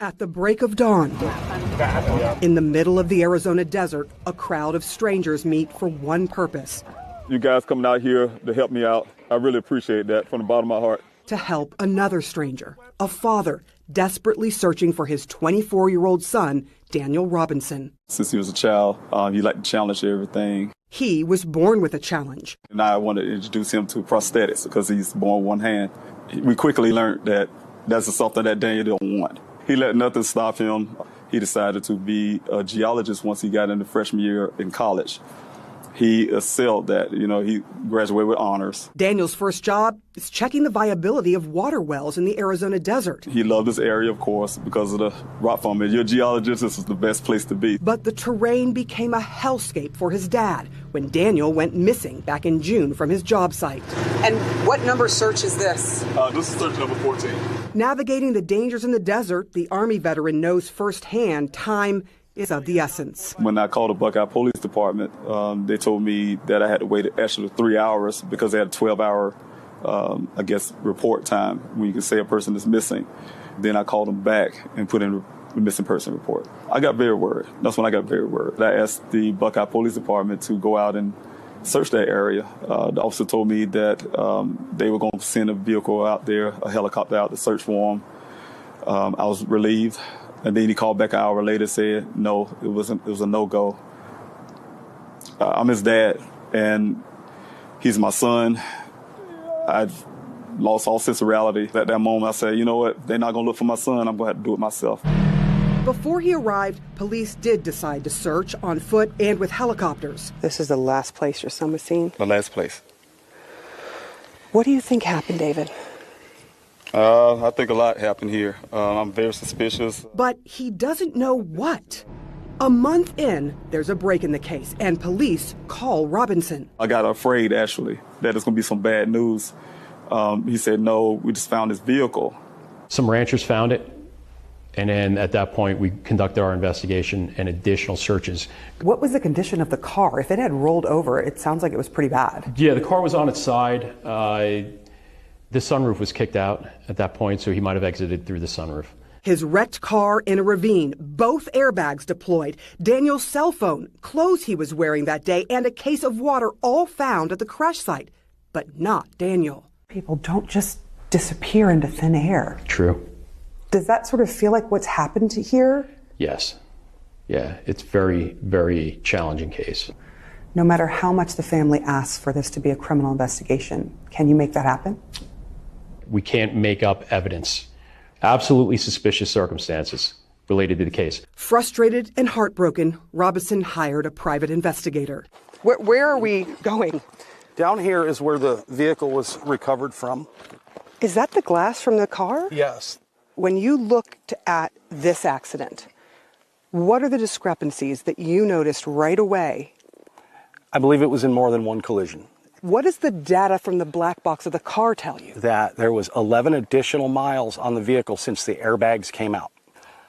At the break of dawn, in the middle of the Arizona desert, a crowd of strangers meet for one purpose. You guys coming out here to help me out, I really appreciate that from the bottom of my heart. To help another stranger, a father desperately searching for his 24-year-old son, Daniel Robinson. Since he was a child, he liked to challenge everything. He was born with a challenge. And I wanted to introduce him to prosthetics because he's born one hand. We quickly learned that that's something that Daniel don't want. He let nothing stop him. He decided to be a geologist once he got into freshman year in college. He excelled that, he graduated with honors. Daniel's first job is checking the viability of water wells in the Arizona desert. He loved this area, of course, because of the rock formation. You're a geologist, this is the best place to be. But the terrain became a hellscape for his dad when Daniel went missing back in June from his job site. And what number search is this? This is search number 14. Navigating the dangers in the desert, the Army veteran knows firsthand time is of the essence. When I called the Buckeye Police Department, they told me that I had to wait actually 3 hours because they had a 12-hour, report time when you can say a person is missing. Then I called them back and put in a missing person report. I got very worried. That's when I got very worried. I asked the Buckeye Police Department to go out and search that area. The officer told me that they were going to send a vehicle out there, a helicopter out to search for him. I was relieved. And then he called back an hour later and said, no, it was a no-go. I'm his dad, and he's my son. I've lost all sense of reality. At that moment, I said, you know what? They're not going to look for my son. I'm going to have to do it myself. Before he arrived, police did decide to search on foot and with helicopters. This is the last place your son was seen? The last place. What do you think happened, David? I think a lot happened here. I'm very suspicious. But he doesn't know what. A month in, there's a break in the case, and police call Robinson. I got afraid, actually, that it's going to be some bad news. He said, no, we just found his vehicle. Some ranchers found it, and then at that point, we conducted our investigation and additional searches. What was the condition of the car? If it had rolled over, it sounds like it was pretty bad. Yeah, the car was on its side. The sunroof was kicked out at that point, so he might have exited through the sunroof. His wrecked car in a ravine, both airbags deployed, Daniel's cell phone, clothes he was wearing that day, and a case of water all found at the crash site. But not Daniel. People don't just disappear into thin air. True. Does that sort of feel like what's happened here? Yes. Yeah, it's very, very challenging case. No matter how much the family asks for this to be a criminal investigation, can you make that happen? We can't make up evidence. Absolutely suspicious circumstances related to the case. Frustrated and heartbroken, Robinson hired a private investigator. Where are we going? Down here is where the vehicle was recovered from. Is that the glass from the car? Yes. When you looked at this accident, what are the discrepancies that you noticed right away? I believe it was in more than one collision. What does the data from the black box of the car tell you? That there was 11 additional miles on the vehicle since the airbags came out.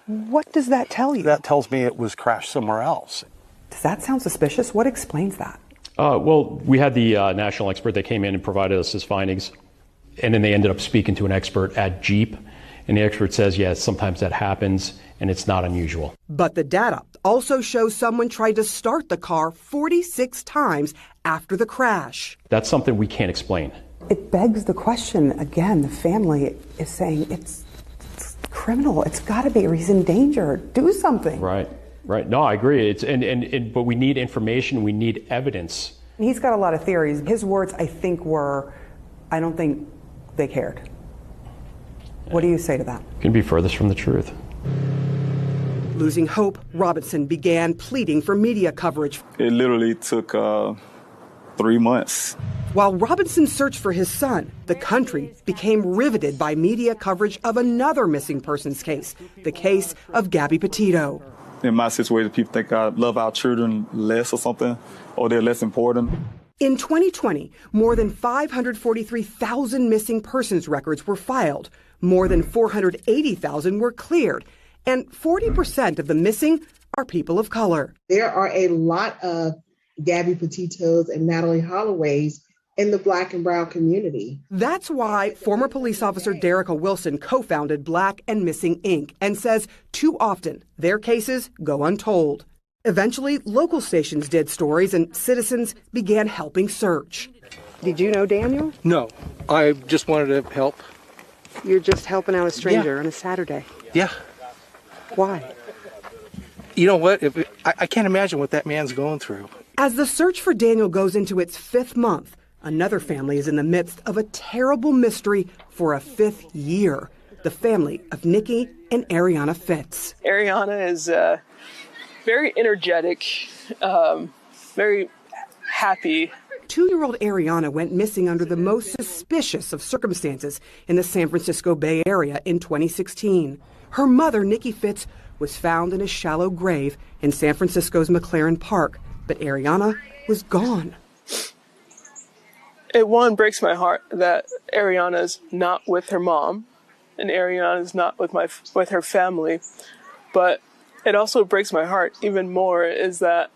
What does that tell you? That tells me it was crashed somewhere else. Does that sound suspicious? What explains that? Well, we had the national expert that came in and provided us his findings, and then they ended up speaking to an expert at Jeep, and the expert says, yes, sometimes that happens, and it's not unusual. But the data also shows someone tried to start the car 46 times after the crash. That's something we can't explain. It begs the question, again, the family is saying it's criminal. It's got to be he's in danger. Do something. Right. No, I agree. But we need information. We need evidence. He's got a lot of theories. His words, I think, were, I don't think they cared. What do you say to that? Couldn't be furthest from the truth. Losing hope, Robinson began pleading for media coverage. It literally took 3 months. While Robinson searched for his son, the country became riveted by media coverage of another missing persons case, the case of Gabby Petito. In my situation, people think I love our children less or something, or they're less important. In 2020, more than 543,000 missing persons records were filed. More than 480,000 were cleared. And 40% of the missing are people of color. There are a lot of Gabby Petitos and Natalie Holloways in the Black and brown community. That's why former police officer Derica Wilson co-founded Black and Missing Inc. and says too often their cases go untold. Eventually, local stations did stories and citizens began helping search. Did you know Daniel? No, I just wanted to help. You're just helping out a stranger on a Saturday. Yeah. Why? You know what? I can't imagine what that man's going through. As the search for Daniel goes into its 5th month, another family is in the midst of a terrible mystery for a 5th year. The family of Nikki and Ariana Fitz. Ariana is very energetic, very happy. 2-year-old Ariana went missing under the most suspicious of circumstances in the San Francisco Bay Area in 2016. Her mother, Nikki Fitz, was found in a shallow grave in San Francisco's McLaren Park, but Ariana was gone. It breaks my heart that Ariana's not with her mom and Ariana's not with her family, but it also breaks my heart even more is that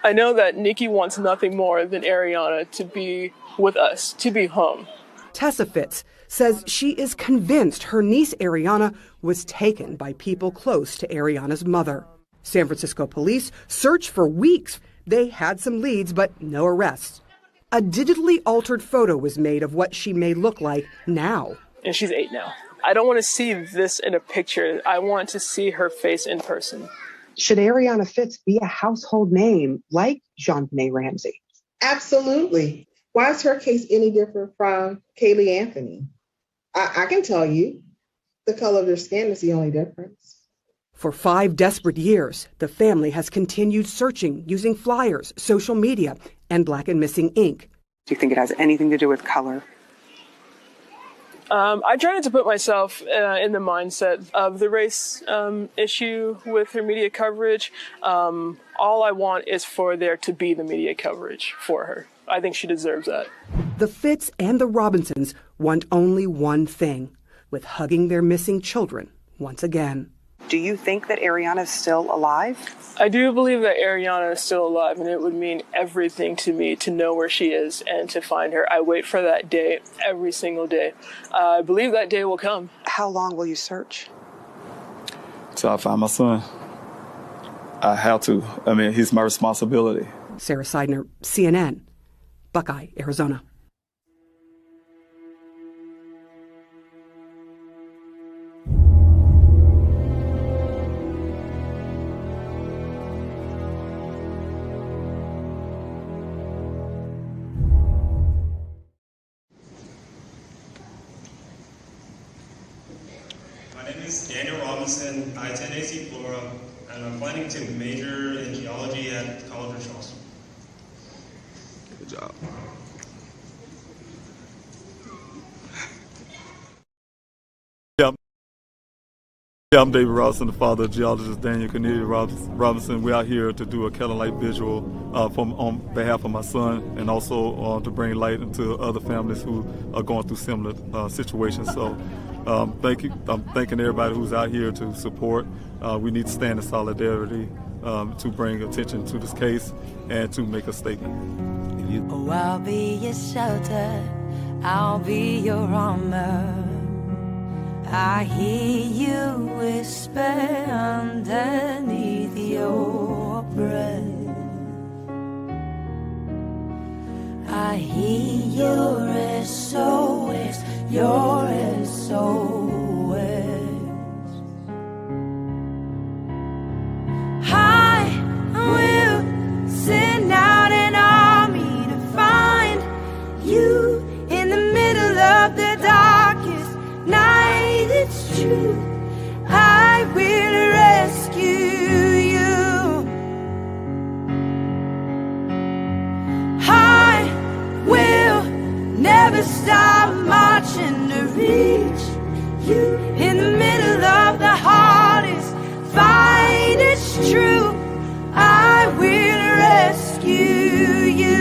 I know that Nikki wants nothing more than Ariana to be with us, to be home. Tessa Fitz says she is convinced her niece Ariana was taken by people close to Ariana's mother. San Francisco police searched for weeks. They had some leads, but no arrests. A digitally altered photo was made of what she may look like now. And she's 8 now. I don't want to see this in a picture. I want to see her face in person. Should Ariana Fitz be a household name like JonBenet Ramsey? Absolutely. Why is her case any different from Kaylee Anthony? I can tell you, the color of their skin is the only difference. For 5 desperate years, the family has continued searching using flyers, social media, and Black and Missing Inc. Do you think it has anything to do with color? I try not to put myself in the mindset of the race issue with her media coverage. All I want is for there to be the media coverage for her. I think she deserves that. The Fitz and the Robinsons want only one thing, with hugging their missing children once again. Do you think that Ariana is still alive? I do believe that Ariana is still alive, and it would mean everything to me to know where she is and to find her. I wait for that day every single day. I believe that day will come. How long will you search? Till I find my son. I have to. I mean, he's my responsibility. Sarah Seidner, CNN, Buckeye, Arizona. My name is Daniel Robinson. I attend AC Flora, and I'm planning to major in geology at College of Charleston. Good job. Yeah, I'm David Robinson, the father of geologist Daniel Cornelius Robinson. We're out here to do a candlelight visual on behalf of my son, and also to bring light into other families who are going through similar situations. So thank you. I'm thanking everybody who's out here to support. We need to stand in solidarity to bring attention to this case and to make a statement. Oh, I'll be your shelter, I'll be your armor. I hear you whisper underneath your breath. I hear your SOS, your SOS. I will send out an army to find you in the middle of the darkest night. It's true, I will rescue you. I will never stop marching to reach you in the middle of the hardest fight. It's true, I will rescue you.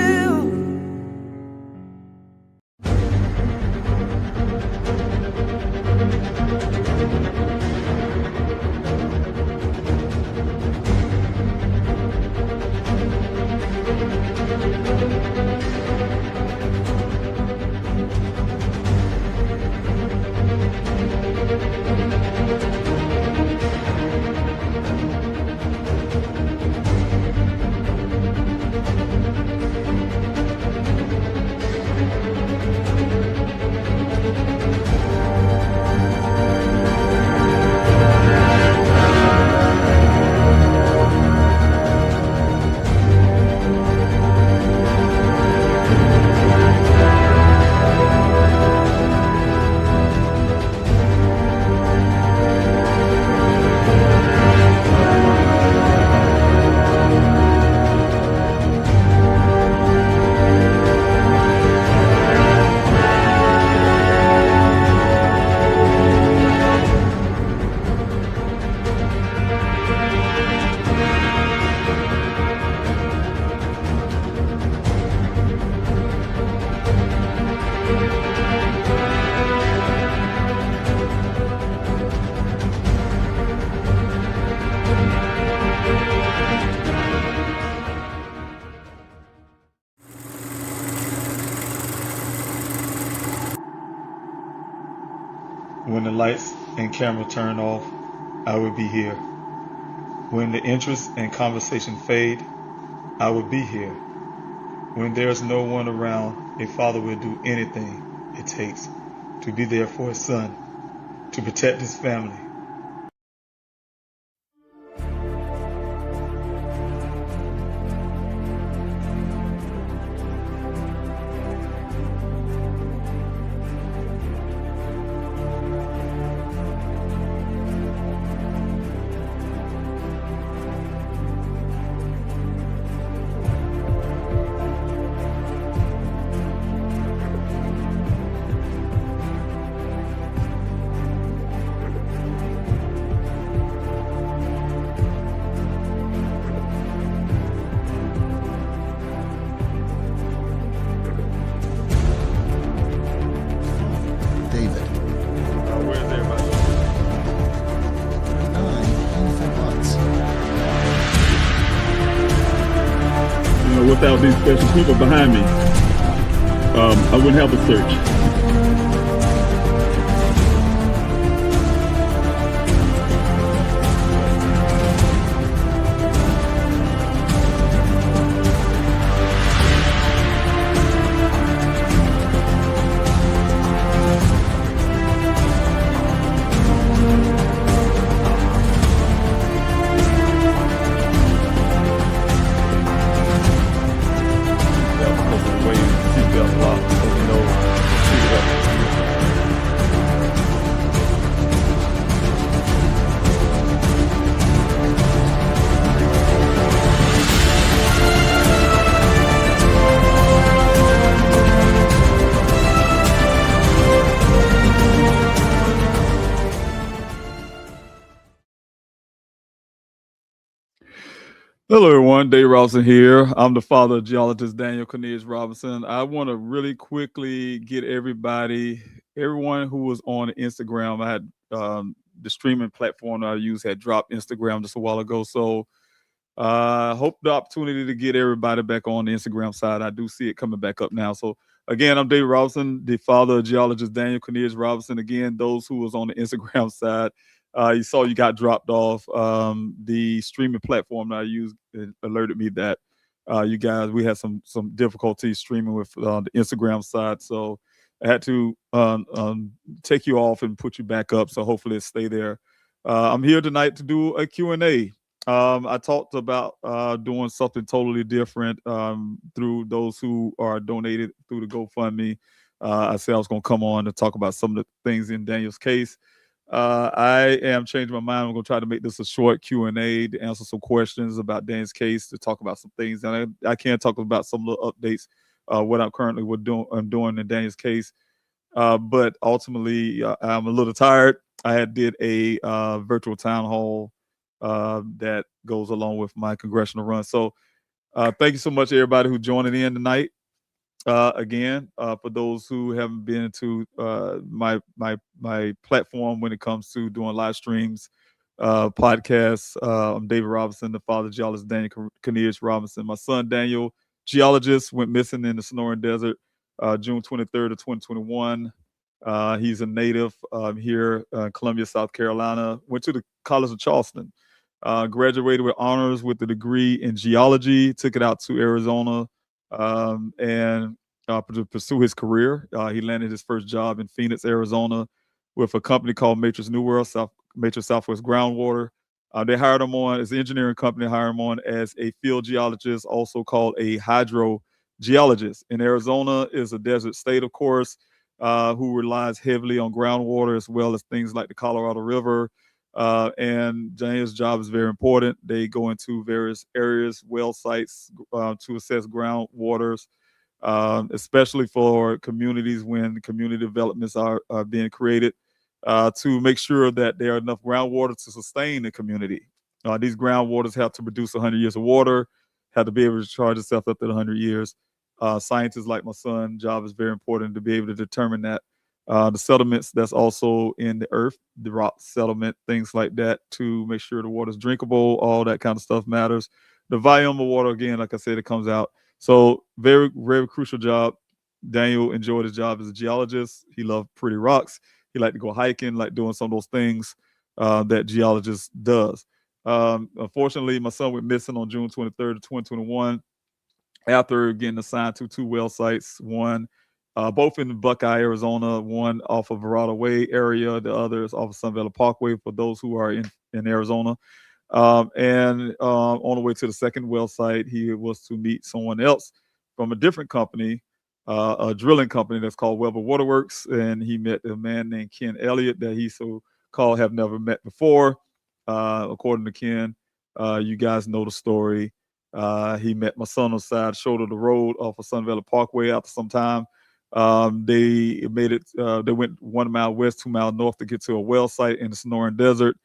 When the lights and camera turn off, I will be here. When the interest and conversation fade, I will be here. When there's no one around, a father will do anything it takes to be there for his son, to protect his family. Without these special people behind me, I wouldn't have the search. Hello, everyone. Dave Robinson here. I'm the father of geologist Daniel Cornelius Robinson. I want to really quickly get everyone who was on Instagram. I had the streaming platform I use had dropped Instagram just a while ago. So I hope the opportunity to get everybody back on the Instagram side. I do see it coming back up now. So again, I'm Dave Robinson, the father of geologist Daniel Cornelius Robinson. Again, those who was on the Instagram side, you saw you got dropped off. The streaming platform that I use alerted me that we had some difficulty streaming with the Instagram side. So I had to take you off and put you back up. So hopefully it stay there. I'm here tonight to do a Q&A. I talked about doing something totally different through those who are donated through the GoFundMe. I said I was going to come on to talk about some of the things in Daniel's case. I am changing my mind. I'm going to try to make this a short Q&A to answer some questions about Daniel's case, to talk about some things. And I can talk about some of the updates, what I'm currently doing in Daniel's case. But ultimately, I'm a little tired. I did a virtual town hall that goes along with my congressional run. So thank you so much, everybody who joining in tonight. Again, for those who haven't been to my platform when it comes to doing live streams, podcasts, I'm David Robinson, the father of geologist Daniel Cornelius Robinson. My son Daniel, geologist, went missing in the Sonoran Desert June 23rd of 2021. He's a native here in Columbia, South Carolina. Went to the College of Charleston. Graduated with honors with a degree in geology. Took it out to Arizona and to pursue his career. He landed his first job in Phoenix, Arizona, with a company called Matrix New World, Matrix Southwest Groundwater. They hired him on as an engineering company, hired him on as a field geologist, also called a hydrogeologist. And Arizona is a desert state, of course, who relies heavily on groundwater as well as things like the Colorado River. And Daniel's job is very important. They go into various areas, well sites, to assess groundwaters, especially for communities when community developments are being created, to make sure that there are enough groundwater to sustain the community. These groundwaters have to produce 100 years of water, have to be able to charge itself up to 100 years. Scientists like my son's job is very important to be able to determine that. The settlements that's also in the earth, the rock settlement, things like that, to make sure the water's drinkable, all that kind of stuff matters. The volume of water, again, like I said, it comes out. So very, very crucial job. Daniel enjoyed his job as a geologist. He loved pretty rocks. He liked to go hiking, like doing some of those things that geologist does. Unfortunately, my son went missing on June 23rd of 2021 after getting assigned to 2 well sites, one both in Buckeye, Arizona, one off of Verrado Way area, the other is off of Sun Valley Parkway for those who are in Arizona. And on the way to the second well site, he was to meet someone else from a different company, a drilling company that's called Weber Waterworks. And he met a man named Ken Elliott that he so-called have never met before. According to Ken, you guys know the story. He met my son on the side shoulder of the road off of Sun Valley Parkway after some time. They made it. They went 1 mile west, 2 miles north to get to a well site in the Sonoran Desert.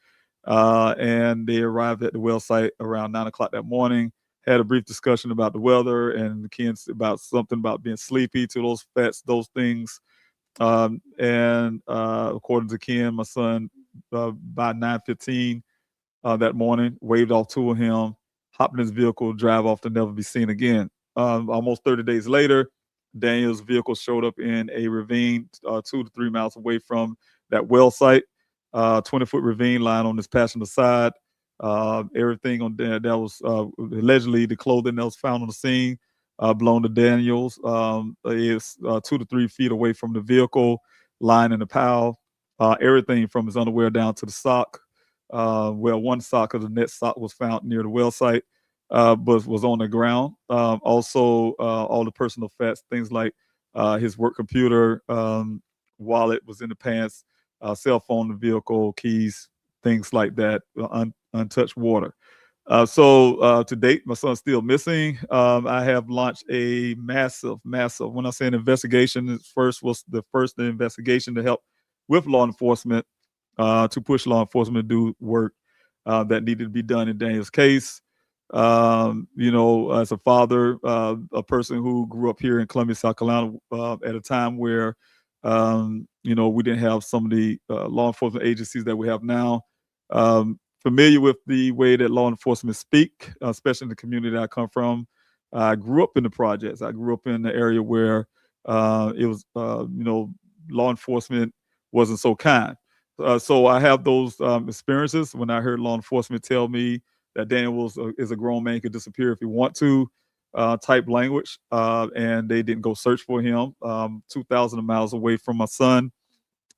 And they arrived at the well site around 9 o'clock that morning. Had a brief discussion about the weather and Ken's about something about being sleepy to those fats, those things. And according to Ken, my son, by 9:15 that morning, waved off to him, hopped in his vehicle, drive off to never be seen again. Almost 30 days later, Daniel's vehicle showed up in a ravine 2 to 3 miles away from that well site. 20-foot ravine lying on his passenger side. Everything on there that was allegedly the clothing that was found on the scene belonged to Daniels. Is 2 to 3 feet away from the vehicle, lying in a pile. Everything from his underwear down to the sock. Well, one sock of the net sock was found near the well site, but was on the ground. Also, all the personal effects, things like his work computer, wallet was in the pants, cell phone in the vehicle, keys, things like that, untouched water. So to date, my son's still missing. I have launched a massive, when I say an investigation, it was the first investigation to help with law enforcement, to push law enforcement to do work that needed to be done in Daniel's case. As a father, a person who grew up here in Columbia, South Carolina, at a time where, we didn't have some of the law enforcement agencies that we have now. Familiar with the way that law enforcement speak, especially in the community that I come from. I grew up in the projects. I grew up in the area where it was, law enforcement wasn't so kind. So I have those experiences when I heard law enforcement tell me that Daniel is a grown man, could disappear if he want to, type language, and they didn't go search for him 2,000 miles away from my son.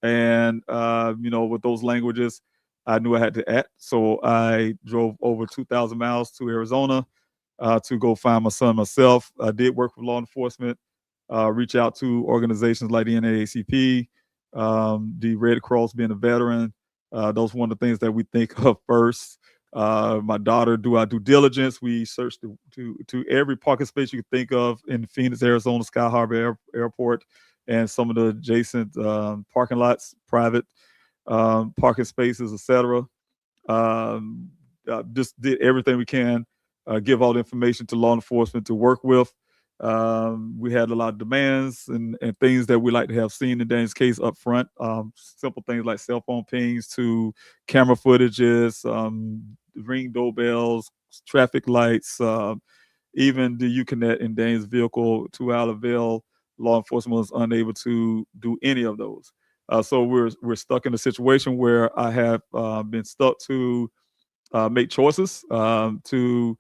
And, with those languages, I knew I had to act. So I drove over 2,000 miles to Arizona to go find my son myself. I did work with law enforcement, reach out to organizations like the NAACP, the Red Cross, being a veteran. Those are one of the things that we think of first. My daughter, do our due diligence. We searched to every parking space you could think of in Phoenix, Arizona, Sky Harbor Airport, and some of the adjacent parking lots, private parking spaces, etc. Just did everything we can, give all the information to law enforcement to work with. We had a lot of demands and things that we like to have seen in Daniel's case up front. Simple things like cell phone pings to camera footages, ring doorbells, traffic lights, even the Uconnect in Daniel's vehicle. To our avail, law enforcement was unable to do any of those. So we're stuck in a situation where I have been stuck to make choices, to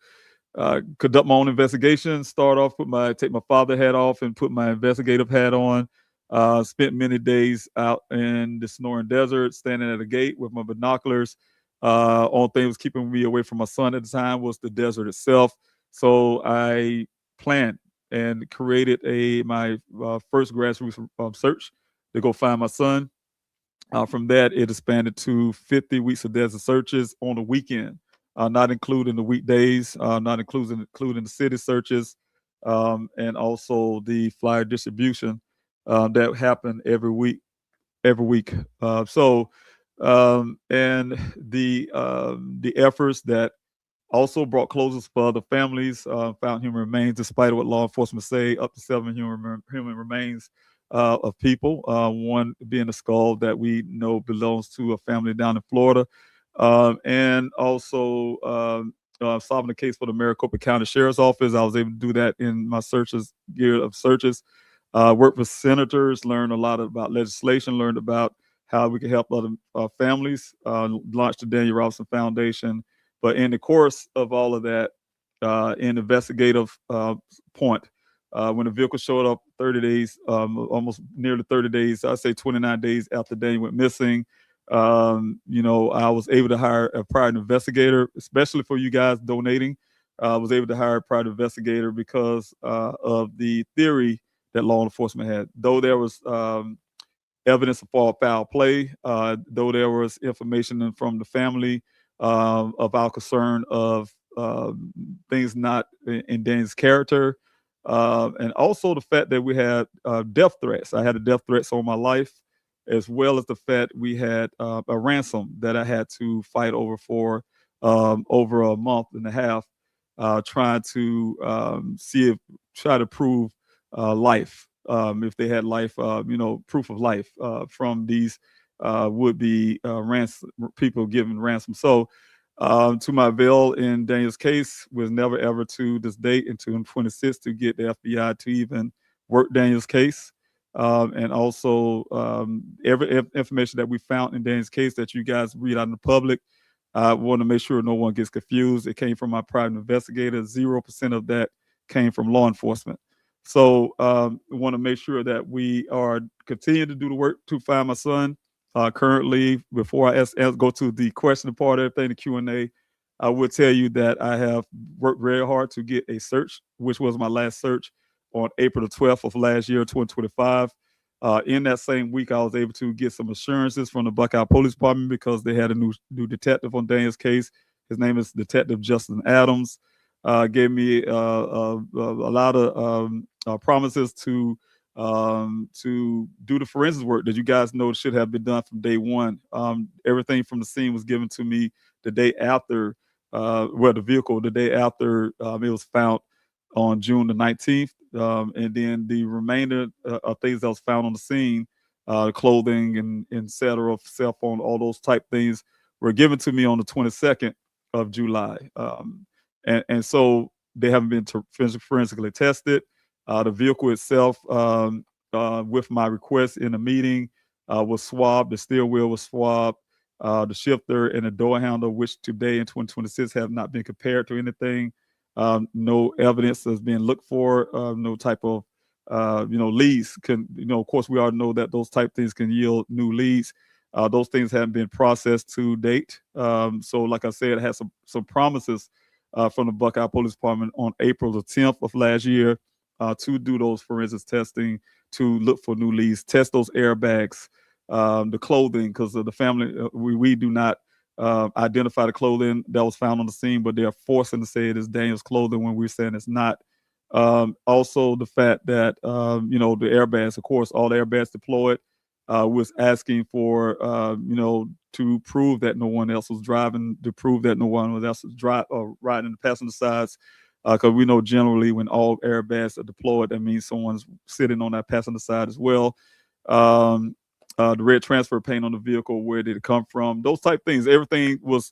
conduct my own investigation, start off, take my father hat off and put my investigative hat on. Spent many days out in the Sonoran Desert, standing at a gate with my binoculars. Only thing was keeping me away from my son at the time was the desert itself. So I planned and created my first grassroots search to go find my son. From that, it expanded to 50 weeks of desert searches on the weekend. Not including the weekdays, not including the city searches, and also the flyer distribution that happened every week. And the efforts that also brought closures for other families, found human remains, despite what law enforcement say, up to 7 human remains of people. One being a skull that we know belongs to a family down in Florida. And also solving the case for the Maricopa County Sheriff's Office. I was able to do that in my year of searches. Worked with senators, learned a lot about legislation, learned about how we can help other families, launched the Daniel Robinson Foundation. But in the course of all of that, in investigative point, when the vehicle showed up 30 days, almost nearly 30 days, I'd say 29 days after Daniel went missing, I was able to hire a private investigator, especially for you guys donating. I was able to hire a private investigator because of the theory that law enforcement had. Though there was evidence of foul play, though there was information from the family of our concern of things not in Daniel's character, and also the fact that we had death threats. I had a death threats on my life, as well as the fact we had a ransom that I had to fight over for over a month and a half, trying to try to prove life, if they had life, proof of life from these would-be people giving ransom. So to my avail in Daniel's case was never ever to this date until 2026 to get the FBI to even work Daniel's case. And also every information that we found in Daniel's case that you guys read out in the public, I want to make sure no one gets confused. It came from my private investigator. 0% of that came from law enforcement. So we want to make sure that we are continuing to do the work to find my son. Currently, before I go to the question part of everything, the Q&A, I would tell you that I have worked very hard to get a search, which was my last search on April the 12th of last year, 2025. In that same week, I was able to get some assurances from the Buckeye Police Department because they had a new detective on Daniel's case. His name is Detective Justin Adams. Gave me a lot of promises to do the forensics work that you guys know should have been done from day one. Everything from the scene was given to me the day after, the vehicle, the day after it was found on June the 19th. And then the remainder of things that was found on the scene, clothing and et cetera, cell phone, all those type things were given to me on the 22nd of July. And so they haven't been forensically tested. The vehicle itself, with my request in the meeting, was swabbed. The steering wheel was swabbed. The shifter and the door handle, which today in 2026 have not been compared to anything. No evidence has been looked for. No type of, leads can, of course, we all know that those type things can yield new leads. Those things haven't been processed to date. So like I said, it has some promises from the Buckeye Police Department on April the 10th of last year to do those forensics testing, to look for new leads, test those airbags, the clothing, because the family, we do not identify the clothing that was found on the scene, but they're forcing to say it is Daniel's clothing when we're saying it's not. Also, the fact that, the airbags, of course, all the airbags deployed, was asking for, to prove that no one else was driving, to prove that no one else was riding the passenger sides. Because we know generally when all airbags are deployed, that means someone's sitting on that passenger side as well. The red transfer paint on the vehicle, where did it come from? Those type things. Everything was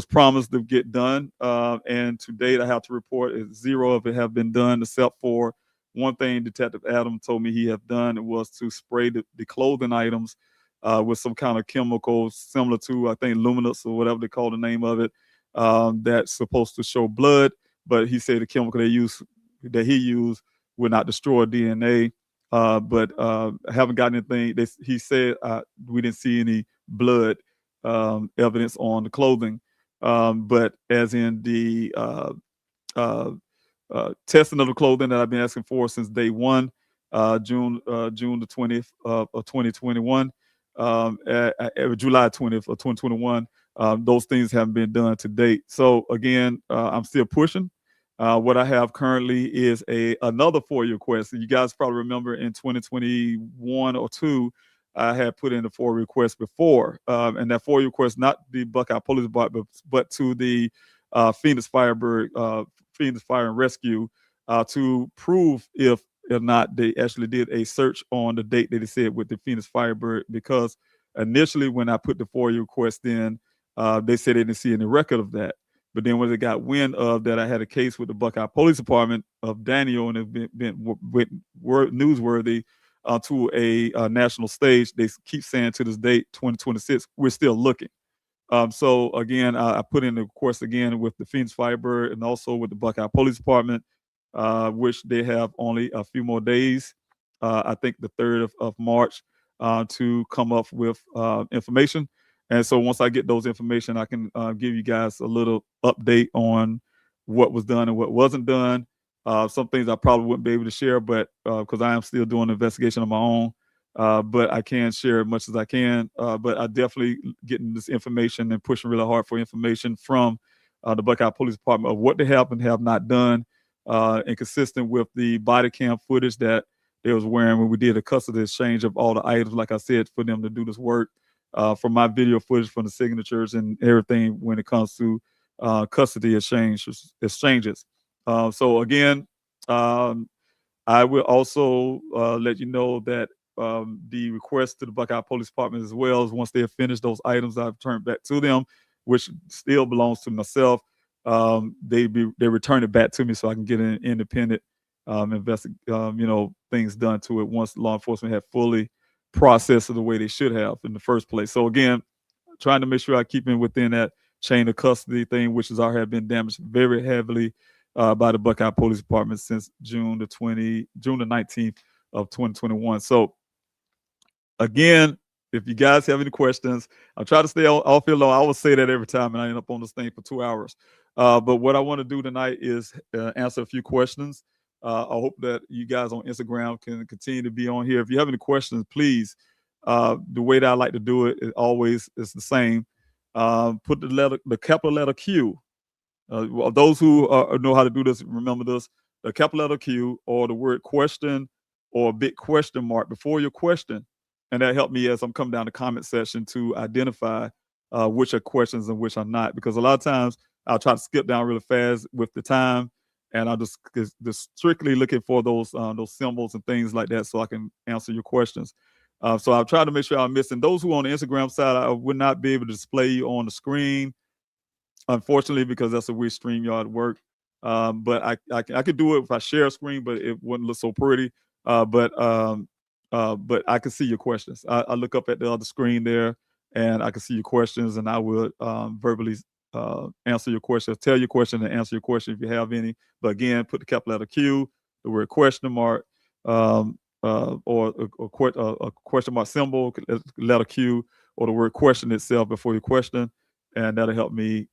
promised to get done. And to date, I have to report zero of it have been done, except for one thing Detective Adam told me he have done. It was to spray the clothing items with some kind of chemical similar to, I think, luminous or whatever they call the name of it, that's supposed to show blood. But he said the chemical that he used would not destroy DNA. But I haven't gotten anything. He said we didn't see any blood evidence on the clothing. But as in the testing of the clothing that I've been asking for since day one, June the 20th of 2021, July 20th of 2021, those things haven't been done to date. So again, I'm still pushing. What I have currently is another FOIA request. You guys probably remember in 2021 or 2, I had put in a FOIA request before, and that FOIA request, not the Buckeye Police Department, but to the Phoenix Fire and Rescue, to prove if or not they actually did a search on the date that they said with the Phoenix Firebird. Because initially when I put the FOIA request in, they said they didn't see any record of that. But then when they got wind of that I had a case with the Buckeye Police Department of Daniel, and it's been newsworthy, to a national stage. They keep saying to this date, 2026, we're still looking. So again, I put in the request again with the Phoenix Firebird and also with the Buckeye Police Department, which they have only a few more days. I think the 3rd of March to come up with information. And so once I get those information, I can give you guys a little update on what was done and what wasn't done. Some things I probably wouldn't be able to share, but because I am still doing the investigation on my own. But I can share as much as I can. But I definitely getting this information and pushing really hard for information from the Buckeye Police Department of what they have and have not done, and consistent with the body cam footage that they was wearing when we did a custody exchange of all the items, like I said, for them to do this work, from my video footage from the signatures and everything when it comes to custody exchanges. So again, I will also let you know that the request to the Buckeye Police Department as well is once they have finished those items I've turned back to them, which still belongs to myself, they return it back to me so I can get an independent things done to it once law enforcement have fully processed it the way they should have in the first place. So again, trying to make sure I keep it within that chain of custody thing, which has already been damaged very heavily by the Buckeye Police Department since June the 19th of 2021. So again, if you guys have any questions, I'll try to stay off here long. I will say that every time, and I end up on this thing for 2 hours. But what I want to do tonight is answer a few questions. I hope that you guys on Instagram can continue to be on here. If you have any questions, please. The way that I like to do it is always the same. Put the capital letter Q. Those who know how to do this, remember this: the capital letter Q or the word question or a big question mark before your question. And that helped me as I'm coming down the comment section to identify which are questions and which are not. Because a lot of times I'll try to skip down really fast with the time, and I'll just strictly looking for those symbols and things like that so I can answer your questions. So I'll try to make sure I'm missing those who on the Instagram side. I would not be able to display you on the screen, unfortunately, because that's the way StreamYard work. But I could do it if I share a screen, but it wouldn't look so pretty. But I can see your questions. I look up at the other screen there, and I can see your questions, and I will verbally answer your questions, tell your question, and answer your question if you have any. But again, put the capital letter Q, the word question mark, or a question mark symbol, letter Q, or the word question itself before your question, and that'll help me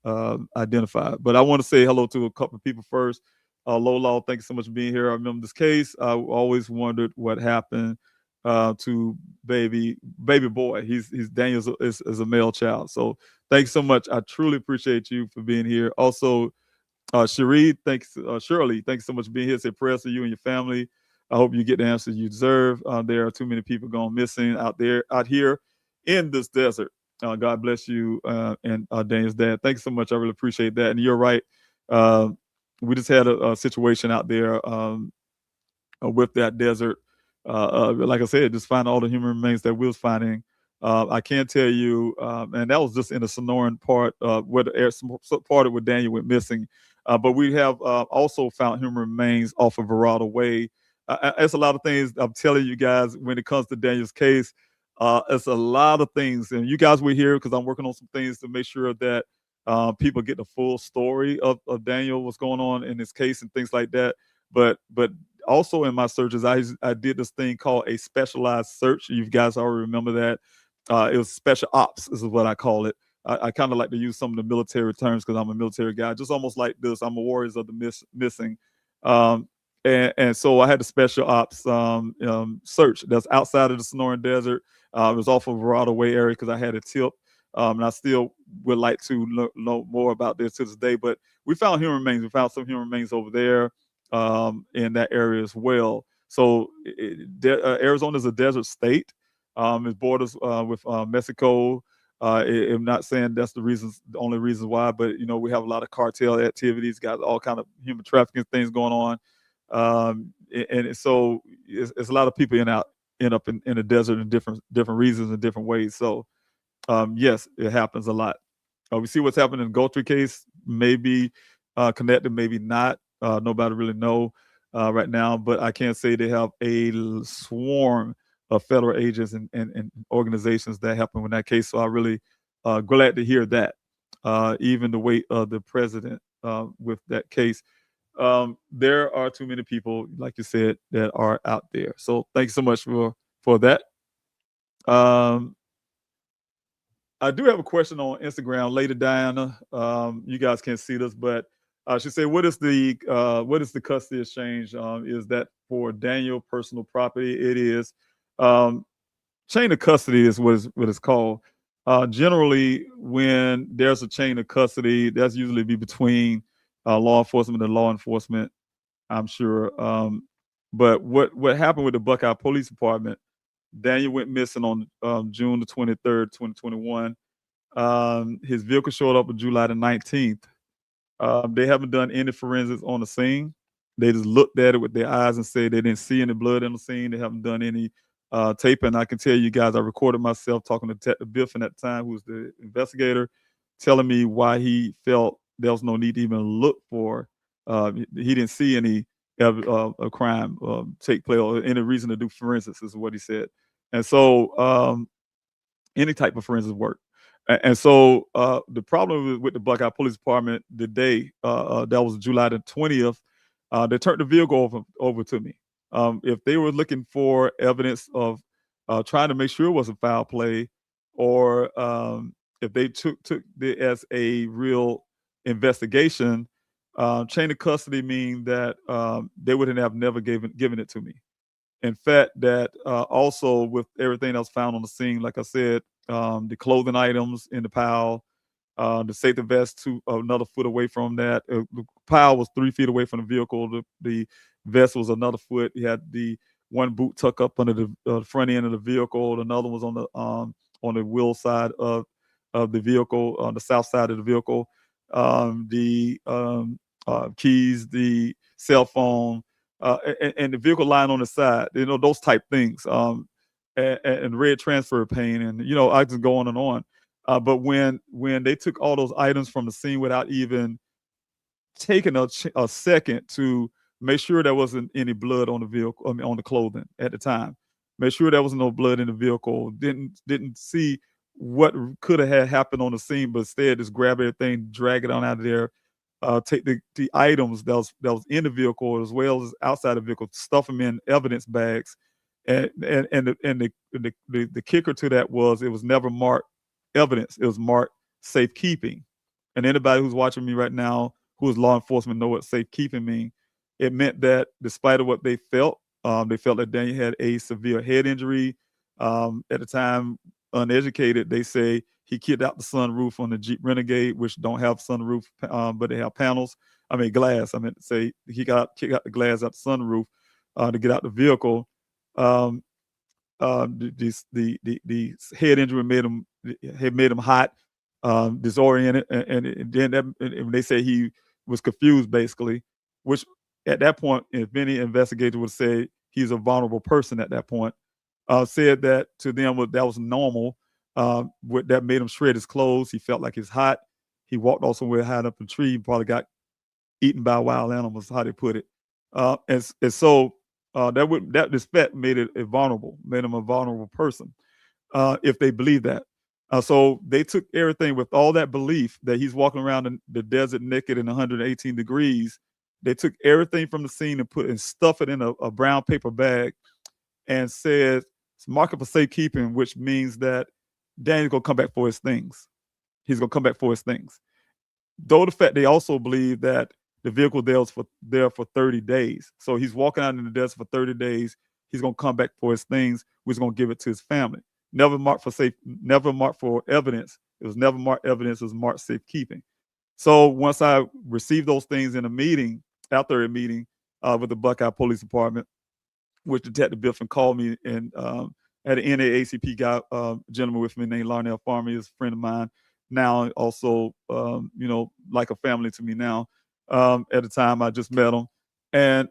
identify it. But I want to say hello to a couple of people first. Lola, thank you so much for being here. I remember this case. I always wondered what happened to baby boy. He's Daniel is a male child. So thanks so much. I truly appreciate you for being here. Also, Shirley, thanks so much for being here. Say prayers to you and your family. I hope you get the answers you deserve. There are too many people going missing out here in this desert. God bless you and Daniel's dad. Thanks so much. I really appreciate that. And you're right. We just had a situation out there with that desert. Like I said, just find all the human remains that we was finding. I can tell you, and that was just in the Sonoran part where the part of where Daniel went missing. But we have also found human remains off of Verrado Way. It's a lot of things I'm telling you guys when it comes to Daniel's case. It's a lot of things, and you guys were here because I'm working on some things to make sure that people get the full story of Daniel, what's going on in his case and things like that. But also in my searches, I did this thing called a specialized search. You guys already remember that. It was special ops, is what I call it. I kind of like to use some of the military terms because I'm a military guy, just almost like this. I'm a warriors of the missing. And so I had the special ops search that's outside of the Sonoran Desert. It was off of Verrado Way area because I had a tip. And I still would like to know more about this to this day. But we found human remains. We found some human remains over there in that area as well. So Arizona is a desert state. It borders with Mexico. I'm not saying that's the only reasons why, but we have a lot of cartel activities, got all kind of human trafficking things going on, and so it's a lot of people end up in the desert in different reasons and different ways. So yes, it happens a lot. We see what's happening in the Gulfstream case, maybe connected, maybe not. Nobody really know. right now, but I can't say they have a swarm of federal agents and organizations that help them in that case. So I really glad to hear that. Even the weight of the president with that case. There are too many people, like you said, that are out there. So thanks so much for that. I do have a question on Instagram, Lady Diana. You guys can't see this, but she said, "What is the custody exchange? Is that for Daniel personal property?" It is. Chain of custody is what it's called. Generally, when there's a chain of custody, that's usually be between law enforcement and law enforcement, I'm sure. But what happened with the Buckeye Police Department? Daniel went missing on June the 23rd, 2021. His vehicle showed up on July the 19th. They haven't done any forensics on the scene. They just looked at it with their eyes and said they didn't see any blood in the scene. They haven't done any taping. I can tell you guys, I recorded myself talking to Detective Biffin at the time, who was the investigator, telling me why he felt there was no need to even look for. He didn't see any a crime take place or any reason to do forensics, is what he said. And so any type of forensics work. And so the problem with the Buckeye Police Department the day that was July the 20th, they turned the vehicle over to me. If they were looking for evidence of trying to make sure it wasn't foul play, or if they took it as a real investigation, chain of custody mean that they wouldn't have never given it to me. In fact, that also with everything else found on the scene, like I said, the clothing items in the pile, the safety vest another foot away from that. The pile was 3 feet away from the vehicle. The vest was another foot. He had the one boot tucked up under the front end of the vehicle. Another was on the wheel side of the vehicle, on the south side of the vehicle. The keys, the cell phone, and the vehicle lying on the side. Those type things. And red transfer pane, and I just go on and on. But when they took all those items from the scene without even taking a second to make sure there wasn't any blood on the vehicle, on the clothing at the time, make sure there was no blood in the vehicle, didn't see what could have had happened on the scene, but instead just grab everything, drag it on out of there, take the items that was in the vehicle as well as outside the vehicle, stuff them in evidence bags. And the kicker to that was it was never marked evidence. It was marked safekeeping. And anybody who's watching me right now who is law enforcement know what safekeeping means. It meant that despite of what they felt that Daniel had a severe head injury. At the time, uneducated, they say he kicked out the sunroof on the Jeep Renegade, which don't have sunroof, but they have panels. Glass. I meant to say he kicked out the glass out the sunroof to get out the vehicle. The head injury made him hot, disoriented, and then they say he was confused, basically, which at that point, if many investigators would say he's a vulnerable person at that point, said that to them that was normal. That made him shred his clothes. He felt like he's hot. He walked off somewhere high up in a tree, probably got eaten by wild animals, how they put it. And so this fact made it made him a vulnerable person, if they believe that. So they took everything with all that belief that he's walking around in the desert naked in 118 degrees. They took everything from the scene and stuffed it in a brown paper bag and said it's marked for safekeeping, which means that Daniel's gonna come back for his things. He's gonna come back for his things. Though the fact they also believe that the vehicle there for 30 days. So he's walking out in the desert for 30 days. He's gonna come back for his things. We're gonna give it to his family. Never marked for evidence. It was never marked evidence. It was marked safekeeping. So once I received those things in a meeting, after a meeting with the Buckeye Police Department, which Detective Biffin called me, and had an innate ACP guy, gentleman with me named Larnell Farmer. He's a friend of mine now, also like a family to me now. At the time I just met him, and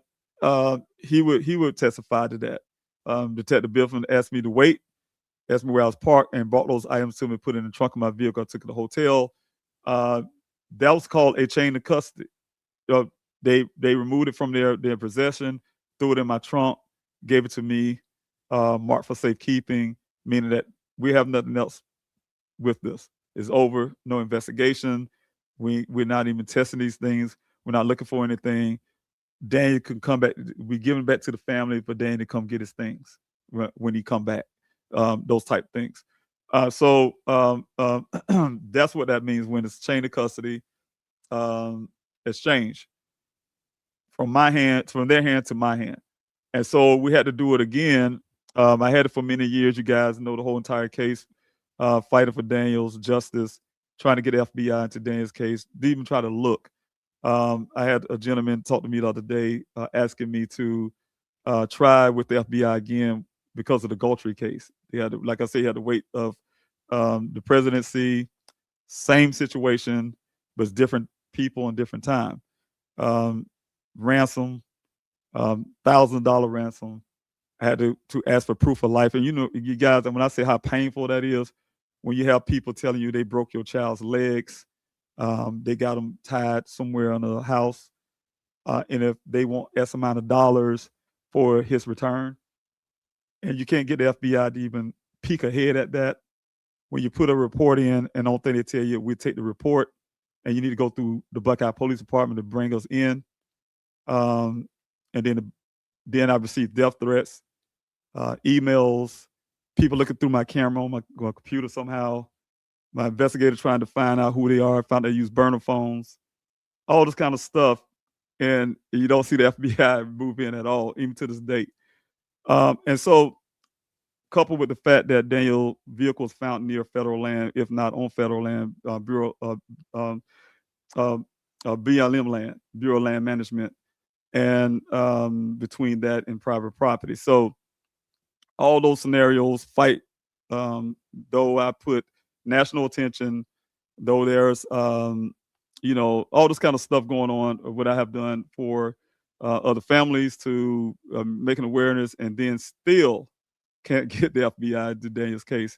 he would testify to that. Detective Biffin asked me to wait, asked me where I was parked, and brought those items to me, put it in the trunk of my vehicle. I took it to the hotel. That was called a chain of custody. They removed it from their possession, threw it in my trunk, gave it to me, marked for safekeeping, meaning that we have nothing else with this. It's over. No investigation. We're not even testing these things. We're not looking for anything. Daniel can come back. We give him back to the family for Daniel to come get his things when he come back. Those type things. So that's what that means when it's chain of custody exchange from their hand to my hand. And so we had to do it again. I had it for many years. You guys know the whole entire case, fighting for Daniel's justice, trying to get FBI into Daniel's case, didn't even try to look. I had a gentleman talk to me the other day asking me to try with the FBI again because of the Galtrey case. He had to, like I said, he had to wait of the presidency, same situation, but it's different people and different time. Ransom, $1,000 ransom. I had to ask for proof of life. And you guys, and when I say how painful that is, when you have people telling you they broke your child's legs, they got them tied somewhere in the house, and if they want S amount of dollars for his return, and you can't get the FBI to even peek ahead at that. When you put a report in, and the only thing they tell you, we take the report, and you need to go through the Buckeye Police Department to bring us in. And then I received death threats, emails, people looking through my camera on my computer somehow. My investigator trying to find out who they are, found they use burner phones, all this kind of stuff. And you don't see the FBI move in at all, even to this date. And so, coupled with the fact that Daniel's vehicle was found near federal land, if not on federal land, BLM land, Bureau of Land Management, and between that and private property. So all those scenarios fight, though I put national attention, though there's, all this kind of stuff going on, what I have done for other families to making awareness, and then still can't get the FBI to Daniel's case.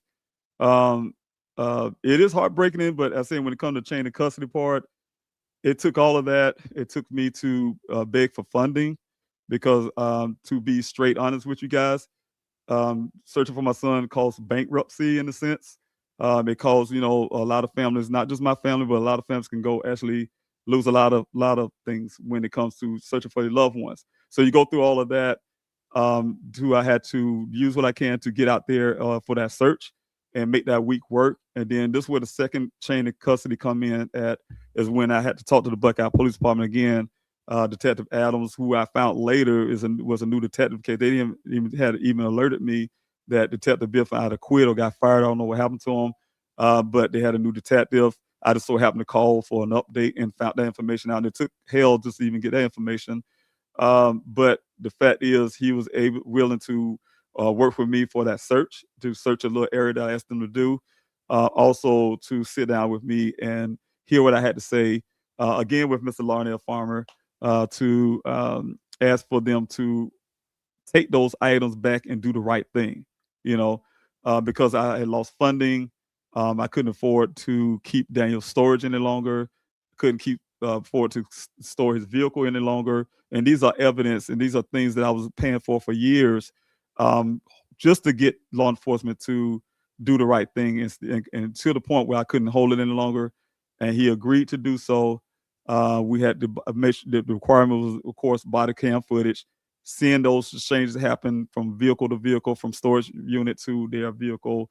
It is heartbreaking, but I say when it comes to chain of custody part, it took all of that. It took me to beg for funding because, to be straight honest with you guys, searching for my son caused bankruptcy in a sense. It caused, a lot of families, not just my family, but a lot of families can go actually lose a lot of things when it comes to searching for their loved ones. So you go through all of that. I had to use what I can to get out there for that search and make that week work. And then this is where the second chain of custody come in at, is when I had to talk to the Buckeye Police Department again. Detective Adams, who I found later was a new detective case. They didn't even alerted me that Detective Biff either quit or got fired. I don't know what happened to him, but they had a new detective. I just so happened to call for an update and found that information out. And it took hell just to even get that information. But the fact is, he was willing to work with me for that search, to search a little area that I asked them to do. Also to sit down with me and hear what I had to say. Again, with Mr. Larnell Farmer, to ask for them to take those items back and do the right thing, because I had lost funding. I couldn't afford to keep Daniel's storage any longer, couldn't afford to store his vehicle any longer. And these are evidence, and these are things that I was paying for years, just to get law enforcement to do the right thing, and to the point where I couldn't hold it any longer. And he agreed to do so. We had to make sure the requirement was, of course, body cam footage, seeing those changes happen from vehicle to vehicle, from storage unit to their vehicle,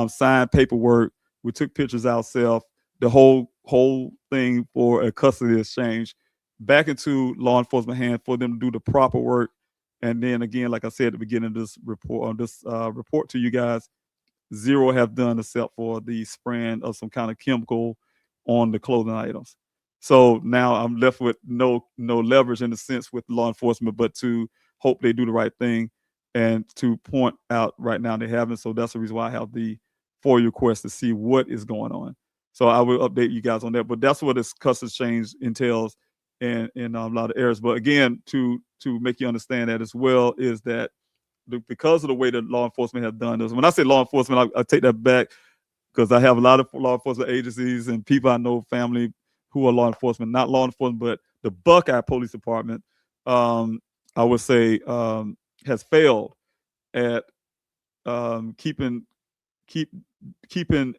signed paperwork. We took pictures ourselves, the whole thing for a custody exchange back into law enforcement hands for them to do the proper work. And then again, like I said at the beginning of this report, report to you guys, zero have done except for the spraying of some kind of chemical on the clothing items. So now I'm left with no leverage in a sense with law enforcement, but to hope they do the right thing, and to point out right now they haven't. So that's the reason why I have the FOIA request to see what is going on. So I will update you guys on that. But that's what this custody exchange entails in a lot of areas. But again, to make you understand that as well, is that because of the way that law enforcement have done this. When I say law enforcement, I take that back, because I have a lot of law enforcement agencies and people I know, family, who are law enforcement, not law enforcement, but the Buckeye Police Department, I would say, has failed at keeping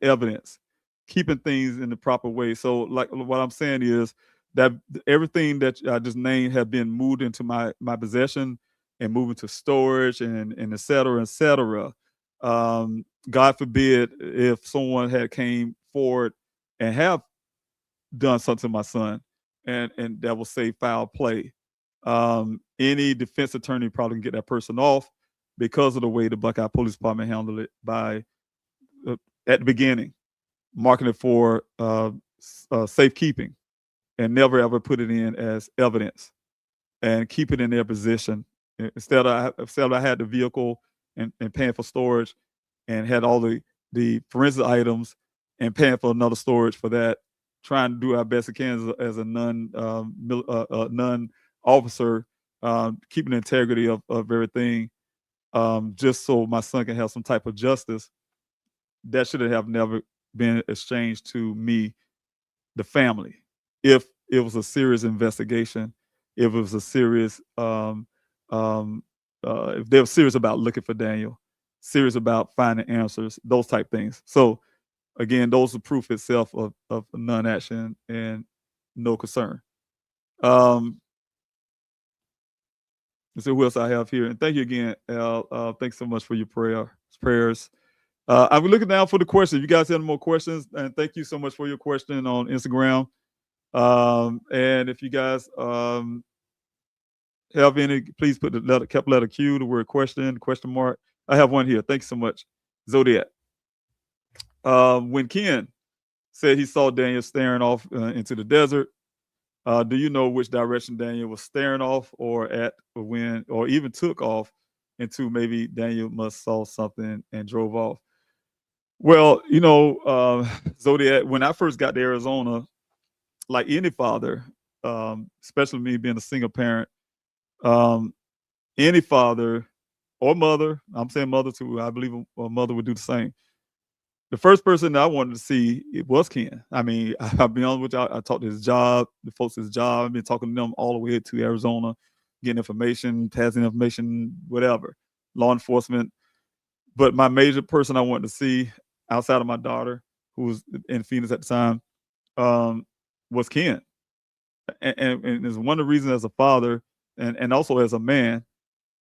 evidence, keeping things in the proper way. So, like what I'm saying is that everything that I just named have been moved into my possession and moved into storage and et cetera, et cetera. God forbid if someone had came forward and have done something to my son, and that will say foul play. Any defense attorney probably can get that person off because of the way the Buckeye Police Department handled it by at the beginning, marking it for safekeeping, and never ever put it in as evidence and keep it in their position. Instead, I had the vehicle and paying for storage, and had all the forensic items and paying for another storage for that. Trying to do our best we can as a non officer, keeping the integrity of everything, just so my son can have some type of justice. That should have never been exchanged to me, the family. If it was a serious investigation, if it was a serious, if they were serious about looking for Daniel, serious about finding answers, those type things. So again, those are proof itself of non-action and no concern. Let's see who else I have here. And thank you again, Al. Thanks so much for your prayers. I'm looking down for the questions. If you guys have any more questions, and thank you so much for your question on Instagram. And if you guys have any, please put the capital letter Q, the word question mark. I have one here. Thanks so much, Zodiac. When Ken said he saw Daniel staring off into the desert, do you know which direction Daniel was staring off or at, or when, or even took off into? Maybe Daniel must saw something and drove off. Well, Zodiac, when I first got to Arizona, like any father, especially me being a single parent, any father or mother, I'm saying mother too, I believe a mother would do the same. The first person that I wanted to see, it was Ken. I mean, I'll be honest with you, I talked to his job, the folks at his job. I've been talking to them all the way to Arizona, getting information, passing information, whatever, law enforcement. But my major person I wanted to see outside of my daughter, who was in Phoenix at the time, was Ken. And it's one of the reasons as a father and also as a man,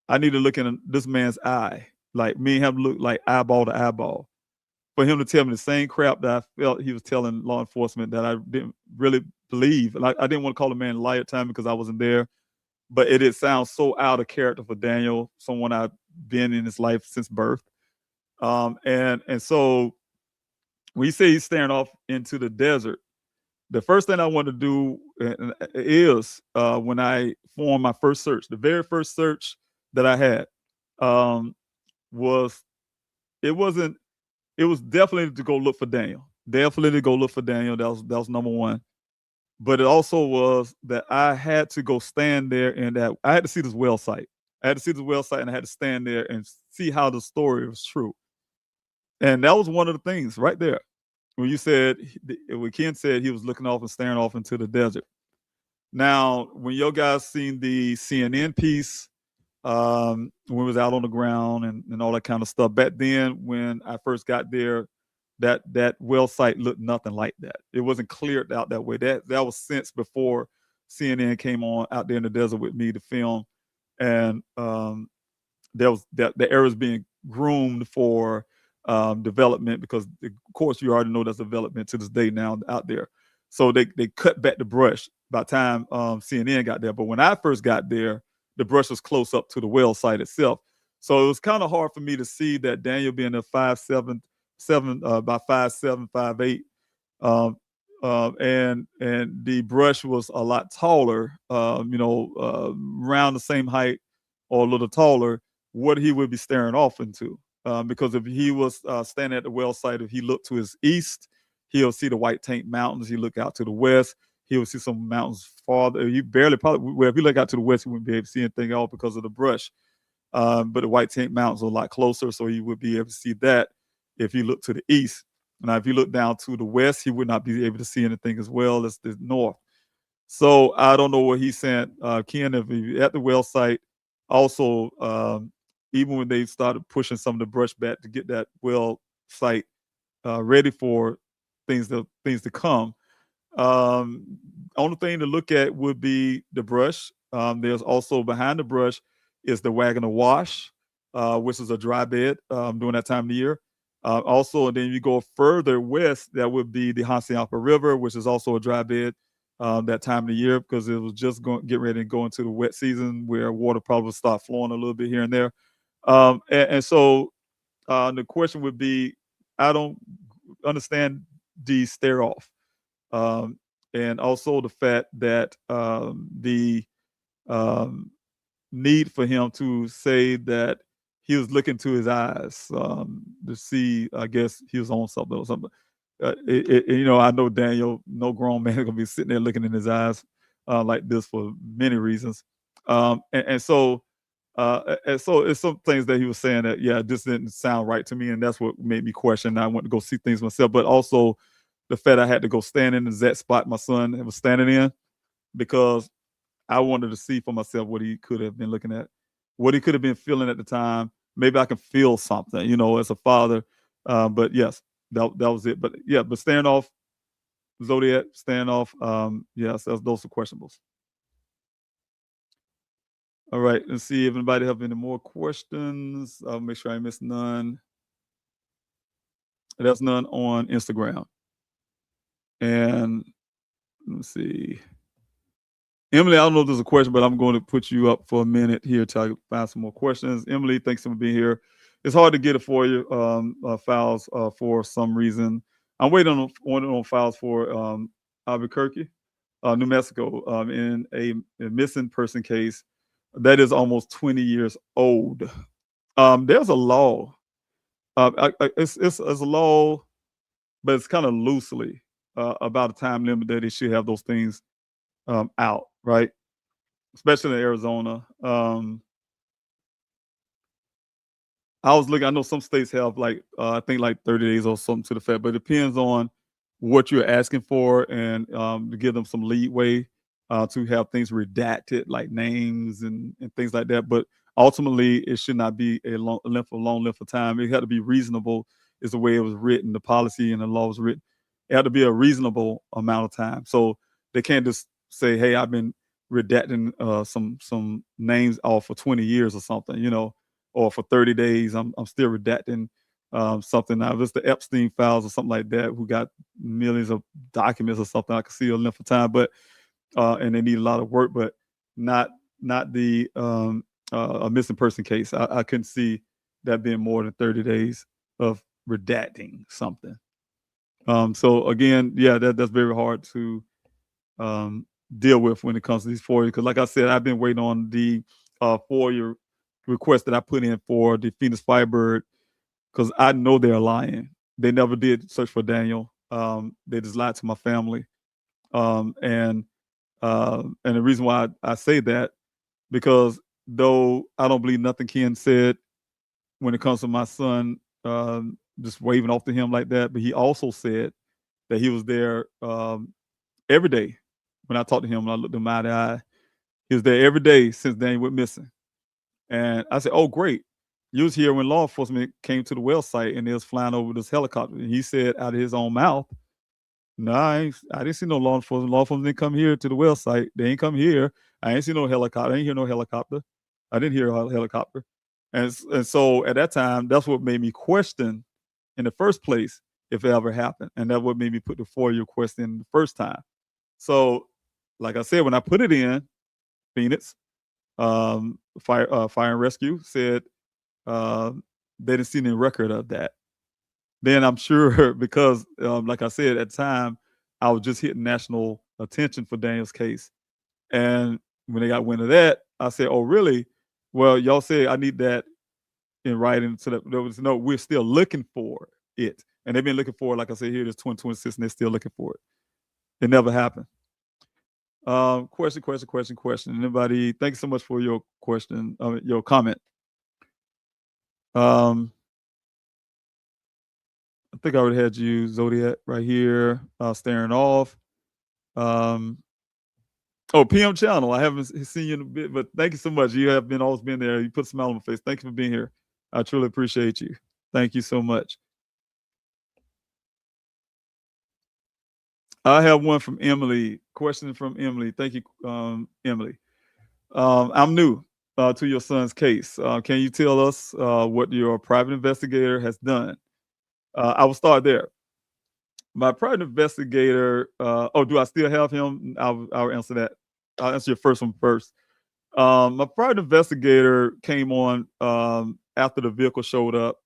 I need to look in this man's eye. Like me and him look like eyeball to eyeball. For him to tell me the same crap that I felt he was telling law enforcement that I didn't really believe. Like I didn't want to call the man a liar at the time because I wasn't there, but it sounds so out of character for Daniel, someone I've been in his life since birth. And so when you say he's staring off into the desert, the first thing I want to do is when I formed my first search, the very first search that I had was definitely to go look for Daniel. Definitely to go look for Daniel. That was number one. But it also was that I had to go stand there and that I had to see this well site. I had to see this well site and I had to stand there and see how the story was true. And that was one of the things right there. When Ken said he was looking off and staring off into the desert. Now, when your guys seen the CNN piece, when we was out on the ground and all that kind of stuff, back then when I first got there, that well site looked nothing like that. It wasn't cleared out that way. That was since before CNN came on out there in the desert with me to film, and there was the area was being groomed for development because of course you already know there's development to this day now out there. So they cut back the brush by the time CNN got there. But when I first got there, the brush was close up to the well site itself. So it was kind of hard for me to see that Daniel being a 5'7", by 5'7", 5'8", and the brush was a lot taller, around the same height or a little taller, what he would be staring off into. Because if he was standing at the well site, if he looked to his east, he'll see the White Tank Mountains. He look out to the west, he will see some mountains farther. If you look out to the west, you wouldn't be able to see anything at all because of the brush. But the White Tank Mountains are a lot closer, so he would be able to see that if he looked to the east. Now, if you look down to the west, he would not be able to see anything as well as the north. So I don't know what he sent Ken if he at the well site. Also, even when they started pushing some of the brush back to get that well site ready for things to come. Only thing to look at would be the brush. There's also behind the brush is the wagon of wash, which is a dry bed during that time of the year. Also, and then you go further west, that would be the Hansiyampa River, which is also a dry bed that time of the year because it was just going get ready to go into the wet season where water probably will start flowing a little bit here and there. And so the question would be, I don't understand the stare off. And also the fact that the need for him to say that he was looking to his eyes to see, I guess he was on something or something. I know Daniel, no grown man gonna be sitting there looking in his eyes like this for many reasons. So it's some things that he was saying that, yeah, this didn't sound right to me. And that's what made me question. I went to go see things myself, but also the fact I had to go stand in the exact spot my son was standing in because I wanted to see for myself what he could have been looking at, what he could have been feeling at the time. Maybe I can feel something, as a father. But yes, that was it. But yeah, but staying off, Zodiac, staying off, yes, those are questionables. All right, let's see if anybody have any more questions. I'll make sure I miss none. There's none on Instagram. And let's see. Emily, I don't know if there's a question, but I'm going to put you up for a minute here till I find some more questions. Emily, thanks for being here. It's hard to get it for you, files for some reason. I'm waiting on files for Albuquerque, New Mexico, in a missing person case that is almost 20 years old. There's a law. It's a law, but it's kind of loosely about a time limit that they should have those things out, right? Especially in Arizona. I was looking, I know some states have I think 30 days or something to the fact, but it depends on what you're asking for and to give them some leeway to have things redacted like names and things like that. But ultimately, it should not be a long length of time. It had to be reasonable is the way it was written, the policy and the law was written. It had to be a reasonable amount of time. So they can't just say, hey, I've been redacting some names off for 20 years or something, or for 30 days, I'm still redacting something. Now, if it's the Epstein files or something like that, who got millions of documents or something, I can see a length of time, but and they need a lot of work, but not the a missing person case. I couldn't see that being more than 30 days of redacting something. So again, yeah, that's very hard to deal with when it comes to these FOIA, because like I said, I've been waiting on the FOIA request that I put in for the Phoenix Firebird, because I know they're lying. They never did search for Daniel. They just lied to my family. And the reason why I say that, because though I don't believe nothing Ken said when it comes to my son just waving off to him like that, but he also said that he was there every day. When I talked to him, when I looked him eye to eye, he was there every day since Daniel went missing. And I said, oh, great. You was here when law enforcement came to the well site and they was flying over this helicopter. And he said out of his own mouth, no, I didn't see no law enforcement. Law enforcement didn't come here to the well site. They ain't come here. I ain't see no helicopter. I ain't hear no helicopter. I didn't hear a helicopter. And so at that time, that's what made me question in the first place if it ever happened. And that's what made me put the FOIA question the first time. So, like I said, when I put it in, Phoenix, fire and rescue said they didn't see any record of that. Then I'm sure because, like I said, at the time, I was just hitting national attention for Daniel's case. And when they got wind of that, I said, oh, really? Well, y'all said I need that in writing so that there was no, we're still looking for it. And they've been looking for it, like I said, here it is 2026, and they're still looking for it. It never happened. Question. Anybody? Thanks so much for your question, your comment. I think I already had you, Zodiac, right here, staring off. Oh, PM Channel. I haven't seen you in a bit, but thank you so much. You have always been there. You put a smile on my face. Thank you for being here. I truly appreciate you. Thank you so much. I have one from Emily. Question from Emily. Thank you, Emily. I'm new to your son's case. Can you tell us what your private investigator has done? I will start there. My private investigator. Do I still have him? I'll answer that. I'll answer your first one first. My private investigator came on after the vehicle showed up.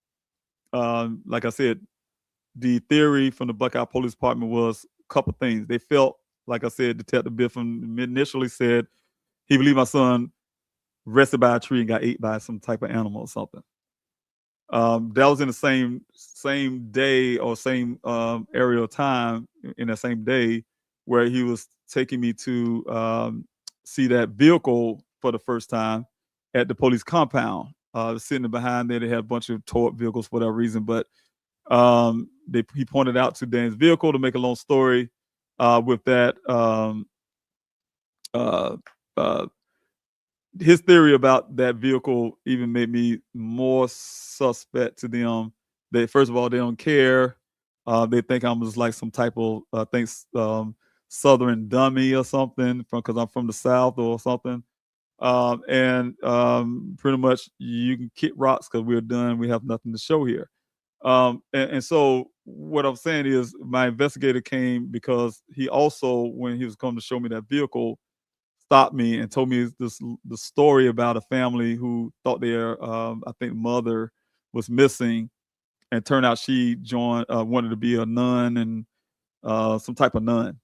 Like I said, the theory from the Buckeye Police Department was a couple things. They felt, like I said, Detective Biffin initially said he believed my son rested by a tree and got ate by some type of animal or something. That was in the same day or same area of time in that same day where he was taking me to see that vehicle for the first time at the police compound. Sitting behind there, they had a bunch of towed vehicles for whatever reason, but he pointed out to Dan's vehicle. To make a long story with that, his theory about that vehicle even made me more suspect to them. They, first of all, they don't care. They think I'm just like some type of Southern dummy or something because I'm from the South or something. Pretty much you can kick rocks because we're done. We have nothing to show here. And so what I'm saying is my investigator came because he also, when he was coming to show me that vehicle, stopped me and told me the story about a family who thought their I think mother was missing, and turned out she wanted to be a nun and some type of nun.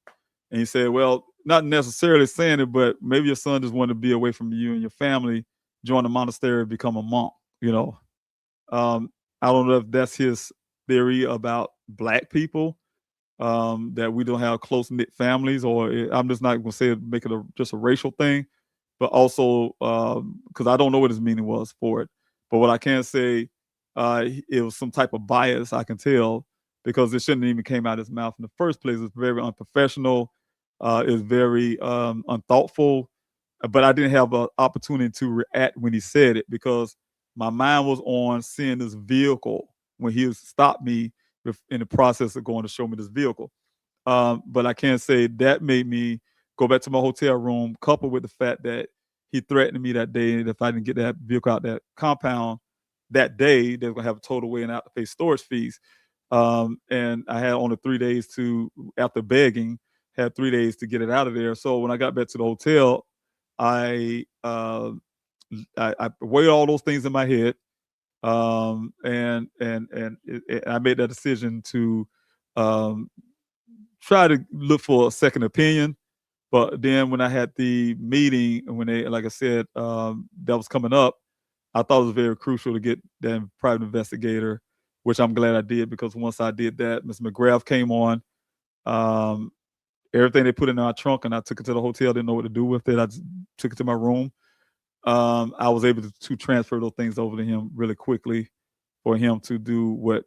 And he said, well, not necessarily saying it, but maybe your son just wanted to be away from you and your family, join a monastery, become a monk. I don't know if that's his theory about Black people, that we don't have close knit families, or I'm just not going to say it, make it just a racial thing, but also because I don't know what his meaning was for it. But what I can say, it was some type of bias. I can tell because it shouldn't even came out of his mouth in the first place. It's very unprofessional. It's very unthoughtful. But I didn't have an opportunity to react when he said it because my mind was on seeing this vehicle when he stopped me in the process of going to show me this vehicle. But I can't say that made me go back to my hotel room, coupled with the fact that he threatened me that day. And if I didn't get that vehicle out that compound that day, they were going to have a total way and out to pay storage fees. And I had only 3 days after begging, had 3 days to get it out of there. So when I got back to the hotel, I weighed all those things in my head, and I made that decision to try to look for a second opinion. But then when I had the meeting, when they, like I said, that was coming up, I thought it was very crucial to get that private investigator, which I'm glad I did, because once I did that, Ms. McGrath came on. Everything they put in our trunk, and I took it to the hotel. Didn't know what to do with it. I just took it to my room. I was able to transfer those things over to him really quickly for him to do what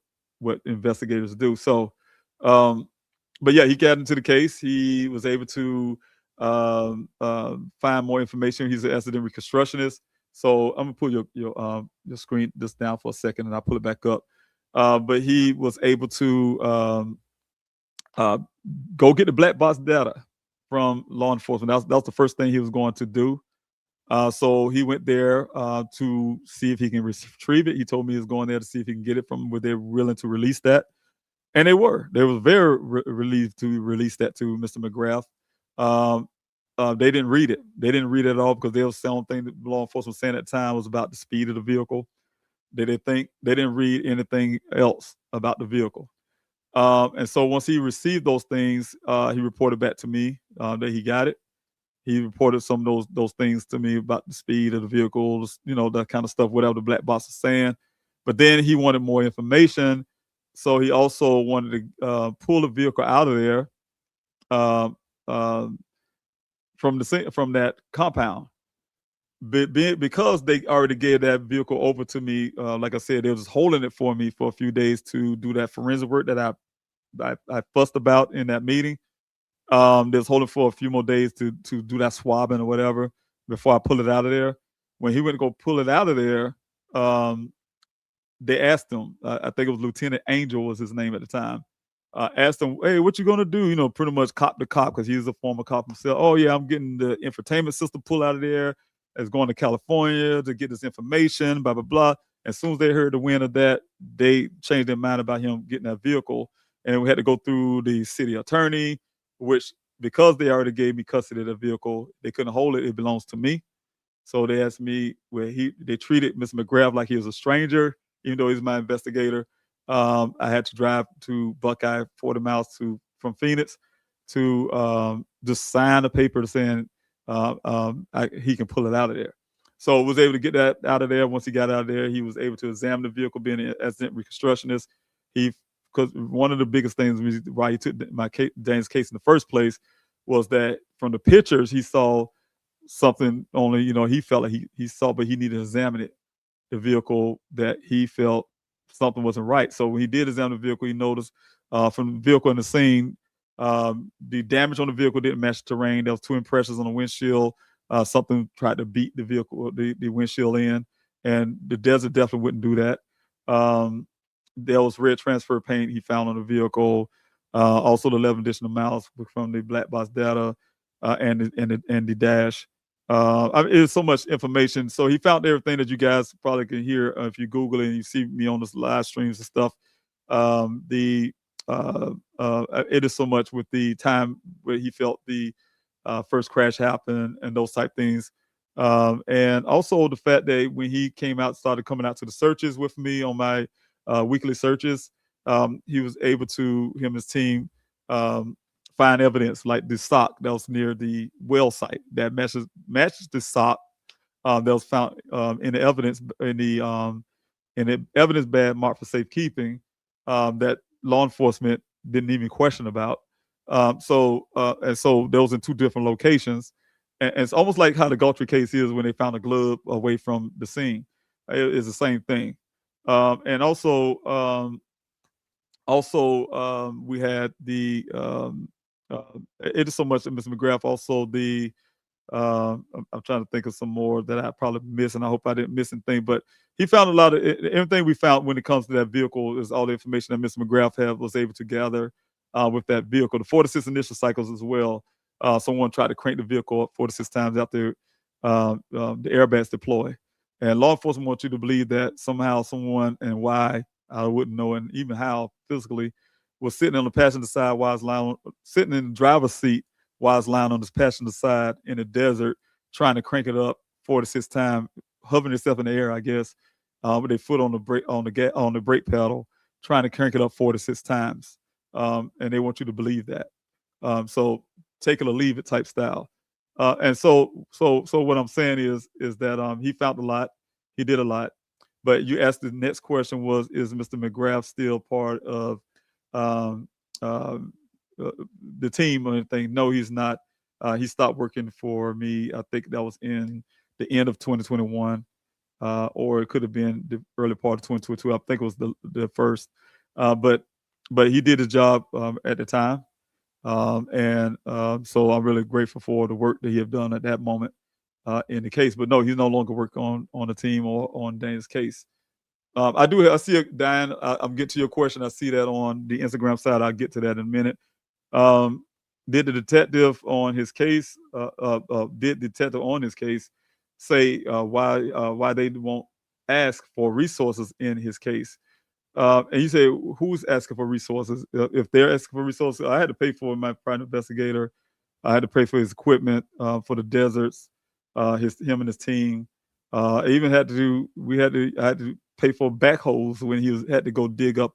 investigators do. So, but yeah, he got into the case. He was able to find more information. He's an accident reconstructionist. So I'm gonna put your screen just down for a second, and I'll pull it back up. But he was able to go get the black box data from law enforcement. That was the first thing he was going to do. So he went there to see if he can retrieve it. He told me he was going there to see if he can get it from where they're willing to release that. And they were. They were very relieved to release that to Mr. McGrath. They didn't read it. They didn't read it at all because they were saying thing that law enforcement was saying at the time was about the speed of the vehicle. They didn't read anything else about the vehicle. And so once he received those things, he reported back to me that he got it. He reported some of those things to me about the speed of the vehicles, that kind of stuff, whatever the black box was saying. But then he wanted more information. So he also wanted to pull the vehicle out of there from that compound. Because they already gave that vehicle over to me, like I said, they were just holding it for me for a few days to do that forensic work that I fussed about in that meeting. They was holding for a few more days to do that swabbing or whatever before I pull it out of there. When he went to go pull it out of there, they asked him, I think it was Lieutenant Angel was his name at the time, asked him, hey, what you gonna do? You know, pretty much cop to cop, because he's a former cop himself. Oh yeah, I'm getting the infotainment system pulled out of there. It's going to California to get this information, blah, blah, blah. As soon as they heard the wind of that, they changed their mind about him getting that vehicle. And we had to go through the city attorney, which, because they already gave me custody of the vehicle, they couldn't hold it. It belongs to me. So they asked me they treated Mr. McGrath like he was a stranger, even though he's my investigator. I had to drive to Buckeye 40 miles from Phoenix to just sign a paper saying he can pull it out of there. So was able to get that out of there. Once he got out of there, he was able to examine the vehicle, being an accident reconstructionist. Because one of the biggest things why he took Dane's case in the first place was that from the pictures he saw something only, he felt like he saw, but he needed to examine it, the vehicle, that he felt something wasn't right. So when he did examine the vehicle, he noticed from the vehicle in the scene, the damage on the vehicle didn't match the terrain. There was 2 impressions on the windshield. Something tried to beat the vehicle, the windshield in, and the desert definitely wouldn't do that. There was red transfer paint he found on the vehicle. Also the 11 additional miles from the black box data and the dash. It's so much information. So he found everything that you guys probably can hear if you Google it and you see me on this live streams and stuff. It is so much with the time where he felt the first crash happen and those type things. And also the fact that when he started coming out to the searches with me on my weekly searches, he was able to, him and his team, find evidence like the sock that was near the well site that matches the sock that was found in the evidence in the evidence bag marked for safekeeping that law enforcement didn't even question about. So those in 2 different locations, and it's almost like how the Galtry case is when they found a glove away from the scene. It's the same thing. And also we had the it is so much that Mr. McGrath. Also I'm trying to think of some more that I probably missed, and I hope I didn't miss anything. But he found a lot of everything we found when it comes to that vehicle is all the information that Mr. McGrath was able to gather with that vehicle. The 4 to 6 initial cycles as well. Someone tried to crank the vehicle up 4 to 6 times after the airbags deploy. And law enforcement wants you to believe that somehow someone, and why, I wouldn't know, and even how physically, was sitting on the passenger side while sitting in the driver's seat while it's lying on the passenger side in the desert, trying to crank it up 4 to 6 times, hovering itself in the air, I guess, with their foot on the brake pedal, trying to crank it up 4 to 6 times. And they want you to believe that. So take it or leave it type style. And so what I'm saying is that he found a lot, he did a lot. But you asked, the next question was, is Mr. McGrath still part of the team or anything? No, he's not. He stopped working for me. I think that was in the end of 2021, or it could have been the early part of 2022. I think it was the first. But he did his job at the time. So I'm really grateful for the work that he had done at that moment in the case. But no, he's no longer working on the team or on Dane's case. I see it, Diane. I'm getting to your question. I see that on the Instagram side. I'll get to that in a minute. Did the detective on his case? Say why they won't ask for resources in his case? And you say, who's asking for resources? If they're asking for resources, I had to pay for my private investigator. I had to pay for his equipment for the deserts, him and his team. I even had to I had to pay for backhoes when he had to go dig up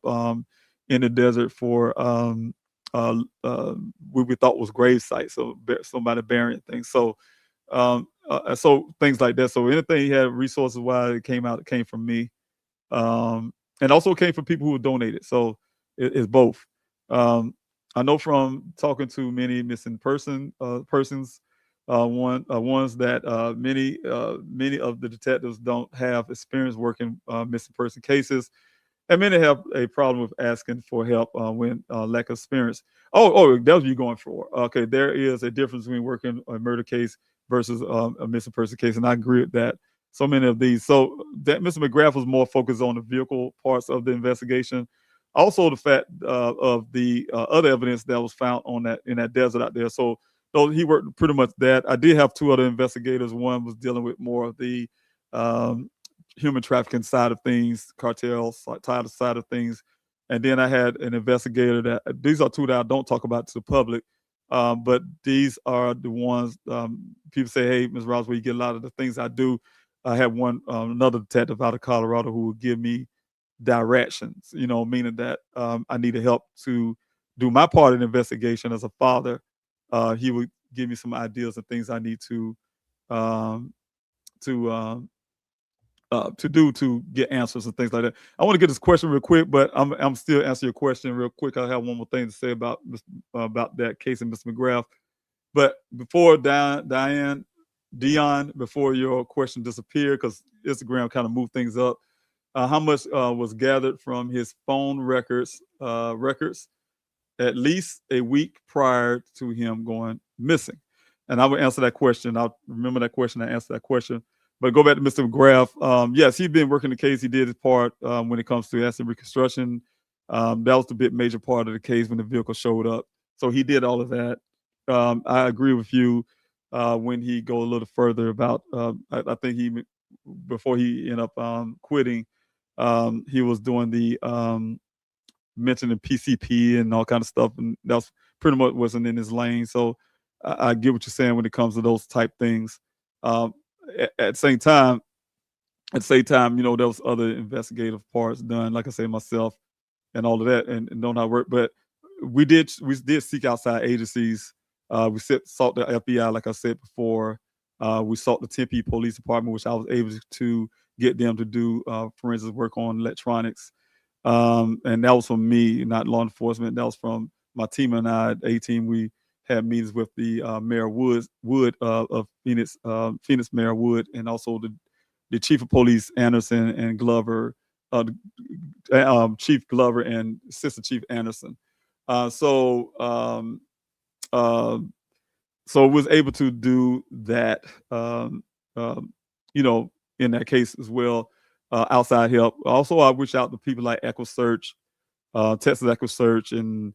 in the desert for what we thought was grave sites, so somebody burying things. So so things like that. So anything he had resources wise, it came from me. And also came from people who donated. So it's both. I know from talking to many missing persons, ones that many of the detectives don't have experience working missing person cases. And many have a problem with asking for help when lack of experience. Oh, that was you going for. Okay, there is a difference between working a murder case versus a missing person case, and I agree with that. So many of these. So that Mr. McGrath was more focused on the vehicle parts of the investigation. Also, the fact of the other evidence that was found on that in that desert out there. So he worked pretty much that. I did have two other investigators. One was dealing with more of the human trafficking side of things, cartels side of things. And then I had an investigator that these are two that I don't talk about to the public, but these are the ones people say, hey, Ms. Roswell, you get a lot of the things I do. I have one, another detective out of Colorado who would give me directions, meaning that I needed help to do my part of the investigation as a father. He would give me some ideas and things I need to do to get answers and things like that. I want to get this question real quick, but I'm still answering your question real quick. I have one more thing to say about that case and Mr. McGrath. But before Dion, before your question disappeared, because Instagram kind of moved things up, how much was gathered from his phone records at least a week prior to him going missing? And I will answer that question. I'll remember that question. I answered that question. But go back to Mr. McGrath. Yes, he's been working the case. He did his part when it comes to asset reconstruction. That was the big major part of the case when the vehicle showed up. So he did all of that. I agree with you when he go a little further about, I think before he ended up quitting, he was doing the mentioning PCP and all kind of stuff. And that's pretty much wasn't in his lane. So I get what you're saying when it comes to those type things. At the same time, there was other investigative parts done, like I say, myself and all of that, and know how it worked. But we did seek outside agencies. We sought the FBI, like I said before. We sought the Tempe Police Department, which I was able to get them to do forensic work on electronics. And that was from me, not law enforcement. That was from my team and I, A-team. We had meetings with the Mayor Wood of Phoenix, Phoenix Mayor Wood, and also the Chief of Police Anderson and Glover, Chief Glover and Assistant Chief Anderson. So was able to do that, in that case as well, outside help. Also, I reached out to people like EquiSearch, Texas EquiSearch, and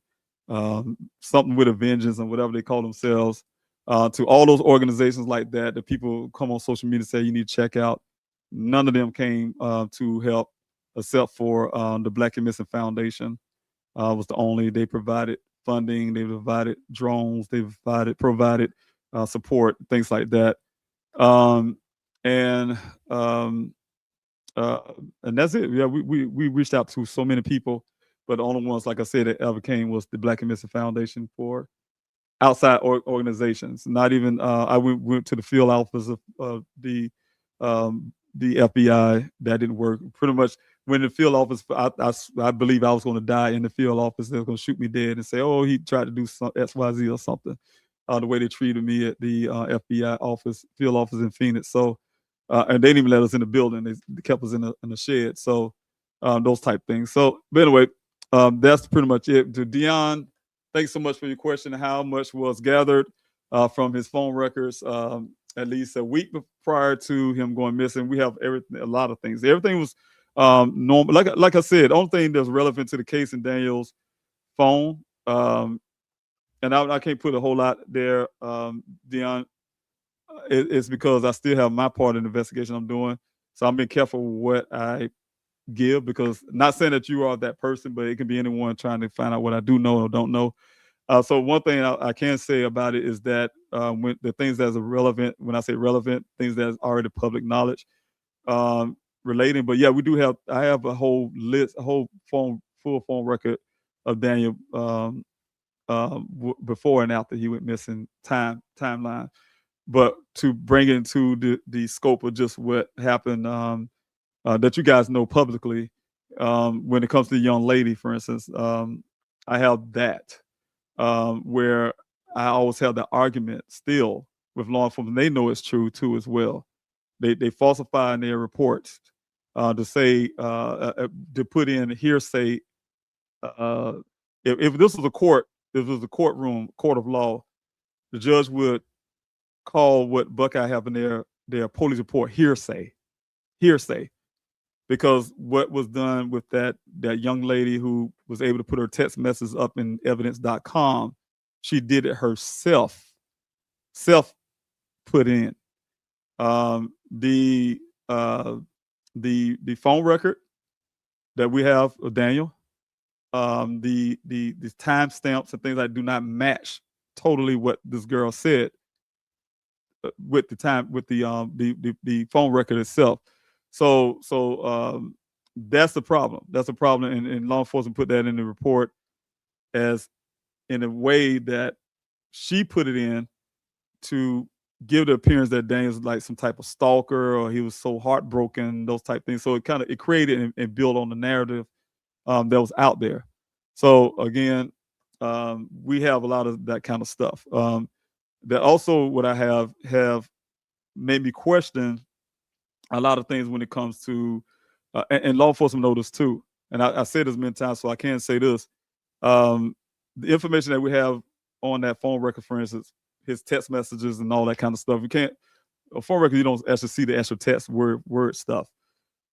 something with a vengeance and whatever they call themselves, to all those organizations like that people come on social media and say you need to check out. None of them came to help except for the Black and Missing Foundation. Was the only. They provided funding, they provided drones, they provided support, things like that. And that's it. Yeah, we reached out to so many people, but the only ones, like I said, that ever came was the Black and Missing Foundation for outside organizations. Not even I went to the field office of the FBI. That didn't work. Pretty much when the field office, I believe I was going to die in the field office. They were going to shoot me dead and say, oh, he tried to do some XYZ or something. The way they treated me at the FBI field office in Phoenix. So, and they didn't even let us in the building. They kept us in the shed. So, those type things. So, but anyway, that's pretty much it. To Dion, thanks so much for your question. How much was gathered from his phone records at least a week prior to him going missing? We have everything, a lot of things. Everything was normal. Like I said, the only thing that's relevant to the case in Daniel's phone, and I can't put a whole lot there, Dion, it's because I still have my part in the investigation I'm doing. So I'm being careful what I give, because not saying that you are that person, but it can be anyone trying to find out what I do know or don't know. So one thing I can say about it is that when the things that are relevant, when I say relevant, things that's already public knowledge relating. But yeah, I have a whole list, full phone record of Daniel before and after he went missing timeline. But to bring it into the scope of just what happened that you guys know publicly, when it comes to the young lady, for instance, I have that where I always have the argument still with law enforcement. They know it's true too as well. They falsify in their reports to say to put in hearsay. If this was a court, if it was a courtroom, court of law, the judge would call what Buckeye have in their police report hearsay, because what was done with that young lady who was able to put her text messages up in evidence.com, she did it herself, self put in. The phone record that we have of Daniel, the time stamps and things like do not match totally what this girl said with the phone record itself. So that's the problem. That's a problem, and law enforcement put that in the report as in a way that she put it in to give the appearance that Daniel's like some type of stalker or he was so heartbroken, those type things. So it created and built on the narrative that was out there. So again, we have a lot of that kind of stuff. That also what I have made me question a lot of things when it comes to, and law enforcement know this too. And I said this many times, so I can't say this. The information that we have on that phone record, for instance, his text messages and all that kind of stuff. You can't, a phone record, you don't actually see the actual text word stuff.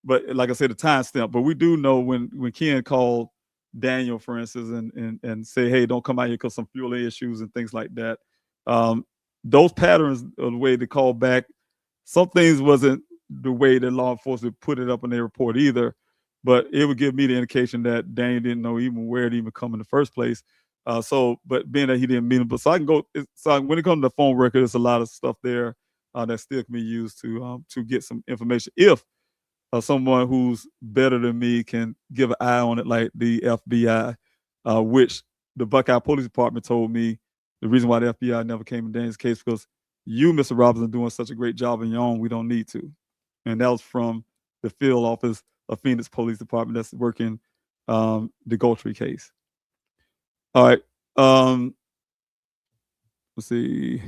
But like I said, the timestamp. But we do know when Ken called Daniel, for instance, and say, hey, don't come out here because some fuel issues and things like that. Those patterns of the way they call back, some things wasn't the way that law enforcement put it up in their report either, but it would give me the indication that Daniel didn't know even where it even come in the first place. But being that he didn't mean it, so I can go. So when it comes to the phone record, there's a lot of stuff there that still can be used to get some information. If someone who's better than me can give an eye on it, like the FBI, which the Buckeye Police Department told me the reason why the FBI never came in Daniel's case because you, Mr. Robinson, are doing such a great job on your own. We don't need to. And that was from the field office of Phoenix Police Department that's working the Goldtree case. All right. Let's see.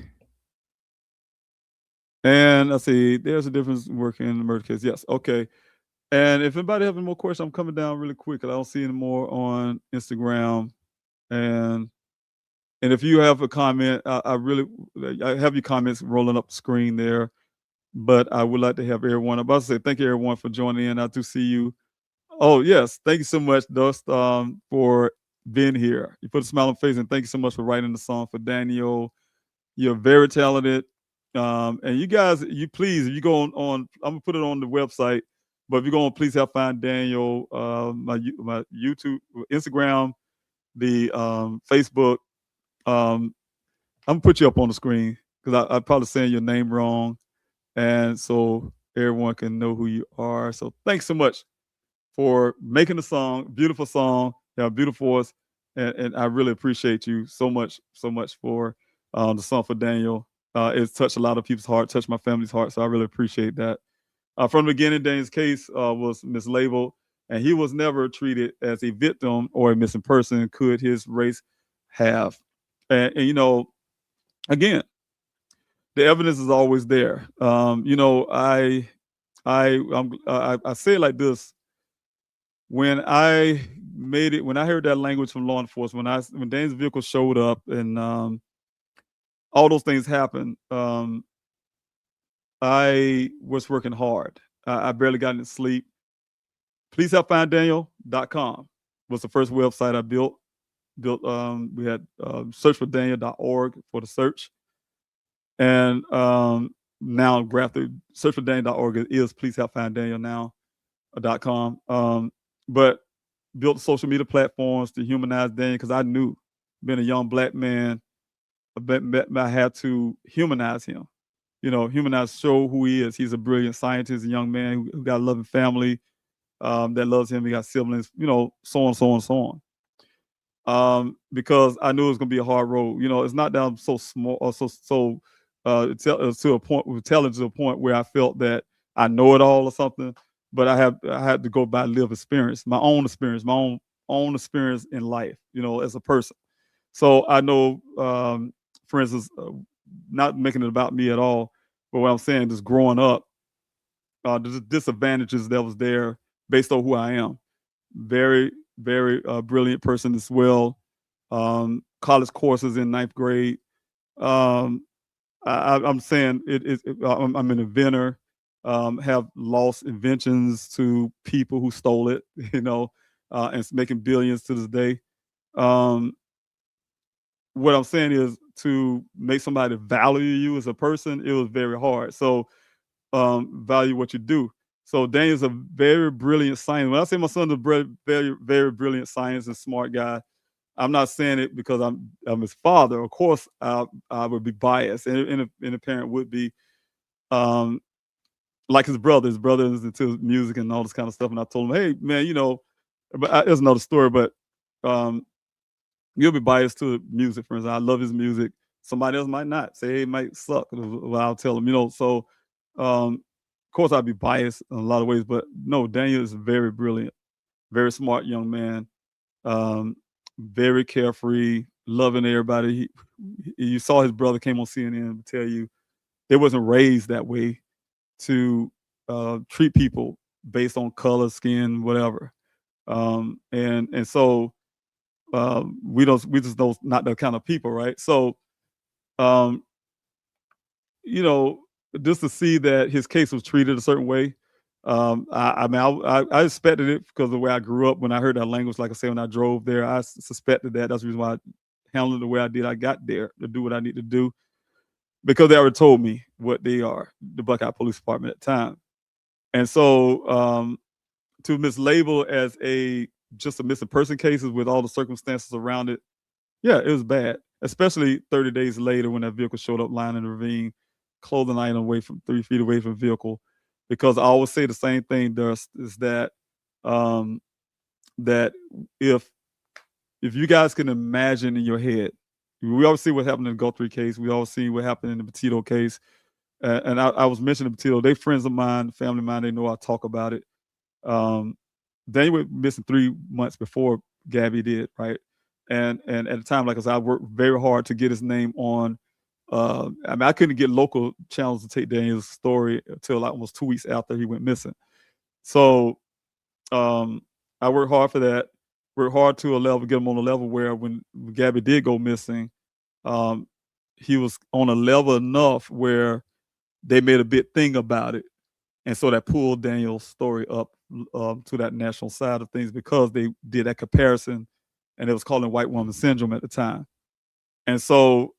And let's see. There's a difference working in the murder case. Yes. Okay. And if anybody has any more questions, I'm coming down really quick. I don't see any more on Instagram. And if you have a comment, I have your comments rolling up the screen there. But I would like to have everyone. I'm about to say thank you, everyone, for joining in. I do see you. Oh, yes. Thank you so much, Dust, for being here. You put a smile on face, and thank you so much for writing the song for Daniel. You're very talented. And you guys, please, if you go on, I'm going to put it on the website, but if you go on, please help find Daniel, my YouTube, Instagram, the Facebook. I'm going to put you up on the screen because I'm probably saying your name wrong. And so everyone can know who you are. So thanks so much for making the song, beautiful song, you have a beautiful voice, and I really appreciate you so much for the song for Daniel. It's touched a lot of people's heart, touched my family's heart, so I really appreciate that. From the beginning, Daniel's case was mislabeled, and he was never treated as a victim or a missing person. Could his race have? And you know, again, the evidence is always there. You know, I say it like this. When I heard that language from law enforcement, when Daniel's vehicle showed up and all those things happened, I was working hard. I barely got any sleep. PleaseHelpFindDaniel.com was the first website I built. We had searchfordaniel.org for the search. And now graphic searchfordaniel.org is PleaseHelpFindDaniel.com. But built social media platforms to humanize Daniel because I knew, being a young black man, I had to humanize him. You know, humanize, show who he is. He's a brilliant scientist, a young man who got a loving family that loves him. He got siblings, you know, so on. Because I knew it was going to be a hard road. You know, it's not that I'm so small or so to a point, intelligent to a point where I felt that I know it all or something. But I had to go by live experience, my own experience in life, you know, as a person. So I know, for instance, not making it about me at all, but what I'm saying is growing up, the disadvantages that was there based on who I am. Very, very brilliant person as well. College courses in ninth grade. Um, I'm saying I'm an inventor. Have lost inventions to people who stole it, and it's making billions to this day. Um, what I'm saying is to make somebody value you as a person, it was very hard. So value what you do. So Daniel's a very brilliant scientist. When I say my son's a very, very brilliant science and smart guy, I'm not saying it because I'm his father. Of course, I would be biased, and a parent would be. Um, like his brother. His brother is into music and all this kind of stuff. And I told him, hey, man, but there's another story, but um, you'll be biased to music, for instance. I love his music. Somebody else might not. Say it might suck. Well, I'll tell him, So, of course, I'd be biased in a lot of ways. But no, Daniel is very brilliant, very smart young man, very carefree, loving everybody. You saw his brother came on CNN to tell you they wasn't raised that way to treat people based on color, skin, whatever. And so we just don't not that kind of people, right? So um, just to see that his case was treated a certain way. I mean, I expected it because of the way I grew up. When I heard that language, like I said, when I drove there, I suspected that. That's the reason why I handled it the way I did. I got there to do what I need to do because they already told me what they are, the Buckeye Police Department at the time. And so to mislabel as just a missing person cases with all the circumstances around it, yeah, it was bad, especially 30 days later when that vehicle showed up lying in the ravine, clothing item away from 3 feet away from the vehicle. Because I always say the same thing, Dust, is that that if you guys can imagine in your head, we always see what happened in the Guthrie case. We always see what happened in the Petito case. And I was mentioning Petito. They friends of mine, family of mine. They know I talk about it. Daniel went missing 3 months before Gabby did, right? And at the time, like I said, I worked very hard to get his name on. I mean, I couldn't get local channels to take Daniel's story until like almost 2 weeks after he went missing. So I worked hard for that. Worked hard to get him on a level where when Gabby did go missing, he was on a level enough where they made a big thing about it. And so that pulled Daniel's story up to that national side of things because they did that comparison, and it was called white woman syndrome at the time. And so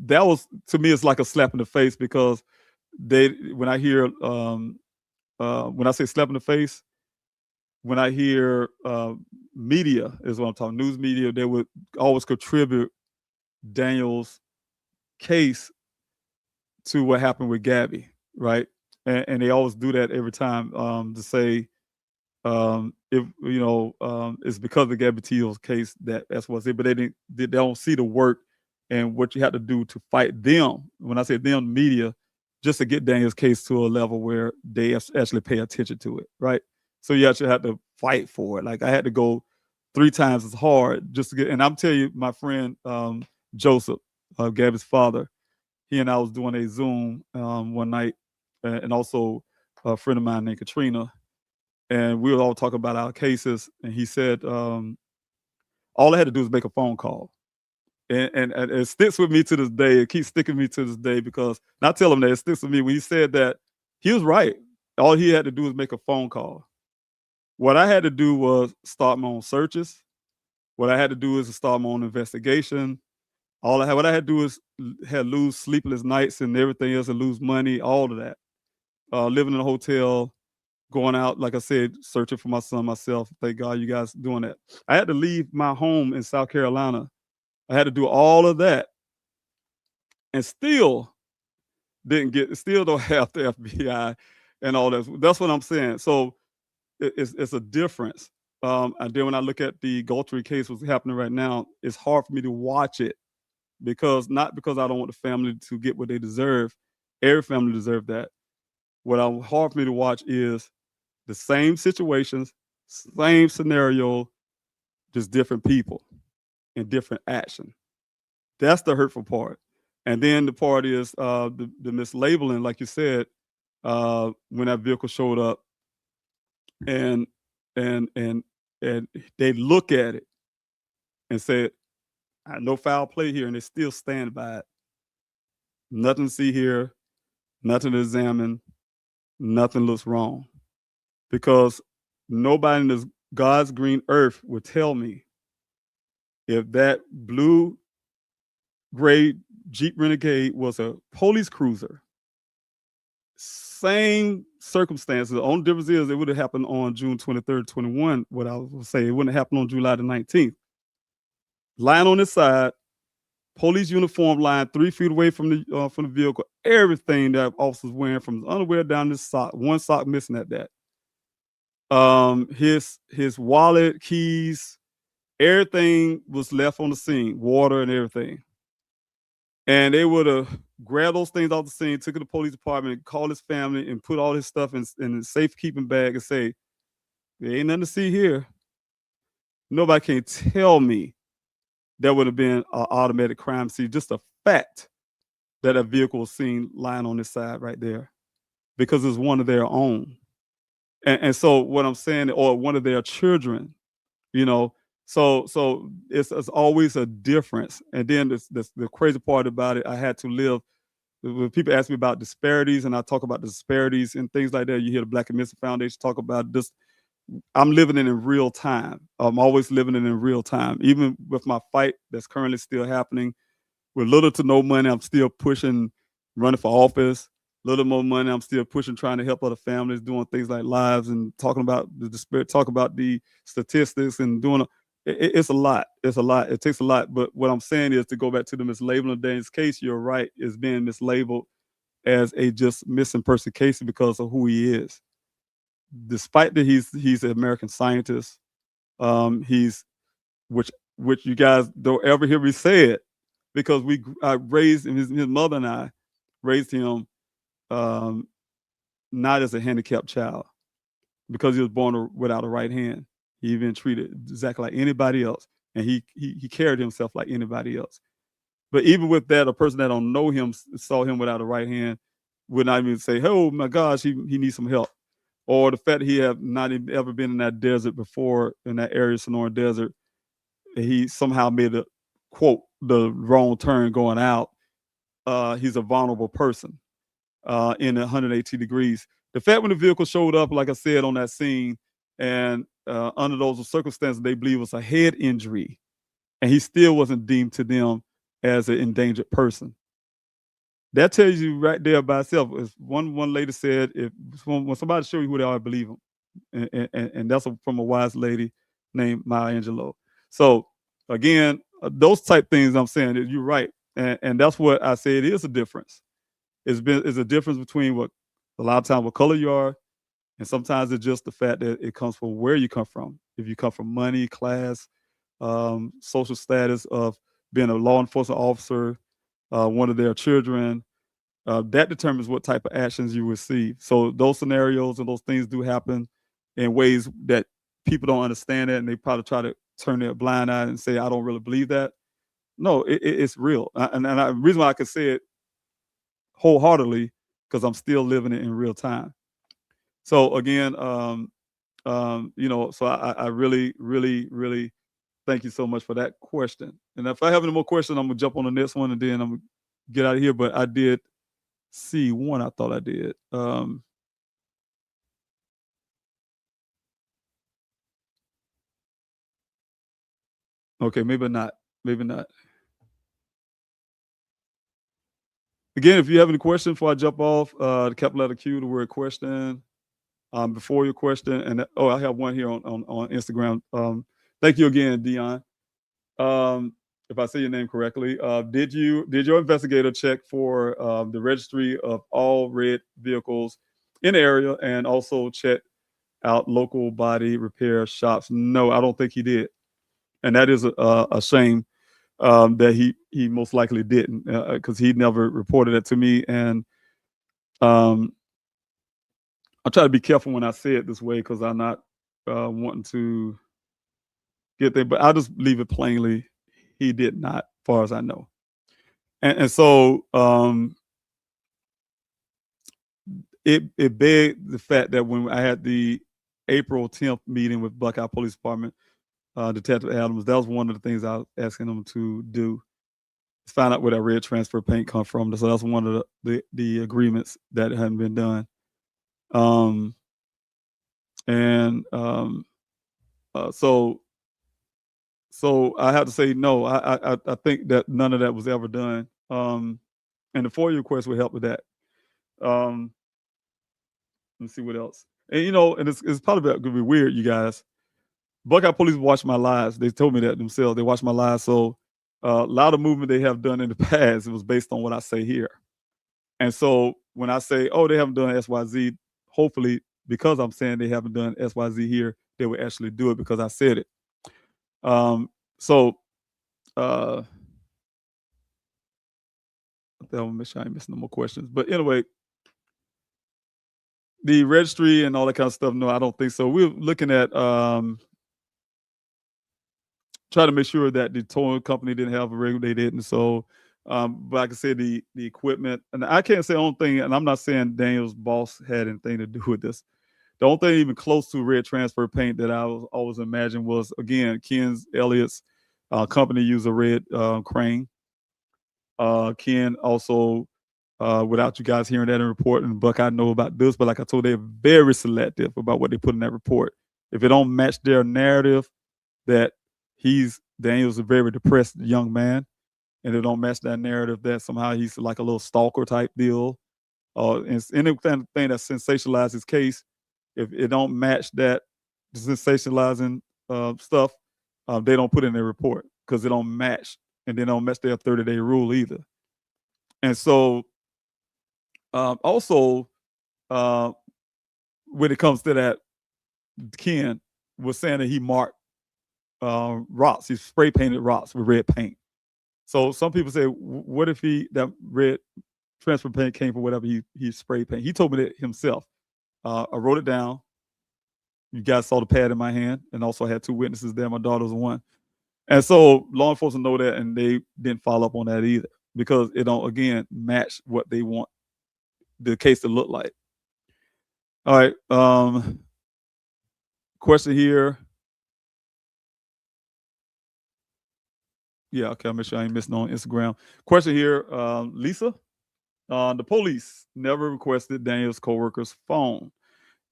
that was, to me, it's like a slap in the face because when I hear, when I say slap in the face, when I hear media is what I'm talking, news media, they would always contribute Daniel's case to what happened with Gabby, right? And they always do that every time to say, if it's because of Gabby Tito's case that's what's it, but they don't see the work and what you have to do to fight them. When I say them, media, just to get Daniel's case to a level where they actually pay attention to it, right? So you actually have to fight for it. Like I had to go 3 times as hard just to get. And I'm telling you, my friend Joseph, Gabby's father, he and I was doing a Zoom one night, and also a friend of mine named Katrina, and we were all talking about our cases. And he said, all I had to do was make a phone call. And it sticks with me to this day. It keeps sticking with me to this day because, and I tell him that it sticks with me when he said that he was right. All he had to do was make a phone call. What I had to do was start my own searches. What I had to do is start my own investigation. What I had to do is lose sleepless nights and everything else, and lose money, all of that. Living in a hotel, going out, like I said, searching for my son myself. Thank God you guys doing that. I had to leave my home in South Carolina. I had to do all of that, and still don't have the FBI and all that. That's what I'm saying. So it's a difference. And then when I look at the Guthrie case, what's happening right now, it's hard for me to watch it not because I don't want the family to get what they deserve. Every family deserves that. What hard for me to watch is the same situations, same scenario, just different people and different action. That's the hurtful part. And then the part is the mislabeling, like you said, when that vehicle showed up, and and and and they look at it and said, no foul play here, and they still stand by it. Nothing to see here, nothing to examine, nothing looks wrong. Because nobody in this God's green earth would tell me if that blue gray Jeep Renegade was a police cruiser. Same circumstances. The only difference is it would have happened on June 23rd, 21. What I would say, it wouldn't have happened on July the 19th. Lying on his side, police uniform lying 3 feet away from the vehicle. Everything that officers wearing, from his underwear down to his sock, one sock missing at that. His wallet, keys, everything was left on the scene, water and everything. And they would have grabbed those things off the scene, took it to the police department, called his family, and put all his stuff in a safekeeping bag and say, there ain't nothing to see here. Nobody can tell me that would have been an automatic crime scene. Just the fact that a vehicle was seen lying on this side right there, because it's one of their own. And so what I'm saying, or one of their children, so it's always a difference. And then the crazy part about it, I had to live. When people ask me about disparities, and I talk about the disparities and things like that, you hear the Black and Missing Foundation talk about this. I'm living it in real time. I'm always living it in real time. Even with my fight that's currently still happening, with little to no money, I'm still pushing, running for office. Little more money, I'm still pushing, trying to help other families, doing things like lives and talking about the despair, talk about the statistics and doing it's a lot. It's a lot. It takes a lot. But what I'm saying is, to go back to the mislabeling of Daniel's case, you're right, is being mislabeled as a just missing person case because of who he is. Despite that he's an American scientist, he's which you guys don't ever hear me say it, because I raised him, his mother and I raised him not as a handicapped child, because he was born without a right hand. He been treated exactly like anybody else, and he carried himself like anybody else. But even with that, a person that don't know him, saw him without a right hand, would not even say, "Oh my gosh, he needs some help," or the fact that he have not even ever been in that desert before, in that area, Sonoran Desert. He somehow made a quote the wrong turn going out. He's a vulnerable person in 180 degrees. The fact when the vehicle showed up, like I said, on that scene, and under those circumstances, they believe it was a head injury, and he still wasn't deemed to them as an endangered person. That tells you right there by itself. As one lady said, when somebody show you who they are, believe them, and that's from a wise lady named Maya Angelou. So again, those type things I'm saying, that you're right, and that's what I say. It is a difference. It's a difference between what a lot of times what color you are, and sometimes it's just the fact that it comes from where you come from. If you come from money, class, social status of being a law enforcement officer, one of their children, that determines what type of actions you receive. So those scenarios and those things do happen in ways that people don't understand it, and they probably try to turn their blind eye and say, I don't really believe that. No, it's real. The reason why I can say it wholeheartedly, because I'm still living it in real time. So again, so I really, really, really thank you so much for that question. And if I have any more questions, I'm gonna jump on the next one, and then I'm gonna get out of here. But I did see one. I thought I did. Okay, maybe not. Maybe not. Again, if you have any questions before I jump off, the capital letter Q, the word question, before your question, and I have one here on Instagram. Thank you again, Dion. If I say your name correctly, did your investigator check for the registry of all red vehicles in the area, and also check out local body repair shops? No, I don't think he did, and that is a shame. That he most likely didn't, because he never reported it to me. And I try to be careful when I say it this way, because I'm not wanting to get there, but I'll just leave it plainly. He did not, as far as I know. And so it begged the fact that when I had the April 10th meeting with Buckeye Police Department, Detective Adams, that was one of the things I was asking them to do, is find out where that red transfer paint come from. So that's one of the agreements that hadn't been done. So I have to say no. I think that none of that was ever done. And the FOIA request would help with that. Let's see what else. And and it's probably going to be weird, you guys. Buckeye Police watch my lives. They told me that themselves. They watch my lives. So a lot of movement they have done in the past, it was based on what I say here. And so when I say, oh, they haven't done XYZ, hopefully because I'm saying they haven't done XYZ here, they will actually do it because I said it. I'll make sure I ain't missing no more questions. But anyway, the registry and all that kind of stuff, no, I don't think so. We're looking at try to make sure that the towing company didn't have a regular, they didn't. So, but I can say the equipment, and I can't say the only thing, and I'm not saying Daniel's boss had anything to do with this. The only thing even close to red transfer paint that I was always imagined was, again, Ken's Elliott's company used a red crane. Ken also, without you guys hearing that in the report, and Buck, I know about this, but like I told, they're very selective about what they put in that report. If it don't match their narrative that Daniel's a very depressed young man, and it don't match that narrative that somehow he's like a little stalker type deal, and anything that sensationalizes his case, if it don't match that sensationalizing stuff, they don't put in their report because it don't match, and they don't match their 30-day rule either. And so also when it comes to that, Ken was saying that he marked rocks. He spray painted rocks with red paint. So some people say, what if that red transfer paint came from whatever he spray paint? He told me that himself. I wrote it down. You guys saw the pad in my hand, and also I had 2 witnesses there. My daughter was one. And so law enforcement know that, and they didn't follow up on that either because it don't, again, match what they want the case to look like. All right. Question here. Yeah, okay, I'll make sure I ain't missing on Instagram. Question here, Lisa. The police never requested Daniel's coworker's phone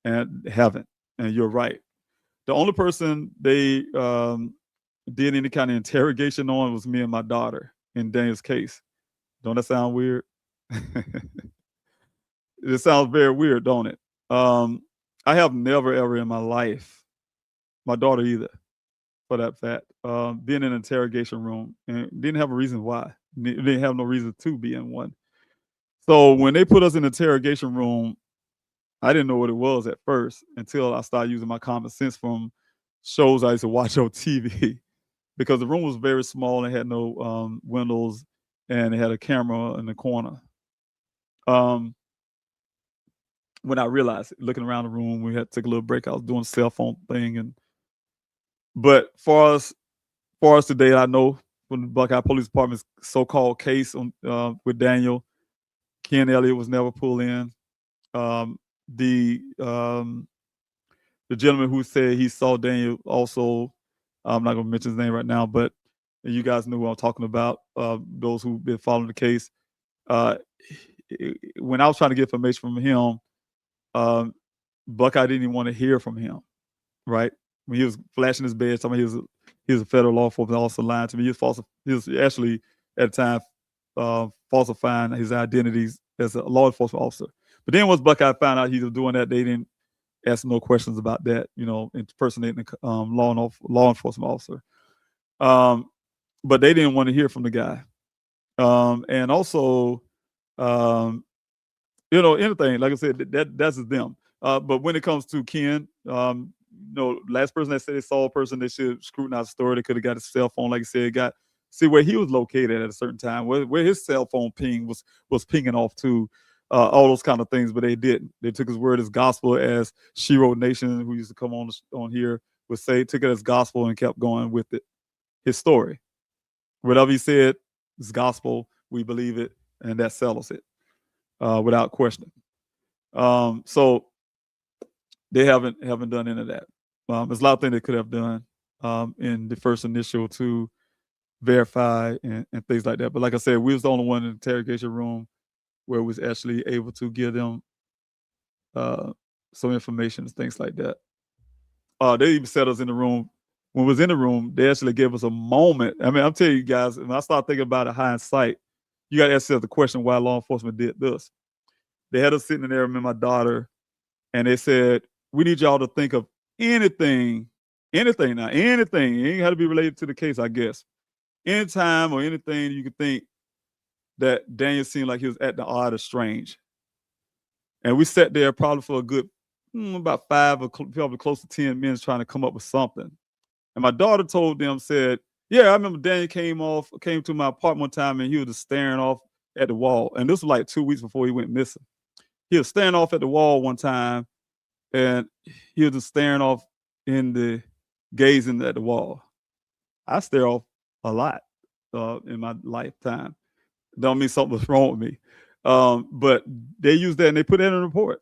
and haven't. And you're right. The only person they did any kind of interrogation on was me and my daughter in Daniel's case. Don't that sound weird? It sounds very weird, don't it? I have never, ever in my life, my daughter either, for that fact, been in an interrogation room and didn't have a reason why. Didn't have no reason to be in one. So when they put us in the interrogation room, I didn't know what it was at first until I started using my common sense from shows I used to watch on TV because the room was very small and had no windows and it had a camera in the corner. When I realized it, looking around the room, we had to take a little break. I was doing a cell phone thing, but for us today, I know from the Buckeye Police Department's so-called case on with Daniel, Ken Elliott was never pulled in. The gentleman who said he saw Daniel also, I'm not going to mention his name right now, but you guys know who I'm talking about, those who've been following the case. When I was trying to get information from him, Buckeye didn't even want to hear from him, right? When he was flashing his badge, talking about he was a federal law enforcement officer, lying to me. He was actually at the time falsifying his identities as a law enforcement officer. But then once Buckeye found out he was doing that, they didn't ask no questions about that, impersonating a law enforcement officer. But they didn't want to hear from the guy. And also, anything, like I said, that's them. But when it comes to Ken, last person that said they saw a person, they should scrutinize the story. They could have got his cell phone, like I said, see where he was located at a certain time, where his cell phone ping was pinging off to, all those kind of things, but they didn't. They took his word as gospel, as Shiro Nation, who used to come on here, would say, took it as gospel and kept going with it. His story. Whatever he said is gospel, we believe it, and that settles it without question. So they haven't done any of that. There's a lot of things they could have done in the first initial to verify and things like that. But like I said, we was the only one in the interrogation room where we was actually able to give them some information and things like that. They even set us in the room. When we was in the room, they actually gave us a moment. I mean, I'm telling you guys, when I start thinking about it hindsight, you got to ask yourself the question why law enforcement did this. They had us sitting in there, me and my daughter, and they said, we need y'all to think of anything now, anything. It ain't got to be related to the case, I guess. Anytime or anything you could think that Daniel seemed like he was at the odd or strange. And we sat there probably for a good about 5 or probably close to 10 minutes trying to come up with something. And my daughter told them, said, yeah, I remember Daniel came to my apartment one time and he was just staring off at the wall. And this was like 2 weeks before he went missing. He was staring off at the wall one time and he was just staring off gazing at the wall. I stare off a lot in my lifetime. Don't mean something was wrong with me. But they used that and they put that in a report.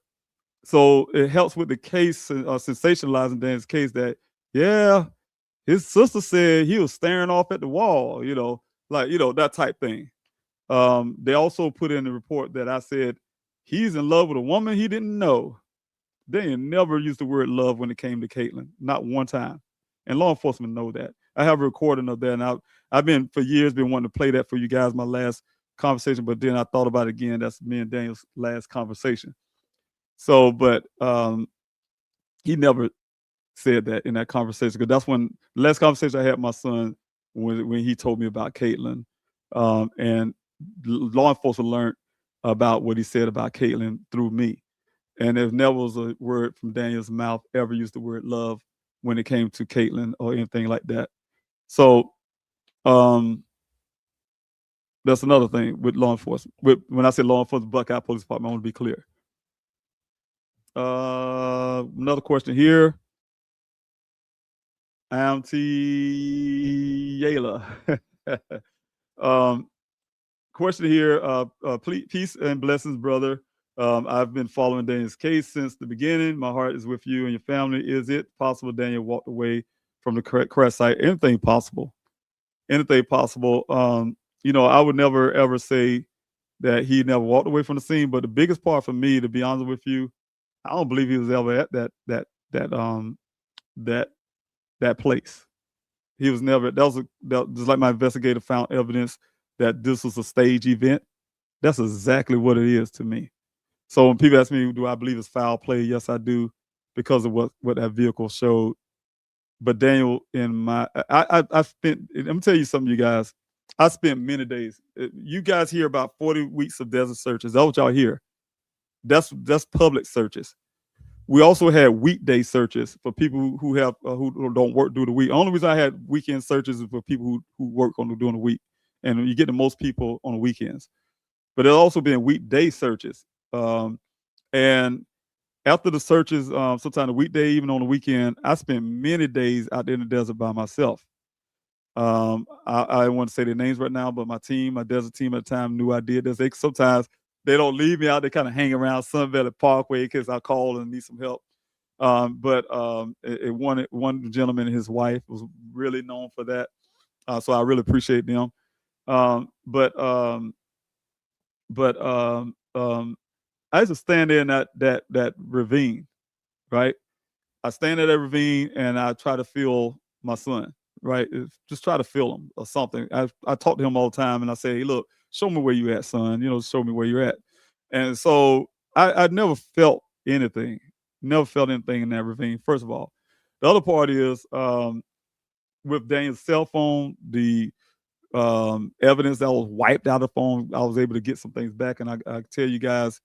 So it helps with the case, sensationalizing Dan's case that, yeah, his sister said he was staring off at the wall, that type thing. They also put in the report that I said he's in love with a woman he didn't know. They never used the word love when it came to Caitlin, not one time. And law enforcement know that. I have a recording of that, and I've been for years been wanting to play that for you guys, my last conversation, but then I thought about it again. That's me and Daniel's last conversation. So, but he never said that in that conversation, because that's when the last conversation I had with my son when he told me about Caitlin, and law enforcement learned about what he said about Caitlin through me. And there never was a word from Daniel's mouth ever used the word love when it came to Caitlin or anything like that. So that's another thing with law enforcement. When I say law enforcement, Buckeye Police Department, I want to be clear. Another question here. Yayla. Question here. Peace and blessings, brother. I've been following Daniel's case since the beginning. My heart is with you and your family. Is it possible Daniel walked away from the crash site? Anything possible. Anything possible. I would never, ever say that he never walked away from the scene. But the biggest part for me, to be honest with you, I don't believe he was ever at that place. He was never. That was just like my investigator found evidence that this was a stage event. That's exactly what it is to me. So when people ask me, do I believe it's foul play? Yes, I do, because of what that vehicle showed. But Daniel, I spent. Let me tell you something, you guys. I spent many days. You guys hear about 40 weeks of desert searches. That's what y'all hear. That's public searches. We also had weekday searches for people who don't work during the week. The only reason I had weekend searches is for people who work during the week, and you get the most people on the weekends. But there's also been weekday searches, and after the searches, sometimes the weekday, even on the weekend, I spent many days out there in the desert by myself. I want to say their names right now, but my desert team at the time knew I did this. Sometimes they don't leave me out. They kind of hang around Sun Valley Parkway because I call and need some help. But one gentleman and his wife was really known for that. So I really appreciate them. I used to stand there in that ravine, right? I stand in that ravine and I try to feel my son, right? Just try to feel him or something. I talk to him all the time and I say, hey, look, show me where you at, son. Show me where you're at. And so I never felt anything. Never felt anything in that ravine, first of all. The other part is with Daniel's cell phone, the evidence that was wiped out of the phone, I was able to get some things back. And I tell you guys,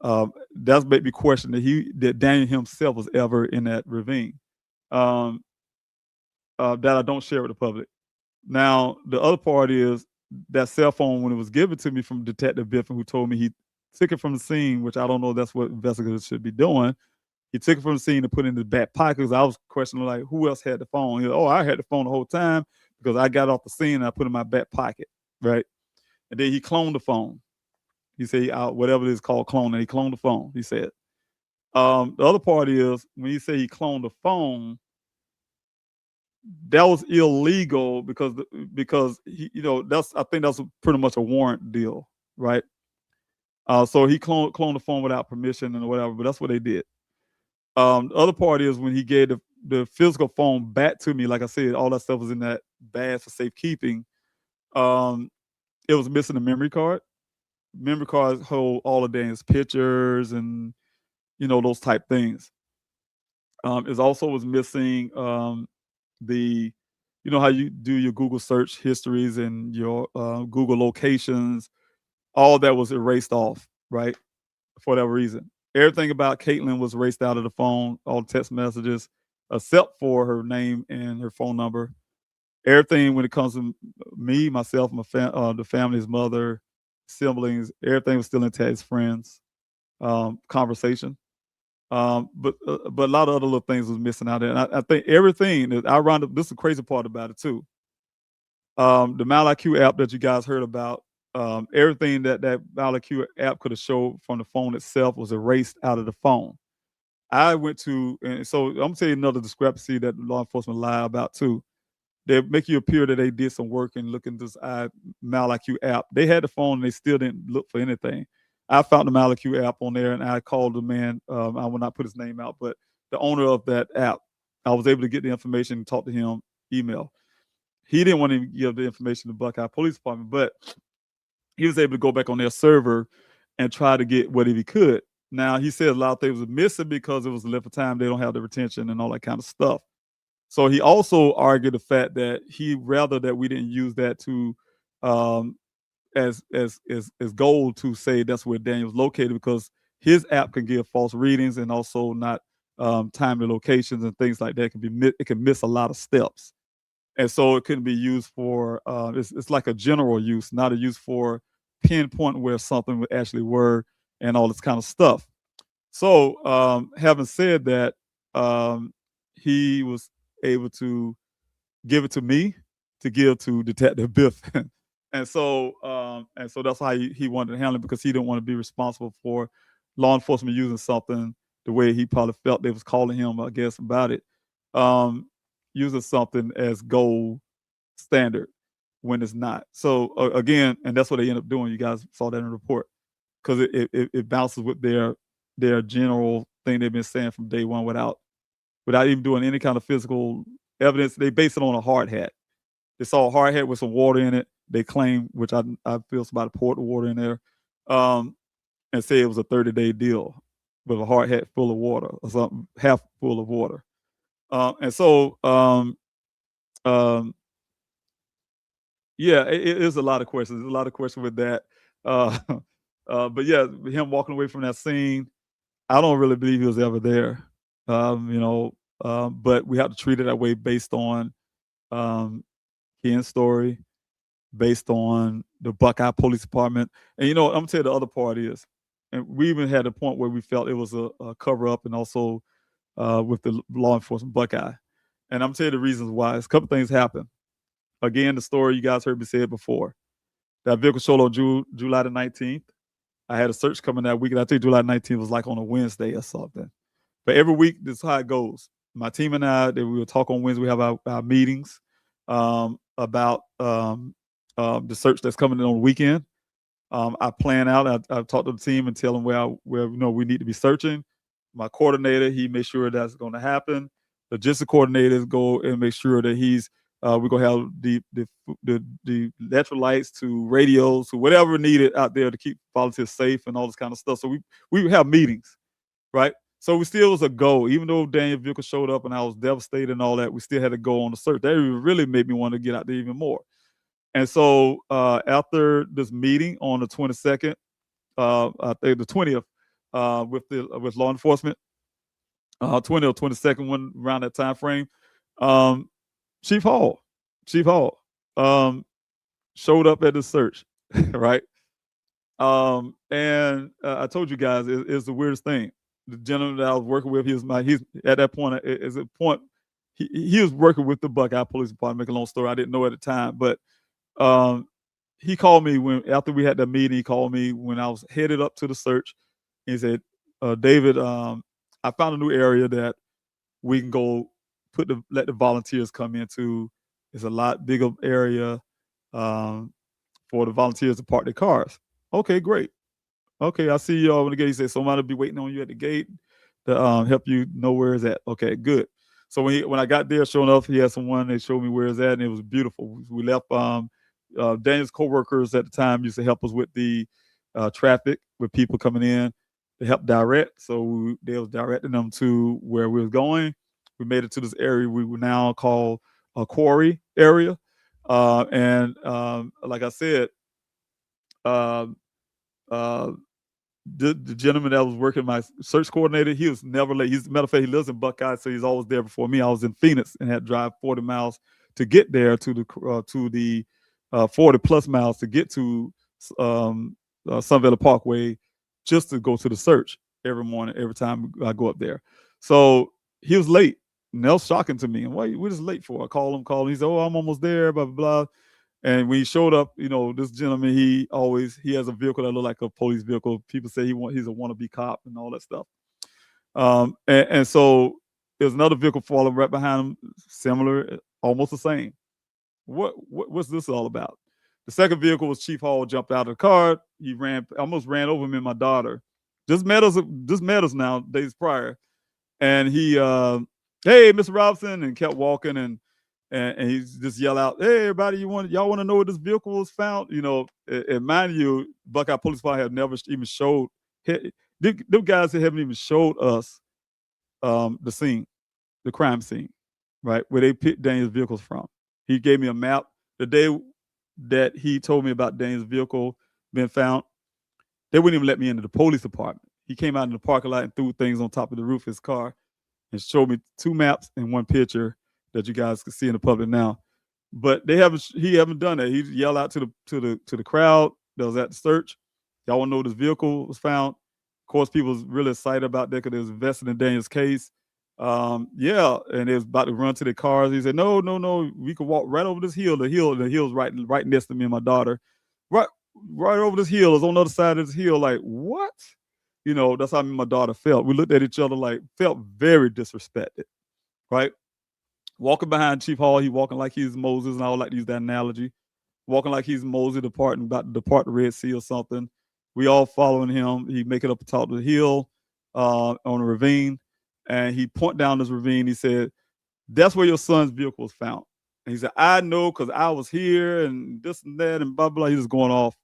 that's made me question that Daniel himself was ever in that ravine. That I don't share with the public. Now, the other part is that cell phone, when it was given to me from Detective Biffin, who told me he took it from the scene, which I don't know that's what investigators should be doing. He took it from the scene and put it in the back pocket, because I was questioning, like, who else had the phone? I had the phone the whole time because I got off the scene and I put it in my back pocket, right? And then he cloned the phone. He said whatever it is called cloning. He cloned the phone. He said. The other part is when he said he cloned the phone, that was illegal because he, I think that's pretty much a warrant deal, right? So he cloned the phone without permission and whatever, but that's what they did. The other part is when he gave the physical phone back to me, like I said, all that stuff was in that bag for safekeeping. It was missing a memory card. Memory cards hold all of Dan's pictures and those type things. It also was missing the, how you do your Google search histories and your Google locations. All that was erased off, right? For that reason. Everything about Caitlin was erased out of the phone, all the text messages, except for her name and her phone number. Everything when it comes to me, myself, the family's mother, siblings, everything was still intact. His friends, conversation. But a lot of other little things was missing out there. And I think everything that I round up, this is the crazy part about it too. The MyIQ app that you guys heard about, everything that MyIQ app could have showed from the phone itself was erased out of the phone. I went to, and so I'm gonna tell you another discrepancy that law enforcement lie about too. They make you appear that they did some work and look into this MyIQ app. They had the phone and they still didn't look for anything. I found the MyIQ app on there and I called the man. I will not put his name out, but the owner of that app. I was able to get the information and talk to him, email. He didn't want to give the information to Buckeye Police Department, but he was able to go back on their server and try to get what he could. Now, he said a lot of things were missing because it was a length of time. They don't have the retention and all that kind of stuff. So he also argued the fact that he rather that we didn't use that to as gold to say that's where Daniel was located, because his app can give false readings and also not timely locations and things like that. It can miss a lot of steps, and so it couldn't be used for it's like a general use, not a use for pinpointing where something would actually were and all this kind of stuff. So having said that, he was able to give it to me to give to Detective Biff. And so that's how he wanted to handle it, because he didn't want to be responsible for law enforcement using something the way he probably felt they was calling him, I guess, about it, using something as gold standard when it's not. So again, and that's what they end up doing. You guys saw that in the report, because it bounces with their general thing they've been saying from day one without even doing any kind of physical evidence. They base it on a hard hat. They saw a hard hat with some water in it. They claim, which I feel somebody poured the water in there, and say it was a 30-day deal with a hard hat full of water or something, half full of water. And so, yeah, it is a lot of questions. There's a lot of questions with that. But yeah, him walking away from that scene, I don't really believe he was ever there. But we have to treat it that way based on Ken's story, based on the Buckeye Police Department. And I'm gonna tell you the other part is, and we even had a point where we felt it was a cover up, and also with the law enforcement Buckeye. And I'm gonna tell you the reasons why. It's a couple things happened. Again, the story you guys heard me say it before. That vehicle showed on July the 19th. I had a search coming that week, and I think July 19th was like on a Wednesday or something. But every week, this is how it goes. My team and I, we will talk on Wednesday. We have our meetings about the search that's coming in on the weekend. I plan out. I talk to the team and tell them where we need to be searching. My coordinator, he makes sure that's going to happen. The logistic coordinators go and make sure that we're gonna have the electrolytes to radios to whatever needed out there to keep volunteers safe and all this kind of stuff. So we have meetings, right? So we still was a go, even though Daniel vehicle showed up and I was devastated and all that. We still had to go on the search. That really made me want to get out there even more. And so after this meeting on the 22nd, I think the 20th, with law enforcement, 20 or 22nd, one around that time frame, Chief Hall showed up at the search, right? And I told you guys it's the weirdest thing. The gentleman that I was working with, he's at that point, he was working with the Buckeye Police Department. Make a long story, I didn't know at the time, but he called me after we had that meeting. He called me when I was headed up to the search. He said, David, I found a new area that we can go let the volunteers come into. It's a lot bigger area for the volunteers to park their cars. Okay, great. Okay, I see y'all when the gate. He said somebody will be waiting on you at the gate to help you know where it's at. Okay, good. So when I got there, sure enough, he had someone. They showed me where it's at, and it was beautiful. We left. Daniel's coworkers at the time used to help us with the traffic with people coming in to help direct. So they was directing them to where we was going. We made it to this area we would now call a quarry area, and like I said, uh, uh, the gentleman that was working my search coordinator, he was never late. He's, matter of fact, he lives in Buckeye, so he's always there before me. I was in Phoenix and had to drive 40 miles to get there to the 40 plus miles to get to Sun Valley Parkway just to go to the search every morning, every time I go up there. So he was late. And that was shocking to me. And what is late for? I call him. He said, "Oh, I'm almost there." Blah blah blah. And when he showed up, this gentleman, he has a vehicle that looked like a police vehicle. People say he's a wannabe cop and all that stuff. And so there's another vehicle following right behind him, similar, almost the same. What's this all about? The second vehicle was Chief Hall, jumped out of the car. He almost ran over me and my daughter. Just met us now, days prior. And he, hey, Mr. Robinson, and kept walking and he just yelled out, "Hey, everybody, y'all want to know where this vehicle was found?" And mind you, Buckeye Police Department have never even showed. Them guys haven't even showed us the scene, the crime scene, right, where they picked Daniel's vehicles from. He gave me a map. The day that he told me about Daniel's vehicle being found, they wouldn't even let me into the police department. He came out in the parking lot and threw things on top of the roof of his car and showed me 2 maps and 1 picture that you guys can see in the public now. But he haven't done that. He yelled out to the crowd that was at the search, "Y'all want to know this vehicle was found?" Of course, people was really excited about that because they was invested in Daniel's case. Yeah, and they was about to run to their cars. He said, "No, we could walk right over this hill. The hill's right next to me and my daughter. Right over this hill. Is on the other side of this hill." Like, what? That's how me and my daughter felt. We looked at each other felt very disrespected, right? Walking behind Chief Hall, he walking like he's Moses, and I would like to use that analogy. Walking like he's Moses about to depart the Red Sea or something. We all following him. He make it up the top of the hill on a ravine, and he point down this ravine. He said, "That's where your son's vehicle was found." And he said, "I know because I was here and this and that and blah, blah." He was going off.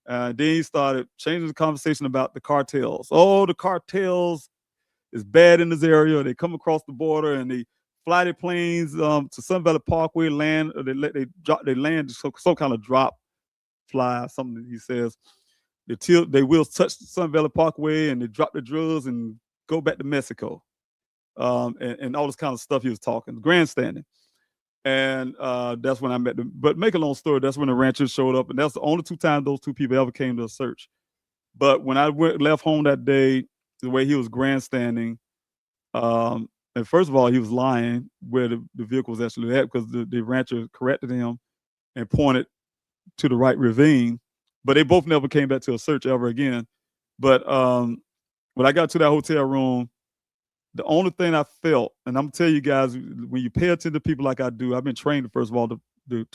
Then he started changing the conversation about the cartels. Oh, the cartels is bad in this area. They come across the border and they fly their planes to Sun Valley Parkway, land. Or they land some kind of drop fly, something he says. They will touch Sun Valley Parkway and they drop the drugs and go back to Mexico. And all this kind of stuff he was talking, grandstanding. And that's when I met them. But make a long story, that's when the ranchers showed up. And that's the only 2 times those 2 people ever came to a search. But when I left home that day, the way he was grandstanding, and first of all, he was lying where the vehicle was actually at because the rancher corrected him and pointed to the right ravine. But they both never came back to a search ever again. But when I got to that hotel room, the only thing I felt, and I'm gonna tell you guys, when you pay attention to people like I do, I've been trained, first of all, to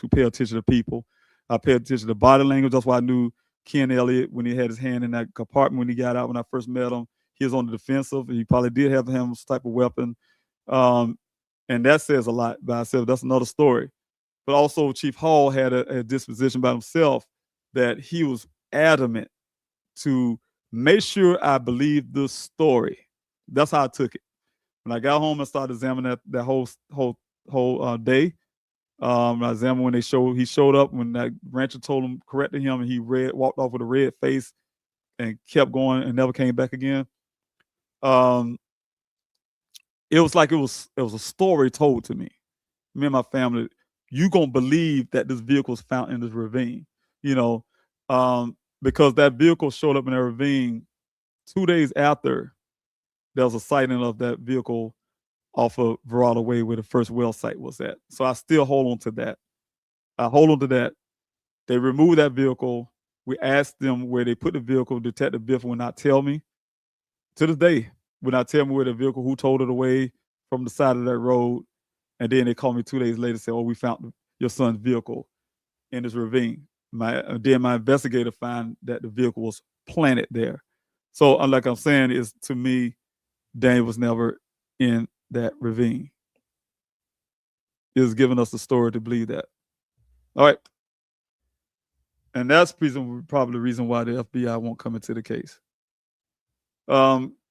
pay attention to people. I pay attention to body language. That's why I knew Ken Elliott when he had his hand in that compartment when he got out when I first met him. He was on the defensive. He probably did have some type of weapon. And that says a lot by itself. That's another story. But also Chief Hall had a disposition by himself that he was adamant to make sure I believed the story. That's how I took it. When I got home, I started examining that whole day. I examined when he showed up when that rancher told him, corrected him, and he walked off with a red face and kept going and never came back again. It was like it was a story told to me. Me and my family, you gonna believe that this vehicle was found in this ravine, because that vehicle showed up in that ravine 2 days after there was a sighting of that vehicle off of Verrado Way where the first well site was at. So I still hold on to that. I hold on to that They removed that vehicle. We asked them where they put the vehicle. Detective Biff would not tell me. To this day, would not tell me where the vehicle, who told it away from the side of that road. And then they called me 2 days later and said, "Oh, we found your son's vehicle in this ravine." Then my investigator found that the vehicle was planted there. So, like I'm saying, is to me, Daniel was never in that ravine. It was giving us the story to believe that. All right. And that's probably the reason why the FBI won't come into the case.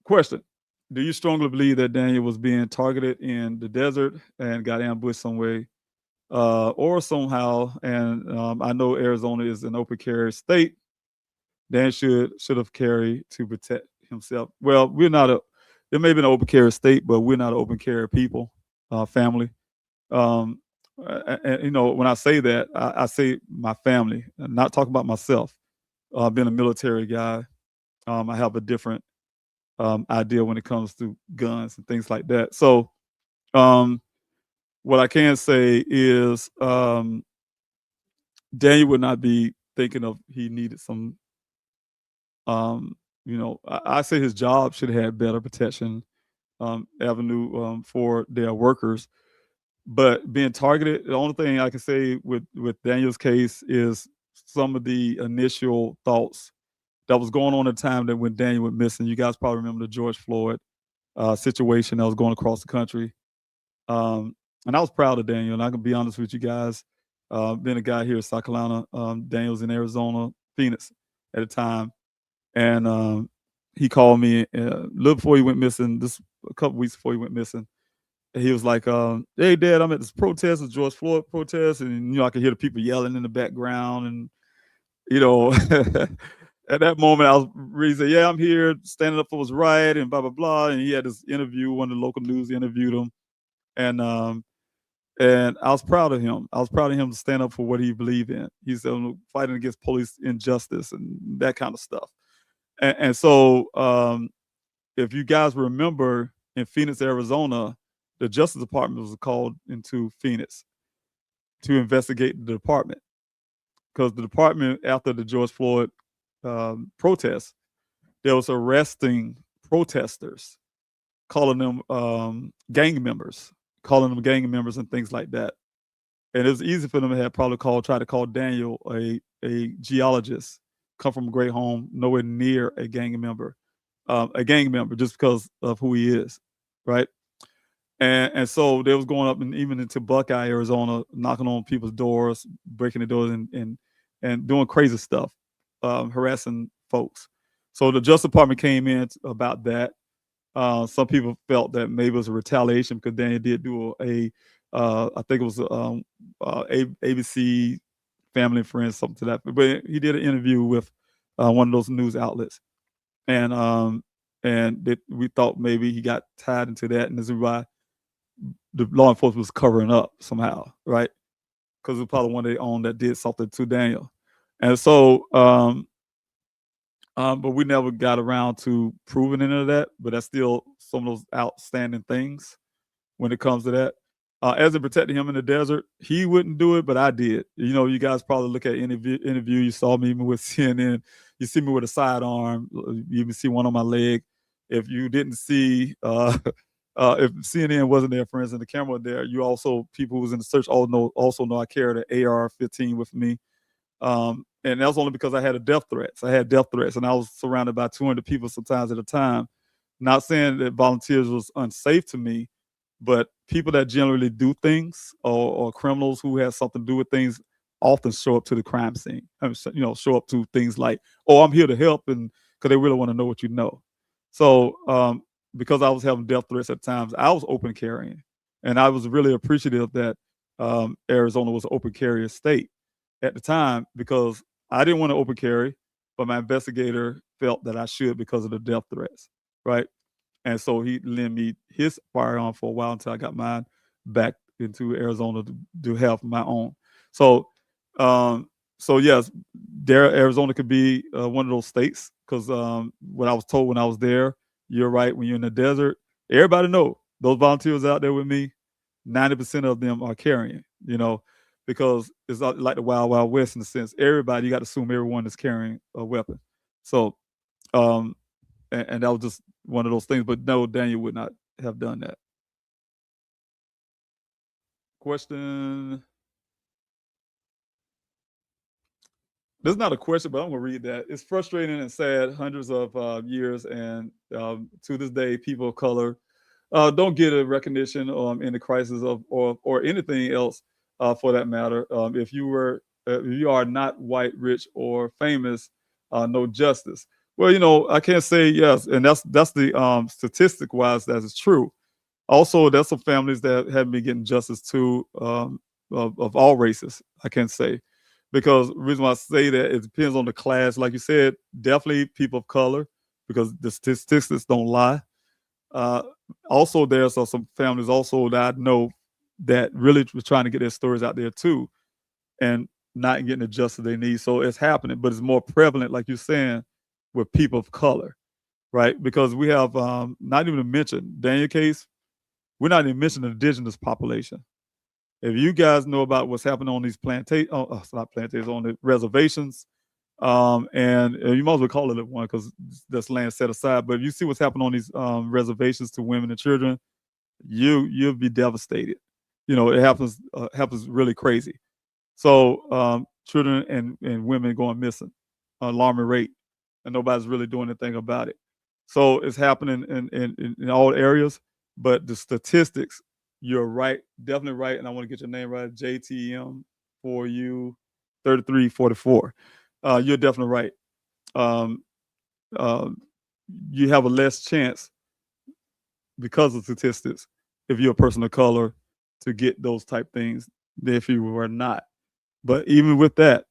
Question. Do you strongly believe that Daniel was being targeted in the desert and got ambushed some way or somehow? And I know Arizona is an open carry state. Dan should have carried to protect himself. Well, we're not it may be an open carry state, but we're not an open carry people, family. And when I say that, I say my family, and not talking about myself. Being a military guy, I have a different idea when it comes to guns and things like that. So, what I can say is Daniel would not be thinking of he needed some. I say his job should have had better protection avenue for their workers. But being targeted, the only thing I can say with Daniel's case is some of the initial thoughts that was going on at the time that when Daniel went missing. You guys probably remember the George Floyd situation that was going across the country. And I was proud of Daniel, and I can be honest with you guys. Being a guy here in South Carolina, Daniel's in Arizona, Phoenix at the time. And he called me a little before he went missing, a couple weeks before he went missing. He was like, "Hey, Dad, I'm at this protest, the George Floyd protest, and I could hear the people yelling in the background, and at that moment, I was really saying, yeah, I'm here, standing up for what's right, and blah blah blah." And he had this interview, one of the local news interviewed him, and I was proud of him. I was proud of him to stand up for what he believed in. He's fighting against police injustice and that kind of stuff. And so, if you guys remember, in Phoenix, Arizona, the Justice Department was called into Phoenix to investigate the department, because the department, after the George Floyd protests, there was arresting protesters, calling them gang members, and things like that. And it was easy for them to have probably tried to call Daniel a geologist, come from a great home, nowhere near a gang member just because of who he is, right? And so they was going up and even into Buckeye, Arizona, knocking on people's doors, breaking the doors, and doing crazy stuff, harassing folks. So the Justice Department came in about that. Some people felt that maybe it was a retaliation because Daniel did do I think it was ABC Family and Friends, something to that. But he did an interview with one of those news outlets, and we thought maybe he got tied into that, and this is why the law enforcement was covering up somehow, right? Because it was probably one they owned that did something to Daniel. And so, but we never got around to proving any of that, but that's still some of those outstanding things when it comes to that. As it protected him in the desert, he wouldn't do it, but I did. You guys probably look at interview. You saw me even with CNN. You see me with a sidearm. You even see one on my leg. If you didn't see, if CNN wasn't there, for instance, the camera there, you also, people who was in the search also know I carried an AR-15 with me. And that was only because I had death threats. And I was surrounded by 200 people sometimes at a time. Not saying that volunteers was unsafe to me, but people that generally do things or criminals who have something to do with things often show up to the crime scene. Show up to things like, "Oh, I'm here to help," and because they really want to know what you know. So because I was having death threats at times, I was open carrying, and I was really appreciative that Arizona was an open carrier state at the time, because I didn't want to open carry, but my investigator felt that I should because of the death threats, right? And so he lent me his firearm for a while until I got mine back into Arizona to have my own. So, yes, Arizona could be one of those states, because what I was told when I was there, you're right, when you're in the desert, everybody know those volunteers out there with me, 90% of them are carrying, because it's like the Wild Wild West in a sense. Everybody, you got to assume everyone is carrying a weapon. So, and that was just one of those things. But no, Daniel would not have done that. Question. This is not a question, but I'm going to read that. It's frustrating and sad. Hundreds of years, and to this day, people of color don't get a recognition in the crisis of or anything else for that matter. If you are not white, rich, or famous, no justice. Well, I can't say yes, and that's the statistic wise that is true. Also, there's some families that haven't been getting justice too, of all races. I can say, because the reason why I say that, it depends on the class. Like you said, definitely people of color, because the statistics don't lie. Also, there's some families also that I know that really were trying to get their stories out there too, and not getting the justice they need. So it's happening, but it's more prevalent, like you're saying, with people of color, right? Because we have not even to mention Daniel case. We're not even mentioning the indigenous population. If you guys know about what's happening on these plantations, it's not plantations, on the reservations, and you might as well call it one because that's land set aside. But if you see what's happening on these reservations to women and children, you'll be devastated. It happens really crazy. So children and women going missing, alarming rate, and nobody's really doing anything about it. So it's happening in all areas, but the statistics, you're right, definitely right, and I want to get your name right, JTM for you, 3344. You're definitely right. You have a less chance because of statistics if you're a person of color to get those type things than if you were not. But even with that,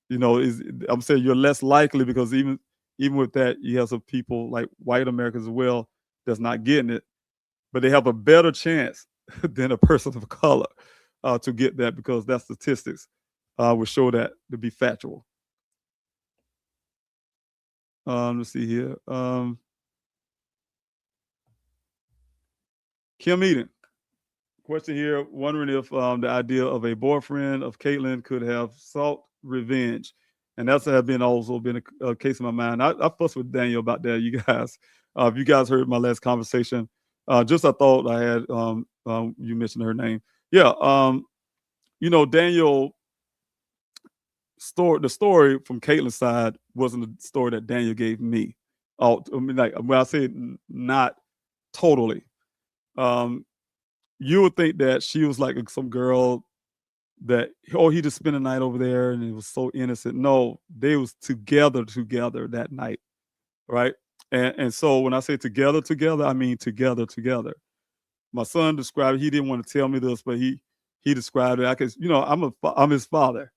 I'm saying you're less likely because even with that, you have some people like white Americans as well that's not getting it, but they have a better chance than a person of color to get that, because that statistics will show that to be factual. Let's see here. Kim Eden. Question here, wondering if the idea of a boyfriend of Caitlin could have sought revenge. And that's also been a case in my mind. I fussed with Daniel about that, you guys. If you guys heard my last conversation, I thought I had, you mentioned her name. Yeah, Daniel, the story from Caitlin's side wasn't the story that Daniel gave me. Like when I say not totally, you would think that she was like some girl that, he just spent the night over there and it was so innocent. No, they was together that night, right? And so when I say together, I mean together. My son described it. He didn't want to tell me this, but he described it. I'm his father,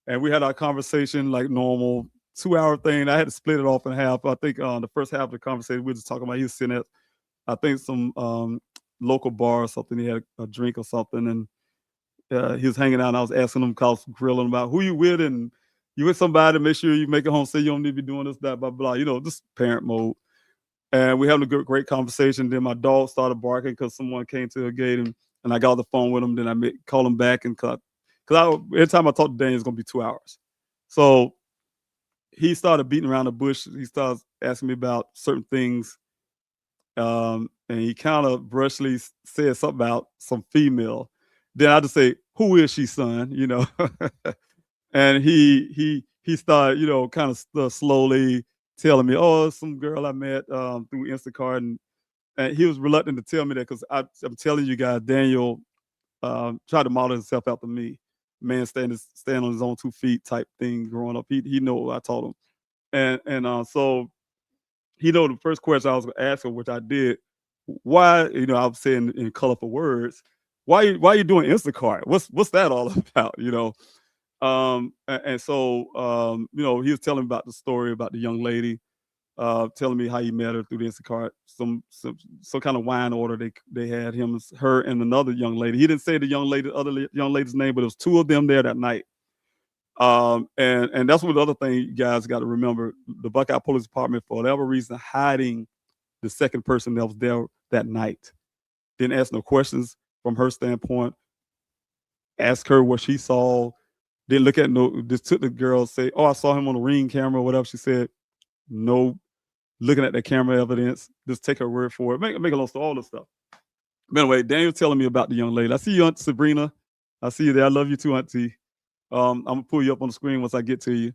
and we had our conversation like normal 2-hour thing. I had to split it off in half. I think the first half of the conversation we were just talking about, he was sitting at, I think, some local bar or something. He had a drink or something, and he was hanging out. And I was asking him, grilling about who you with, and you with somebody, make sure you make it home, say you don't need to be doing this, that, blah, blah, just parent mode. And we having a great conversation. Then my dog started barking because someone came to the gate, and I got on the phone with him. Then I called him back and cut. Because every time I talk to Daniel, it's going to be 2 hours. So he started beating around the bush. He started asking me about certain things. And he kind of brushly said something about some female. Then I just say, "Who is she, son?" And he started, kind of slowly telling me, "Oh, it's some girl I met through Instacart," and he was reluctant to tell me that because I'm telling you guys, Daniel tried to model himself after me, man, stand on his own 2 feet type thing. Growing up, he know what I told him, and so he know the first question I was going to ask him, which I did. Why, I was saying in colorful words, why you doing Instacart? What's that all about? And so he was telling me about the story about the young lady, telling me how he met her through the Instacart, some kind of wine order they had her and another young lady. He didn't say the other young lady's name, but it was 2 of them there that night. And that's what the other thing you guys got to remember. The Buckeye Police Department, for whatever reason, hiding the second person that was there that night. Didn't ask no questions from her standpoint. ask her what she saw. Didn't look at no. Just took the girl, say, "Oh, I saw him on the Ring camera," or whatever she said. No, looking at the camera evidence. Just take her word for it. Make a long story, all this stuff. But anyway, Daniel telling me about the young lady. I see you, Aunt Sabrina. I see you there. I love you too, Auntie. I'm gonna pull you up on the screen once I get to you.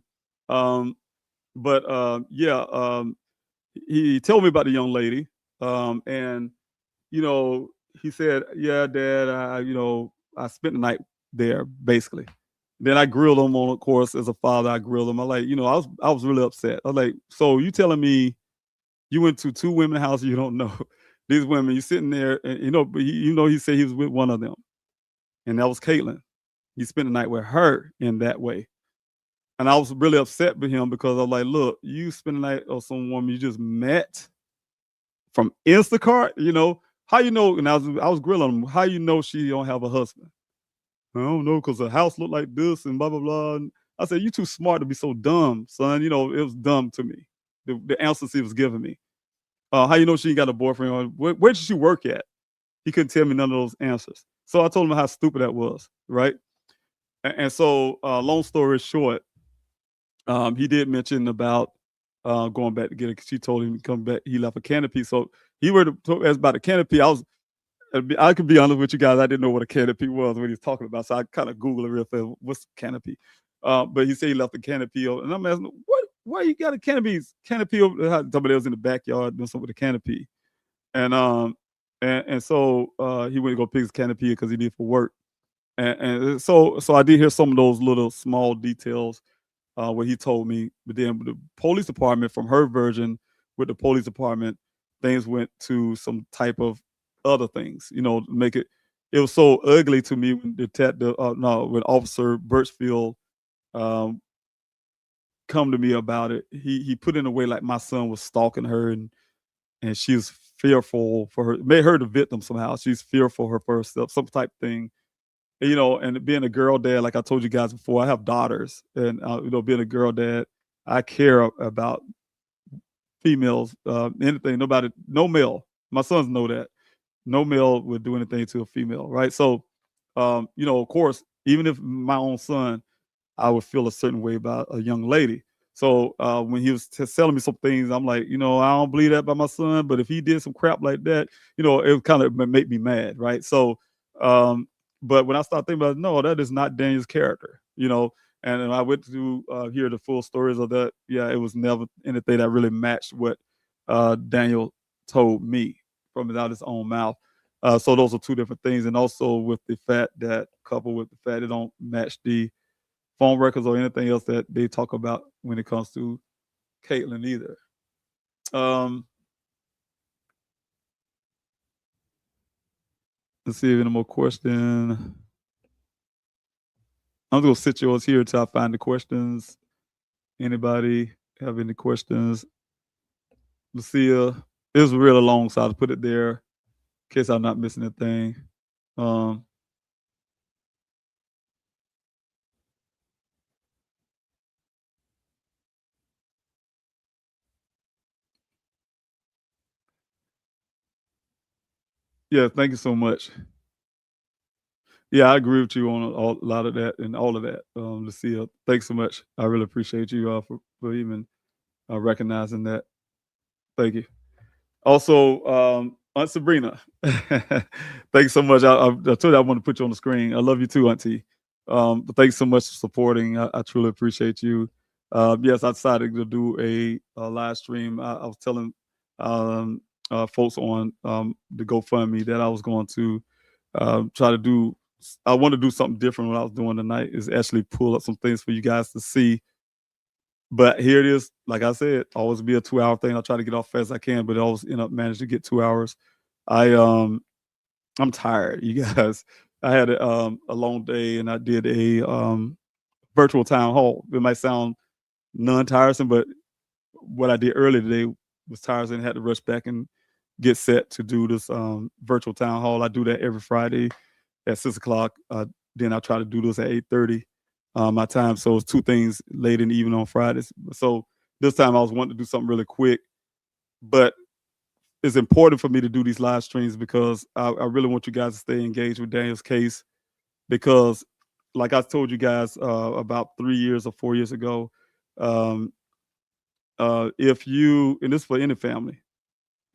Yeah, he told me about the young lady, and you know, he said, "Yeah, Dad, I spent the night there, basically." Then I grilled him on, of course, as a father. I grilled him. I like, I was really upset. I was like, "So you telling me you went to two women houses you don't know? These women, you sitting there, and but he said he was with one of them, and that was Caitlin. You spent the night with her in that way." And I was really upset with him because I was like, "Look, you spent the night with some woman you just met from Instacart, how you know?" And I was grilling him. How you know she don't have a husband? "I don't know, because the house looked like this and blah blah blah." And I said, "You too smart to be so dumb, son." It was dumb to me. The answers he was giving me. How you know she ain't got a boyfriend? Or where did she work at? He couldn't tell me none of those answers. So I told him how stupid that was, right? And so, long story short, he did mention about going back to get it. She told him to come back. He left a canopy. So he were to ask about the canopy. I could be honest with you guys. I didn't know what a canopy was when he was talking about. So I kind of Googled it real fast. What's canopy? But he said he left the canopy over. And I'm asking, what? Why you got a canopy over? Somebody else in the backyard doing something with a canopy. And so he went to go pick his canopy because he did for work. And so I did hear some of those little small details what he told me. But then with the police department, from her version with the police department, things went to some type of other things, make it was so ugly to me when when Officer Birchfield come to me about it. He put it in a way like my son was stalking her, and she was fearful for her, made her the victim somehow. She's fearful for herself, some type thing. And being a girl dad, like I told you guys before, I have daughters, and being a girl dad, I care about females. Anything, nobody, no male. My sons know that no male would do anything to a female, right? So, of course, even if my own son, I would feel a certain way about a young lady. So when he was telling me some things, I'm like, I don't believe that about my son, but if he did some crap like that, it would kind of make me mad, right? So, but when I started thinking about it, no, that is not Daniel's character, and I went to hear the full stories of that. Yeah, it was never anything that really matched what Daniel told me from out his own mouth. So those are two different things. And also with the fact that, coupled with the fact it don't match the phone records or anything else that they talk about when it comes to Caitlin either. Let's see if any more questions. I'm going to sit yours here until I find the questions. Anybody have any questions? Lucia, it was really long, so I'll put it there in case I'm not missing anything. Yeah, thank you so much. Yeah, I agree with you on a lot of that and all of that. Lucia, thanks so much. I really appreciate you for even recognizing that. Thank you. Also, Aunt Sabrina, thanks so much. I told you I want to put you on the screen. I love you too, Auntie. But thanks so much for supporting. I truly appreciate you. Yes, I decided to do a live stream. I was telling folks on the GoFundMe that I was going to try to do. I want to do something different. What I was doing tonight is actually pull up some things for you guys to see. But here it is. Like I said, always be a 2-hour thing. I'll try to get off fast as I can, but I always end up managing to get 2 hours. I'm tired, you guys. I had a long day, and I did a virtual town hall. It might sound non-tiresome, but what I did earlier today was tiresome. I had to rush back and get set to do this virtual town hall. I do that every Friday at 6:00. Then I try to do this at 8:30 my time. So it's two things late in the evening on Fridays. So this time I was wanting to do something really quick, but it's important for me to do these live streams because I really want you guys to stay engaged with Daniel's case, because like I told you guys about 3 years or 4 years ago, um, if you, and this is for any family,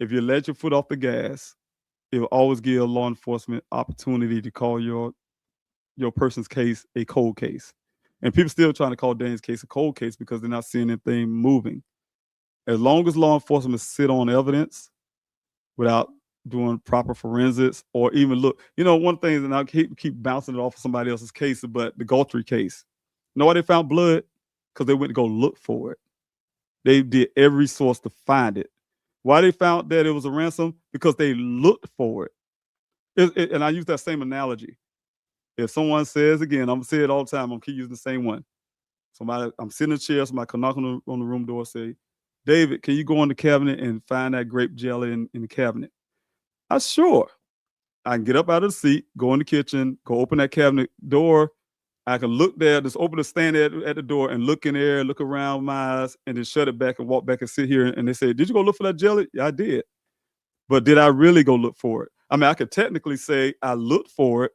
if you let your foot off the gas, it will always give law enforcement opportunity to call your person's case a cold case. And people still trying to call Dane's case a cold case because they're not seeing anything moving. As long as law enforcement sit on evidence without doing proper forensics or even look, one thing, and I keep bouncing it off of somebody else's case, but the Galtry case. You know why they found blood? Because they went to go look for it. They did every source to find it. Why they found that it was a ransom? Because they looked for it. And I use that same analogy. If someone says, again, I'm gonna say it all the time, I'm gonna keep using the same one. I'm sitting in a chair, somebody come knock on the room door, say, David, can you go in the cabinet and find that grape jelly in the cabinet? I sure. I can get up out of the seat, go in the kitchen, go open that cabinet door. I can look there, just open the stand at the door and look in there, look around with my eyes, and then shut it back and walk back and sit here. And they say, did you go look for that jelly? Yeah, I did. But did I really go look for it? I mean, I could technically say I looked for it,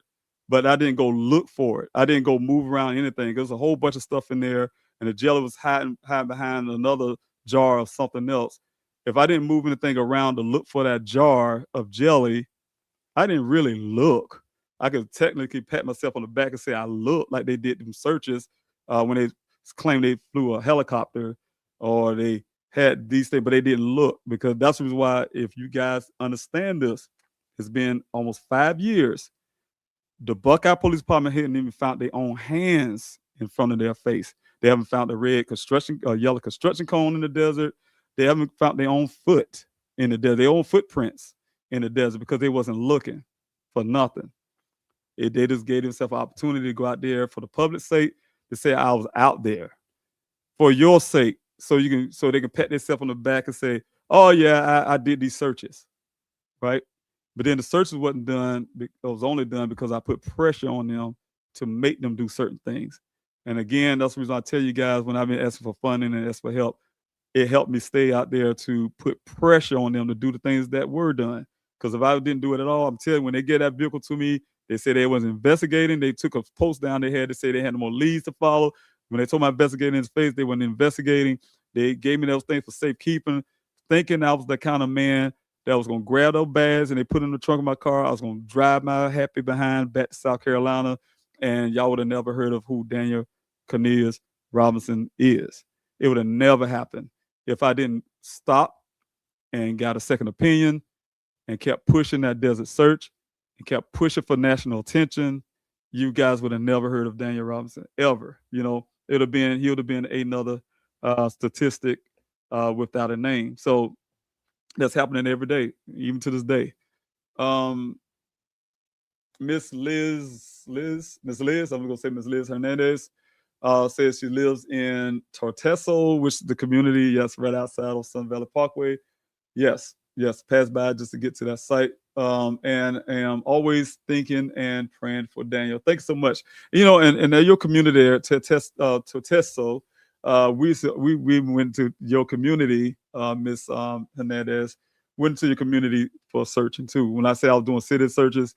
but I didn't go look for it. I didn't go move around anything. There's a whole bunch of stuff in there, and the jelly was hiding behind another jar of something else. If I didn't move anything around to look for that jar of jelly, I didn't really look. I could technically pat myself on the back and say I looked, like they did them searches when they claimed they flew a helicopter or they had these things, but they didn't look, because that's the reason why, if you guys understand this, it's been almost 5 years. The Buckeye Police Department hadn't even found their own hands in front of their face. They haven't found a yellow construction cone in the desert. They haven't found their own foot in the desert, their own footprints in the desert, because they wasn't looking for nothing. They just gave themselves an opportunity to go out there for the public's sake, to say I was out there for your sake, so they can pat themselves on the back and say, oh yeah, I did these searches, right? But then the searches wasn't done. It was only done because I put pressure on them to make them do certain things. And again, that's the reason I tell you guys, when I've been asking for funding and asking for help, it helped me stay out there to put pressure on them to do the things that were done. Because if I didn't do it at all, I'm telling you, when they get that vehicle to me, they said they wasn't investigating. They took a post down they had to say they had no more leads to follow. When they told my investigator in his face they weren't investigating, they gave me those things for safekeeping, thinking I was the kind of man that was going to grab those bags and they put in the trunk of my car. I was going to drive my happy behind back to South Carolina, and y'all would have never heard of who Daniel Cornelius Robinson is. It would have never happened if I didn't stop and got a second opinion and kept pushing that desert search and kept pushing for national attention. You guys would have never heard of Daniel Robinson ever. He would have been another statistic without a name. So that's happening every day, even to this day. Miss Liz, I'm gonna say Miss Liz Hernandez says she lives in Torteso, which is the community, yes, right outside of Sun Valley Parkway. Yes, pass by just to get to that site. And am always thinking and praying for Daniel. Thanks so much. And your community there, Torteso, we went to your community, Miss Hernandez, went to your community for searching too. When I say I was doing city searches,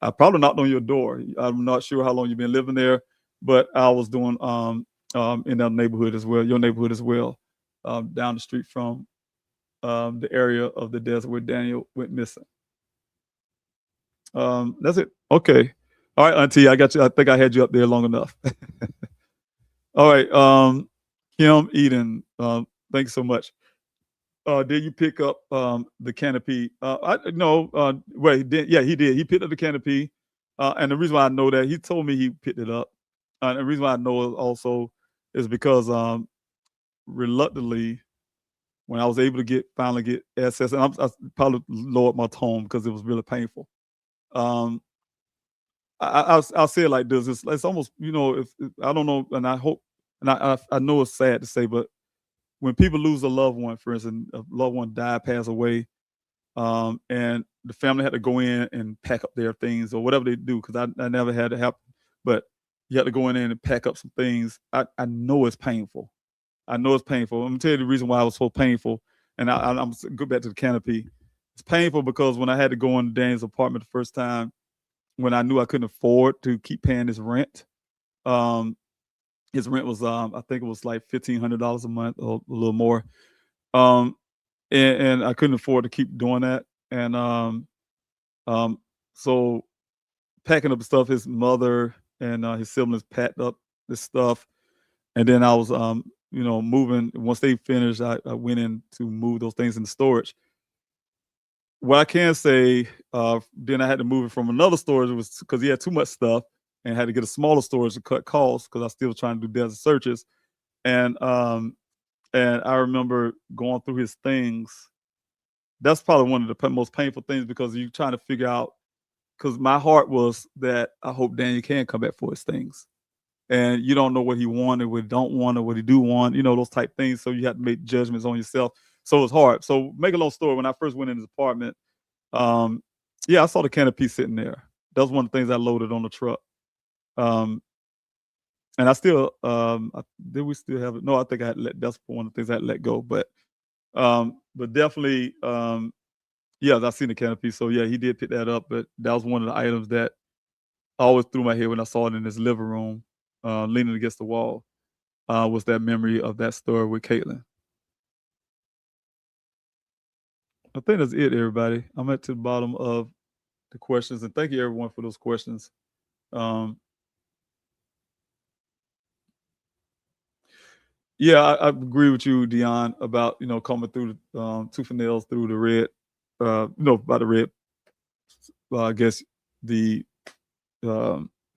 I probably knocked on your door. I'm not sure how long you've been living there, but I was doing in that neighborhood as well, your neighborhood as well, down the street from the area of the desert where Daniel went missing. That's it. Okay. All right, Auntie, I got you. I think I had you up there long enough. All right. Kim Eden, thanks so much. Did you pick up the canopy? He did. He picked up the canopy. And the reason why I know that, he told me he picked it up. And the reason why I know it also is because reluctantly, when I was able to finally get access, and I probably lowered my tone because it was really painful. I'll say it like this: it's almost, if I don't know, and I hope, and I know it's sad to say, but when people lose a loved one, for instance, a loved one died, passed away, and the family had to go in and pack up their things or whatever they do, because I never had it happen, but you have to go in there and pack up some things. I know it's painful. I'm going to tell you the reason why it was so painful, and I'm go back to the canopy. It's painful because when I had to go into Dan's apartment the first time, when I knew I couldn't afford to keep paying his rent, His rent was, I think it was like $1,500 a month or a little more. And I couldn't afford to keep doing that. And so packing up the stuff, his mother and his siblings packed up this stuff. And then I was, moving. Once they finished, I went in to move those things into storage. What I can say, then I had to move it from another storage. It was because he had too much stuff and had to get a smaller storage to cut costs because I was still trying to do desert searches. And I remember going through his things. That's probably one of the most painful things because you're trying to figure out, because my heart was that I hope Daniel can come back for his things. And you don't know what he wanted, what he don't want, or what he do want, those type things. So you have to make judgments on yourself. So it's hard. So make a long story, when I first went in his apartment, I saw the canopy sitting there. That was one of the things I loaded on the truck. And I still, did we still have it? No, I think that's one of the things I had to let go. But definitely, I seen the canopy. So yeah, he did pick that up. But that was one of the items that I always threw my head when I saw it in his living room, leaning against the wall, was that memory of that story with Caitlin. I think that's it, everybody. I'm at the bottom of the questions, and thank you everyone for those questions. I agree with you, Dion, about coming through the tooth and nails through the red, by the red. I guess the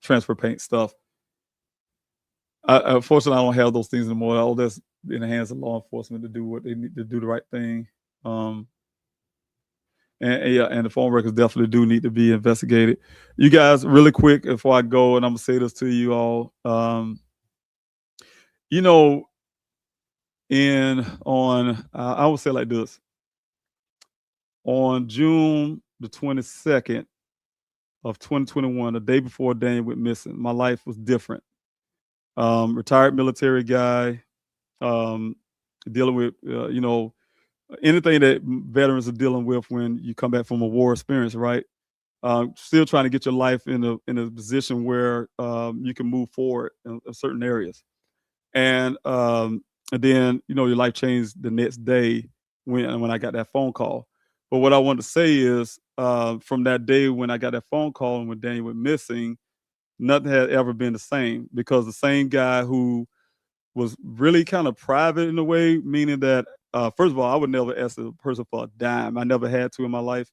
transfer paint stuff. Unfortunately, I don't have those things anymore. All that's in the hands of law enforcement to do what they need to do, the right thing. And the phone records definitely do need to be investigated. You guys, really quick before I go, and I'm gonna say this to you all. I would say like this. On June the 22nd of 2021, the day before Daniel went missing, my life was different. Retired military guy, dealing with, anything that veterans are dealing with when you come back from a war experience, right? Still trying to get your life in a position where you can move forward in certain areas. And then, your life changed the next day when I got that phone call. But what I want to say is, from that day when I got that phone call and when Daniel went missing, nothing had ever been the same, because the same guy who was really kind of private in a way, meaning that, first of all, I would never ask a person for a dime. I never had to in my life.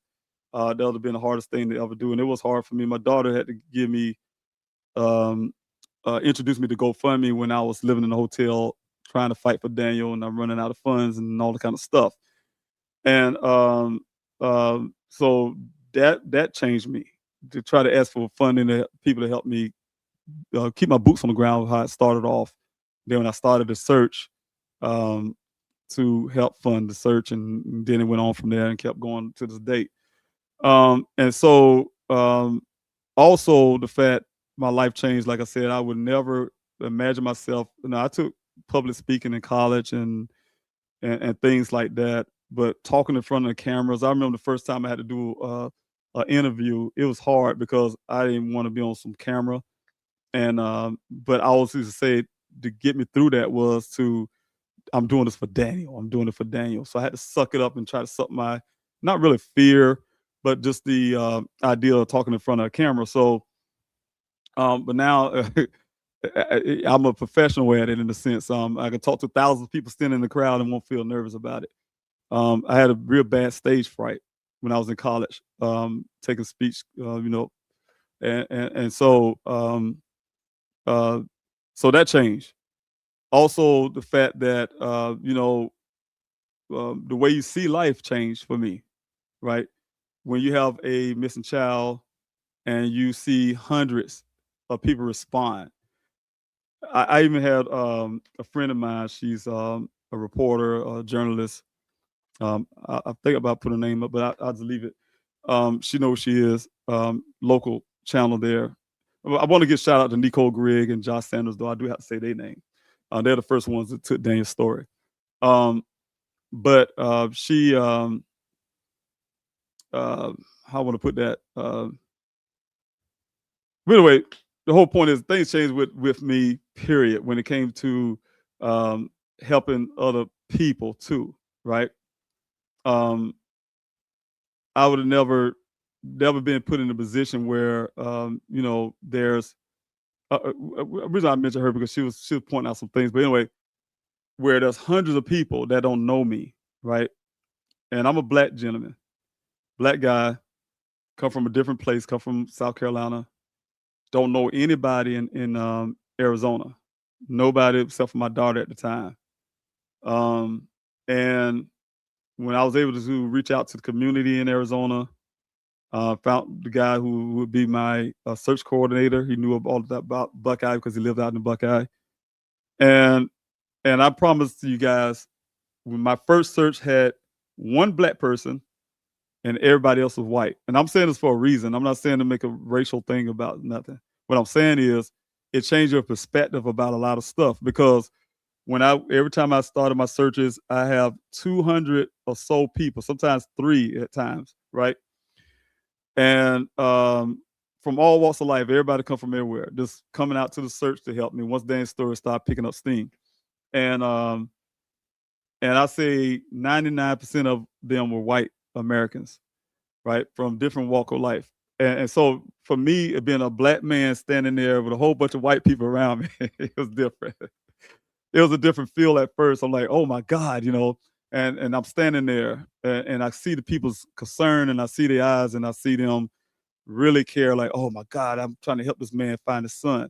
That would have been the hardest thing to ever do. And it was hard for me. My daughter had to give me, introduce me to GoFundMe when I was living in a hotel trying to fight for Daniel, and I'm running out of funds and all that kind of stuff. And so that changed me, to try to ask for funding, to people to help me keep my boots on the ground, how it started off. Then when I started the search, to help fund the search, and then it went on from there and kept going to this date. And so also the fact my life changed, like I said, I would never imagine myself. I took public speaking in college and things like that, but talking in front of the cameras, I remember the first time I had to do an interview. It was hard because I didn't want to be on some camera. And but I always used to say, to get me through that was I'm doing this for Daniel. I'm doing it for Daniel. So I had to suck it up and try to suck my, not really fear, but just the idea of talking in front of a camera. So, but now I'm a professional at it, in a sense. I can talk to thousands of people standing in the crowd and won't feel nervous about it. I had a real bad stage fright when I was in college, taking speech, and so so that changed. Also, the fact that the way you see life changed for me, right? When you have a missing child and you see hundreds of people respond. I even had a friend of mine. She's a reporter, a journalist. I think about putting her name up, but I'll just leave it. She knows she is, local channel there. I want to give shout out to Nicole Grigg and Josh Sanders, though I do have to say their name. They're the first ones that took Daniel's story. But she, how I want to put that. Anyway, the whole point is things changed with me, period, when it came to helping other people too, right? Um, I would have never been put in a position where there's reason I mentioned her because she was pointing out some things, but anyway, where there's hundreds of people that don't know me, right? And I'm a black gentleman, black guy, come from a different place, come from South Carolina, don't know anybody in Arizona, nobody except for my daughter at the time. And when I was able to reach out to the community in Arizona, found the guy who would be my search coordinator. He knew all that about Buckeye because he lived out in the Buckeye. And I promised you guys, when my first search had one black person and everybody else was white. And I'm saying this for a reason. I'm not saying to make a racial thing about nothing. What I'm saying is it changed your perspective about a lot of stuff, because every time I started my searches, I have 200 or so people, sometimes 3 at times, right? And from all walks of life, everybody come from everywhere, just coming out to the search to help me once Dan's story started picking up steam. And I say 99% of them were white Americans, right, from different walk of life. And so for me, being a black man standing there with a whole bunch of white people around me, it was different. It was a different feel at first. I'm like, oh my God, and I'm standing there and I see the people's concern and I see their eyes and I see them really care, like, oh my God, I'm trying to help this man find his son.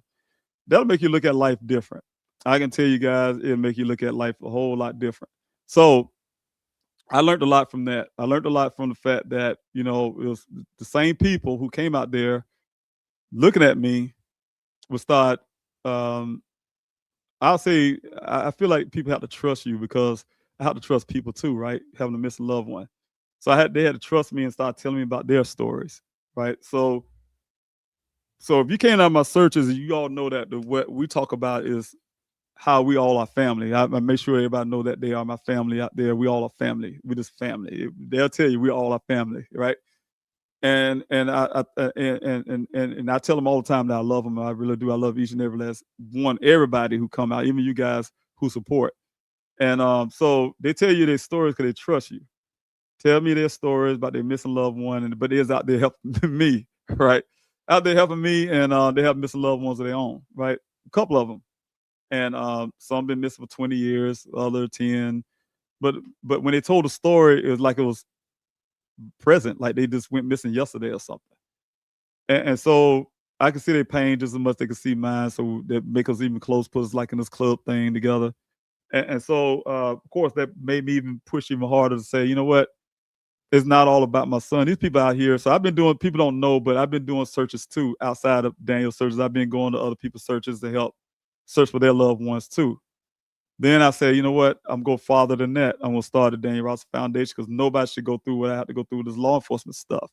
That'll make you look at life different. I can tell you guys, it'll make you look at life a whole lot different. So I learned a lot from that. I learned a lot from the fact that, it was the same people who came out there looking at me would start, I'll say, I feel like people have to trust you because I have to trust people too, right? Having a missing loved one. So they had to trust me and start telling me about their stories, right? So if you came out of my searches, you all know that what we talk about is how we all are family. I make sure everybody know that they are my family out there. We all are family. We just family. They'll tell you we all are family, right? And I tell them all the time that I love them. I really do. I love each and every last one, everybody who come out, even you guys who support. And so they tell you their stories because they trust you. Tell me their stories about their missing loved one, but they're out there helping me, right? Out there helping me, and they have missing loved ones of their own, right? A couple of them. And some been missing for 20 years, other 10. But when they told the story, it was like it was present, like they just went missing yesterday or something. And so I can see their pain just as much as they can see mine. So that make us even close, put us like in this club thing together. And so, of course, that made me even push even harder to say, you know what? It's not all about my son. These people out here. So I've been doing, people don't know, but I've been doing searches too outside of Daniel's searches. I've been going to other people's searches to help search for their loved ones too. Then I said, you know what? I'm going farther than that. I'm going to start the Daniel Ross Foundation because nobody should go through what I have to go through with this law enforcement stuff.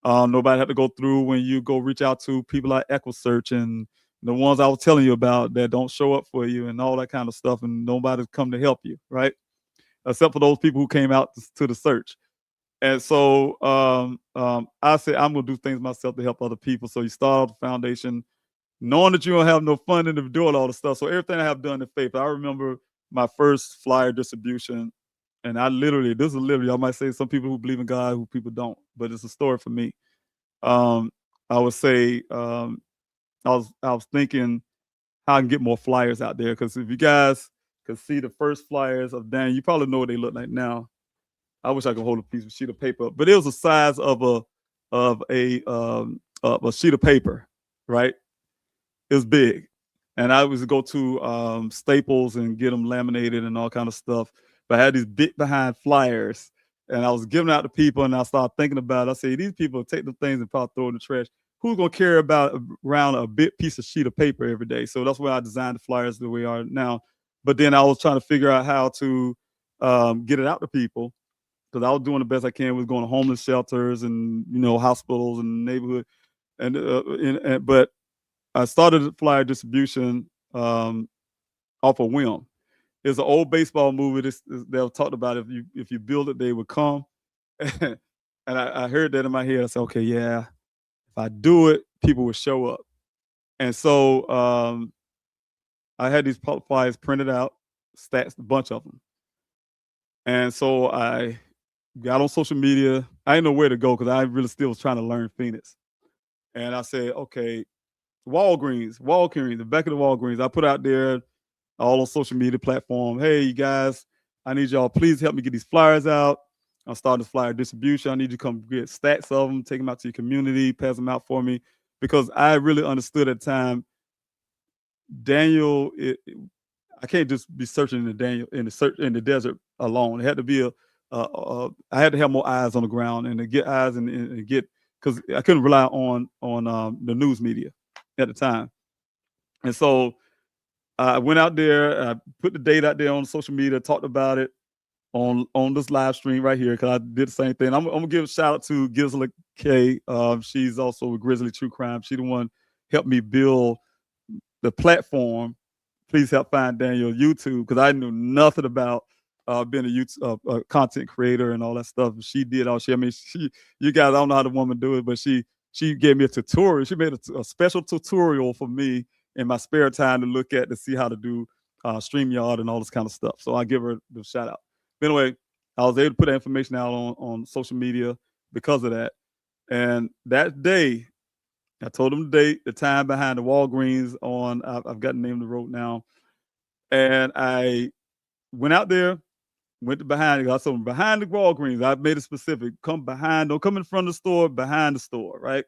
Nobody had to go through when you go reach out to people like EquiSearch and the ones I was telling you about that don't show up for you and all that kind of stuff, and nobody's come to help you, right? Except for those people who came out to the search. And so I said, I'm going to do things myself to help other people. So you start off the foundation knowing that you don't have no funding to doing all the stuff. So everything I have done in faith. I remember my first flyer distribution, and this is literally, I might say some people who believe in God, who people don't, but it's a story for me. I would say I was thinking how I can get more flyers out there, because if you guys could see the first flyers of Dan, you probably know what they look like now. I wish I could hold a piece of sheet of paper, but it was the size of a sheet of paper, right? It was big, and I was go to Staples and get them laminated and all kind of stuff. But I had these big behind flyers, and I was giving out to people, and I started thinking about it. I said, these people take the things and probably throw it in the trash. Who's gonna carry around a big piece of sheet of paper every day? So that's why I designed the flyers the way they are now. But then I was trying to figure out how to get it out to people, because I was doing the best I can with going to homeless shelters and hospitals and neighborhood, but I started the flyer distribution off a whim. It's an old baseball movie they'll talk about, if you build it, they would come. And I heard that in my head. I said, okay, yeah, if I do it, people will show up. And so I had these flyers printed out, stats, a bunch of them. And so I got on social media. I didn't know where to go because I really still was trying to learn Phoenix. And I said, okay, Walgreens, the back of the Walgreens. I put out there all on social media platform. Hey, you guys, I need y'all, please help me get these flyers out. I'm starting this flyer distribution. I need you to come get stacks of them, take them out to your community, pass them out for me. Because I really understood at the time, Daniel, I can't just be searching in the desert alone. It had to be I had to have more eyes on the ground and to get eyes and get, because I couldn't rely on the news media at the time. And so I went out there, I put the date out there on social media, talked about it on this live stream right here, because I did the same thing. I'm gonna give a shout out to Gisela K. She's also with Grizzly True Crime. She the one helped me build the platform. Please help find Daniel YouTube, because I knew nothing about being a YouTube content creator and all that stuff. She did all she. I mean, you guys, I don't know how the woman do it, but she gave me a tutorial. She made a special tutorial for me in my spare time to look at to see how to do StreamYard and all this kind of stuff. So I give her the shout out. But anyway, I was able to put that information out on social media because of that. And that day, I told them the date, the time behind the Walgreens on, I've got the name of the road now. And I went out there, went to behind the Walgreens. I made it specific. Come behind, don't come in front of the store, behind the store, right?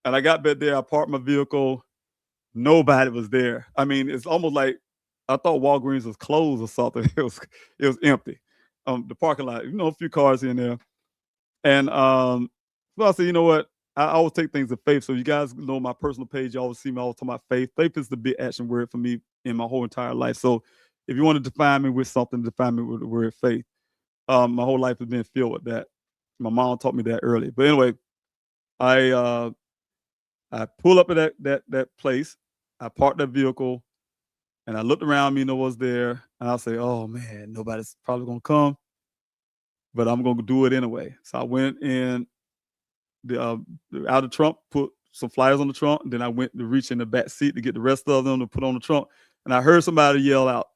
And I got back there, I parked my vehicle. Nobody was there. I mean, it's almost like I thought Walgreens was closed or something. It was empty. The parking lot, a few cars in there. And so I said, you know what? I always take things to faith. So you guys know my personal page. You always see me always talking about faith. Faith is the big action word for me in my whole entire life. So if you want to define me with something, define me with the word faith. My whole life has been filled with that. My mom taught me that early. But anyway, I pull up at that place. I parked that vehicle, and I looked around me, no one's there. And I say, oh man, nobody's probably gonna come, but I'm gonna do it anyway. So I went in out of the trunk, put some flyers on the trunk, and then I went to reach in the back seat to get the rest of them to put on the trunk. And I heard somebody yell out,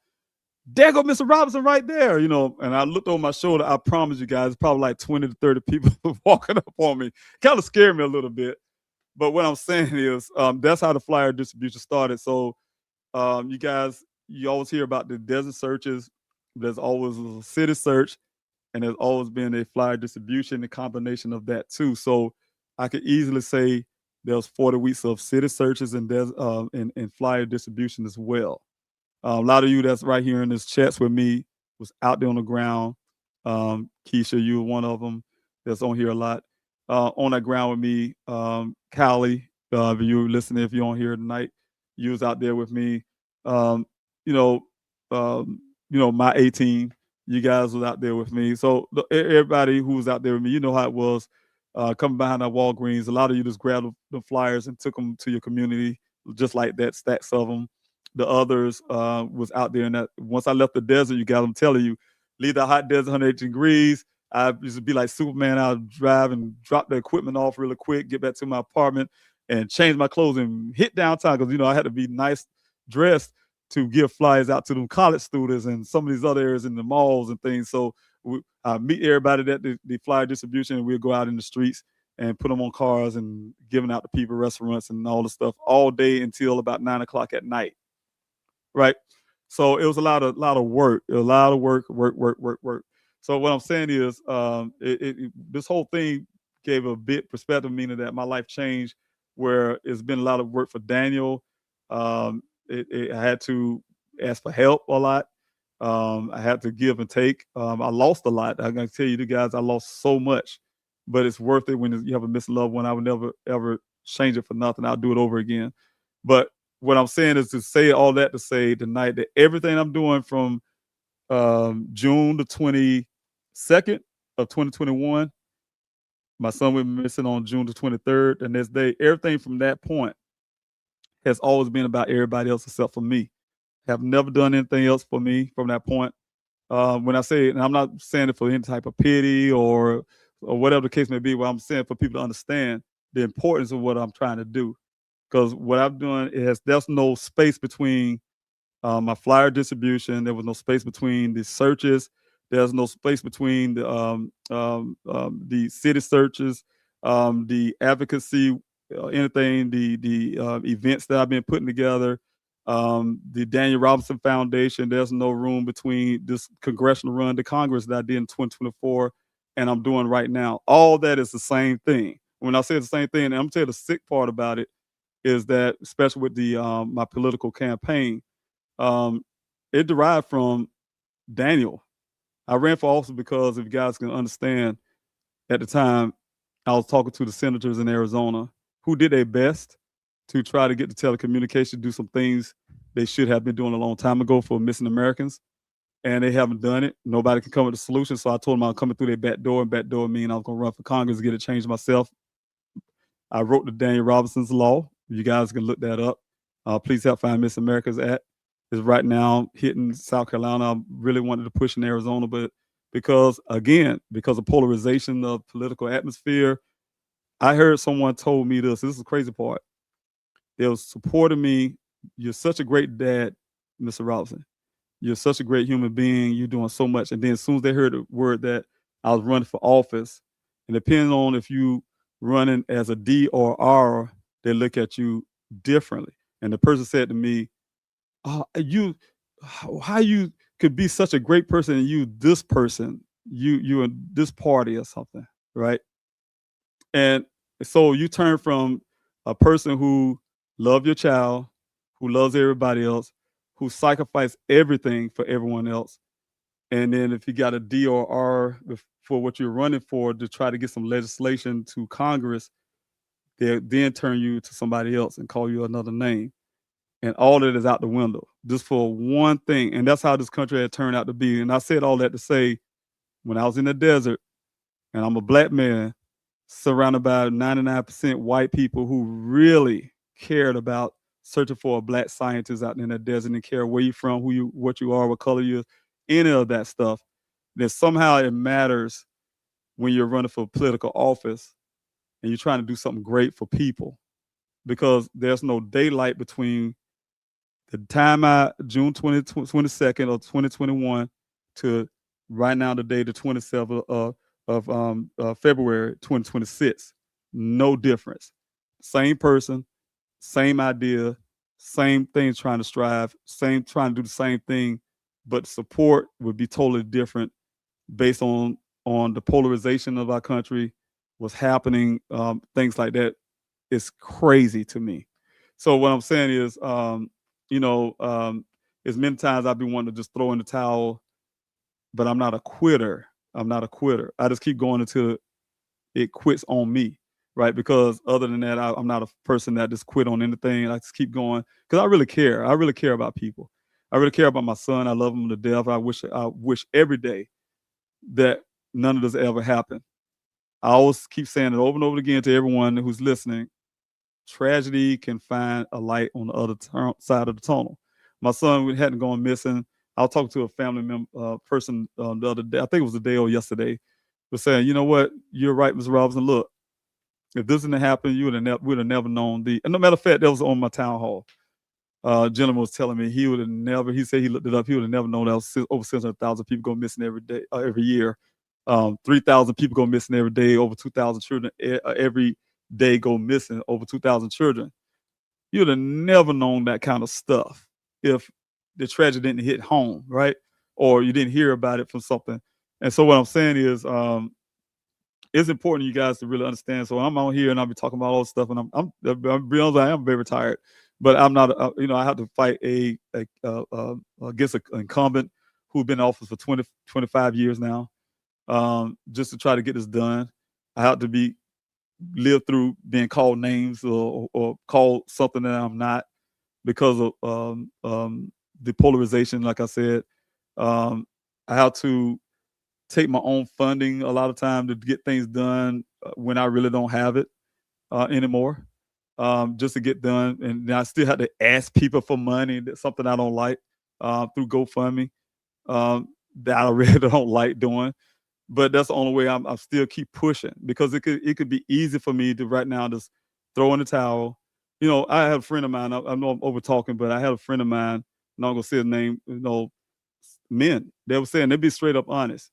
there go Mr. Robinson right there, and I looked over my shoulder. I promise you guys, probably like 20 to 30 people walking up on me. Kind of scared me a little bit. But what I'm saying is that's how the flyer distribution started. So you guys, you always hear about the desert searches. There's always a city search, and there's always been a flyer distribution, a combination of that too. So I could easily say there's 40 weeks of city searches and flyer distribution as well. A lot of you that's right here in this chats with me was out there on the ground. Keisha, you were one of them that's on here a lot. On that ground with me, Callie, if you were listening, if you're on here tonight, you was out there with me. My A team, you guys was out there with me. So everybody who was out there with me, you know how it was. Coming behind that Walgreens, a lot of you just grabbed the flyers and took them to your community, just like that, stacks of them. The others was out there, and that once I left the desert, you guys, I'm telling you, leave the hot desert, 108 degrees. I used to be like Superman. I would drive and drop the equipment off really quick, get back to my apartment, and change my clothes and hit downtown because I had to be nice dressed to give flyers out to them college students and some of these other areas in the malls and things. So I meet everybody at the flyer distribution, and we'll go out in the streets and put them on cars and giving out to people, restaurants, and all the stuff all day until about 9 o'clock at night. Right. So it was a lot of work, work. So what I'm saying is this whole thing gave a bit perspective, meaning that my life changed, where it's been a lot of work for Daniel. I had to ask for help a lot. I had to give and take. I lost a lot. I'm going to tell you, guys, I lost so much, but it's worth it when you have a missing loved one. I would never, ever change it for nothing. I'll do it over again. But what I'm saying is to say all that to say tonight that everything I'm doing from June the 22nd of 2021, my son went missing on June the 23rd, and this day, everything from that point has always been about everybody else except for me. Have never done anything else for me from that point. When I say, and I'm not saying it for any type of pity or whatever the case may be, what I'm saying for people to understand the importance of what I'm trying to do. because what I've done is there's no space between my flyer distribution. There was no space between the searches. There's no space between the city searches, the advocacy, anything, the events that I've been putting together, the Daniel Robinson Foundation. There's no room between this congressional run to Congress that I did in 2024 and I'm doing right now. All that is the same thing. When I say the same thing, and I'm telling you the sick part about it is that, especially with the my political campaign, it derived from Daniel. I ran for office because, if you guys can understand, at the time, I was talking to the senators in Arizona who did their best to try to get the telecommunication to do some things they should have been doing a long time ago for missing Americans, and they haven't done it. Nobody can come with a solution, so I told them I was coming through their back door, and back door mean I was going to run for Congress, get it changed myself. I wrote the Daniel Robinson's Law. You guys can look that up. Please Help Find Miss America's Act is right now hitting South Carolina. I really wanted to push in Arizona, but because of polarization of political atmosphere, I heard someone told me this. This is the crazy part. They was supporting me. You're such a great dad, Mr. Robinson. You're such a great human being. You're doing so much. And then as soon as they heard the word that I was running for office, and depending on if you running as a D or R, they look at you differently. And the person said to me, how you could be such a great person and you this person, you in this party or something, right? And so you turn from a person who loves your child, who loves everybody else, who sacrificed everything for everyone else. And then if you got a D or R for what you're running for to try to get some legislation to Congress, they then turn you to somebody else and call you another name. And all that is out the window just for one thing. And that's how this country had turned out to be. And I said all that to say, when I was in the desert and I'm a black man surrounded by 99% white people who really cared about searching for a black scientist out in that desert and care where you're from, what you are, what color you're, any of that stuff, then somehow it matters when you're running for political office and you're trying to do something great for people, because there's no daylight between the time June 22nd of 2021 to right now, the day, the 27th of February 2026. No difference. Same person, same idea, same thing trying to strive, trying to do the same thing, but support would be totally different based on the polarization of our country, what's happening, things like that. It's crazy to me. So what I'm saying is, as many times I've been wanting to just throw in the towel, but I'm not a quitter. I just keep going until it quits on me, right? Because other than that, I'm not a person that just quit on anything. I just keep going because I really care. I really care about people. I really care about my son. I love him to death. I wish every day that none of this ever happened. I always keep saying it over and over again to everyone who's listening. Tragedy can find a light on the other side of the tunnel. My son hadn't gone missing. I was talking to a family member, person the other day. I think it was the day or yesterday. Was saying, you know what? You're right, Mr. Robinson. Look, if this didn't happen, we'd have never known the. And no matter of fact, that was on my town hall. Gentleman was telling me he would have never. He said he looked it up. He would have never known that was over 600,000 people go missing every day, every year. 3,000 people go missing every day. Over 2,000 children every day go missing. Over 2,000 children. You'd have never known that kind of stuff if the tragedy didn't hit home, right? Or you didn't hear about it from something. And so what I'm saying is, it's important you guys to really understand. So I'm out here and I'll be talking about all this stuff, and I'm be honest, I am very tired, but I'm not. I have to fight against an incumbent who's been in office for 25 years now, just to try to get this done. I have to live through being called names or called something that I'm not because of the polarization. Like I said, I have to take my own funding a lot of time to get things done when I really don't have it anymore, just to get done. And I still have to ask people for money. That's something I don't like, through GoFundMe, that I really don't like doing. But that's the only way I still keep pushing, because it could be easy for me to right now just throw in the towel, I had a friend of mine. I know I'm over talking, but I had a friend of mine. Not gonna say his name. Men. They were saying they'd be straight up honest.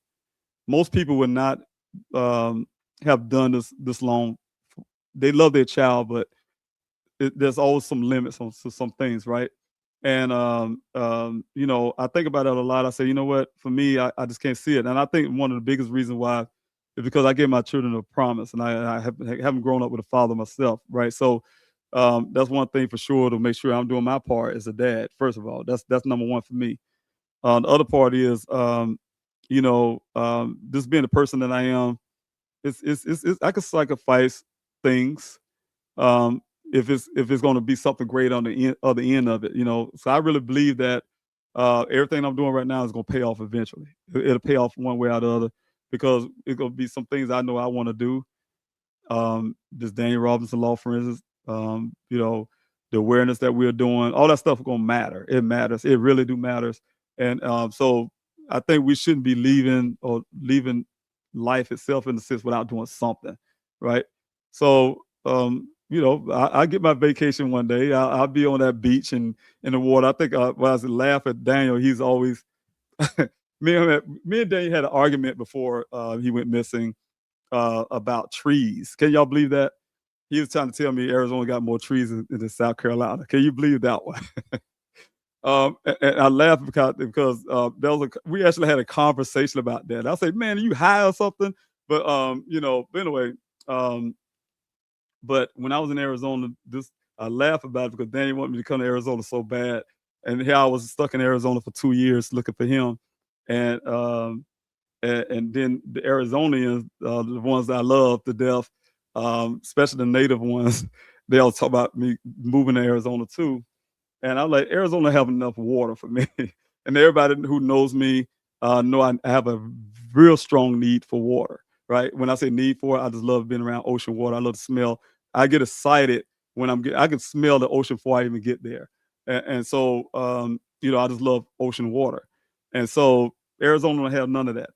Most people would not have done this long. They love their child, but there's always some limits on some things, right? And I think about it a lot. I say, you know what? For me, I just can't see it. And I think one of the biggest reasons why is because I gave my children a promise, and I haven't grown up with a father myself, right? So that's one thing for sure, to make sure I'm doing my part as a dad. First of all, that's number one for me. The other part is, just being the person that I am. It's I can sacrifice things, um, if it's going to be something great on the end of it. So I really believe that everything I'm doing right now is going to pay off eventually. It'll pay off one way or the other, because it's going to be some things I know I want to do. This Daniel Robinson law, for instance, the awareness that we're doing, all that stuff is going to matter. It matters. It really do matters. And so I think we shouldn't be leaving life itself, in the sense, without doing something, right? So, I get my vacation one day. I'll be on that beach and in the water. I think when I was laugh at Daniel, he's always me and Daniel had an argument before he went missing about trees. Can y'all believe that? He was trying to tell me Arizona got more trees than South Carolina. Can you believe that one? And I laughed because we actually had a conversation about that. I said, "Man, are you high or something?" But but anyway, but when I was in Arizona, I laugh about it because Danny wanted me to come to Arizona so bad, and here I was stuck in Arizona for 2 years looking for him, and then the Arizonians, the ones that I love to death, especially the native ones, they all talk about me moving to Arizona too. And I'm like, Arizona have enough water for me. And everybody who knows me know I have a real strong need for water, right? When I say need for it, I just love being around ocean water. I love the smell. I get excited when I can smell the ocean before I even get there. And so, I just love ocean water. And so Arizona don't have none of that.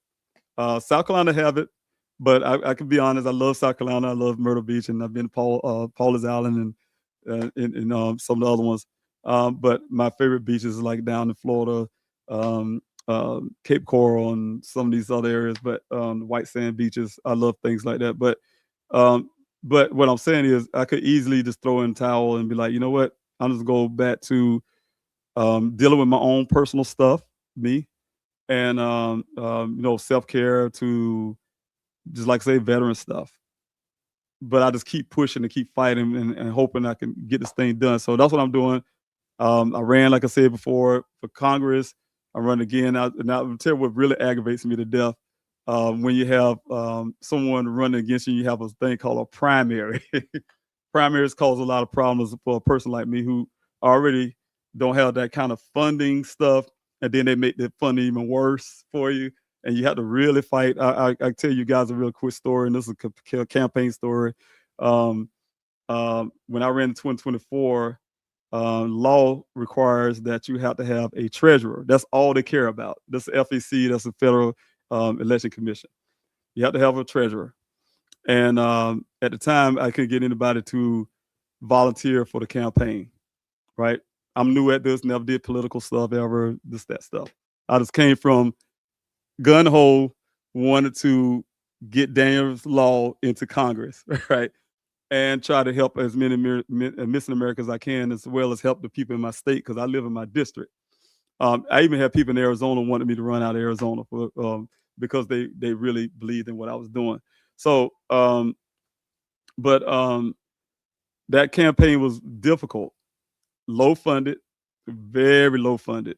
South Carolina have it, but I can be honest, I love South Carolina. I love Myrtle Beach, and I've been to Paul's Island and some of the other ones. But my favorite beaches is like down in Florida, Cape Coral, and some of these other areas. But white sand beaches, I love things like that. But what I'm saying is, I could easily just throw in a towel and be like, you know what? I'm just go back to dealing with my own personal stuff, me, and self-care, to just like say veteran stuff. But I just keep pushing and keep fighting and hoping I can get this thing done. So that's what I'm doing. I ran, like I said before, for Congress. I run again. And I'll tell you what really aggravates me to death. When you have someone running against you, you have a thing called a primary. Primaries cause a lot of problems for a person like me who already don't have that kind of funding stuff. And then they make the funding even worse for you. And you have to really fight. I tell you guys a real quick story, and this is a campaign story. When I ran in 2024, law requires that you have to have a treasurer. That's all they care about. That's the FEC. That's the Federal Election Commission. You have to have a treasurer. And at the time, I couldn't get anybody to volunteer for the campaign, right? I'm new at this, never did political stuff ever, that stuff. I just came from gun-ho, wanted to get Daniel's law into Congress, right? And try to help as many missing Americans as I can, as well as help the people in my state, because I live in my district. I even had people in Arizona wanted me to run out of Arizona because they really believed in what I was doing. So, but that campaign was difficult, low funded, very low funded,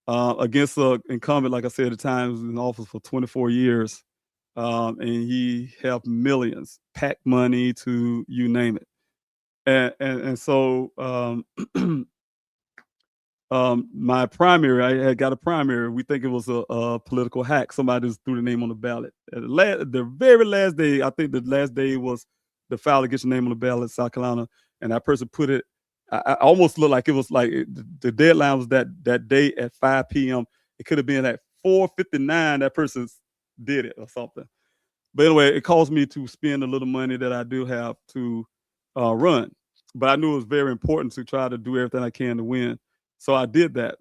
against an incumbent, like I said, at the time, was in office for 24 years. And he helped millions, packed money to you name it. And so my primary, I had got a primary. We think it was a political hack. Somebody just threw the name on the ballot. At the very last day, I think the last day was the file to get your name on the ballot in South Carolina. And that person put it, I almost looked like it was like the deadline was that day at 5 p.m. It could have been at 4:59. That person did it or something. But anyway, it caused me to spend a little money that I do have to run. but I knew it was very important to try to do everything I can to win. So I did that.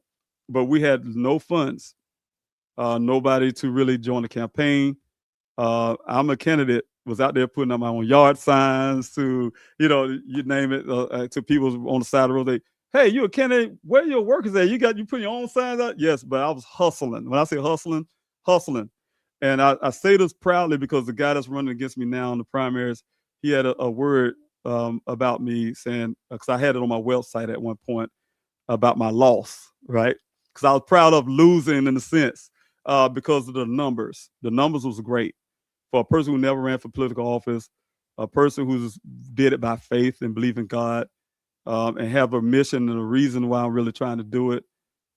But we had no funds, nobody to really join the campaign. I'm a candidate, was out there putting up my own yard signs to, you name it, to people on the side of the road. Hey, you a candidate? Where are your workers at? You put your own signs out? Yes, but I was hustling. When I say hustling. And I say this proudly because the guy that's running against me now in the primaries, he had a word about me saying, because I had it on my website at one point about my loss, right? Because I was proud of losing in a sense because of the numbers. The numbers was great. For a person who never ran for political office, a person who did it by faith and believe in God, and have a mission and a reason why I'm really trying to do it.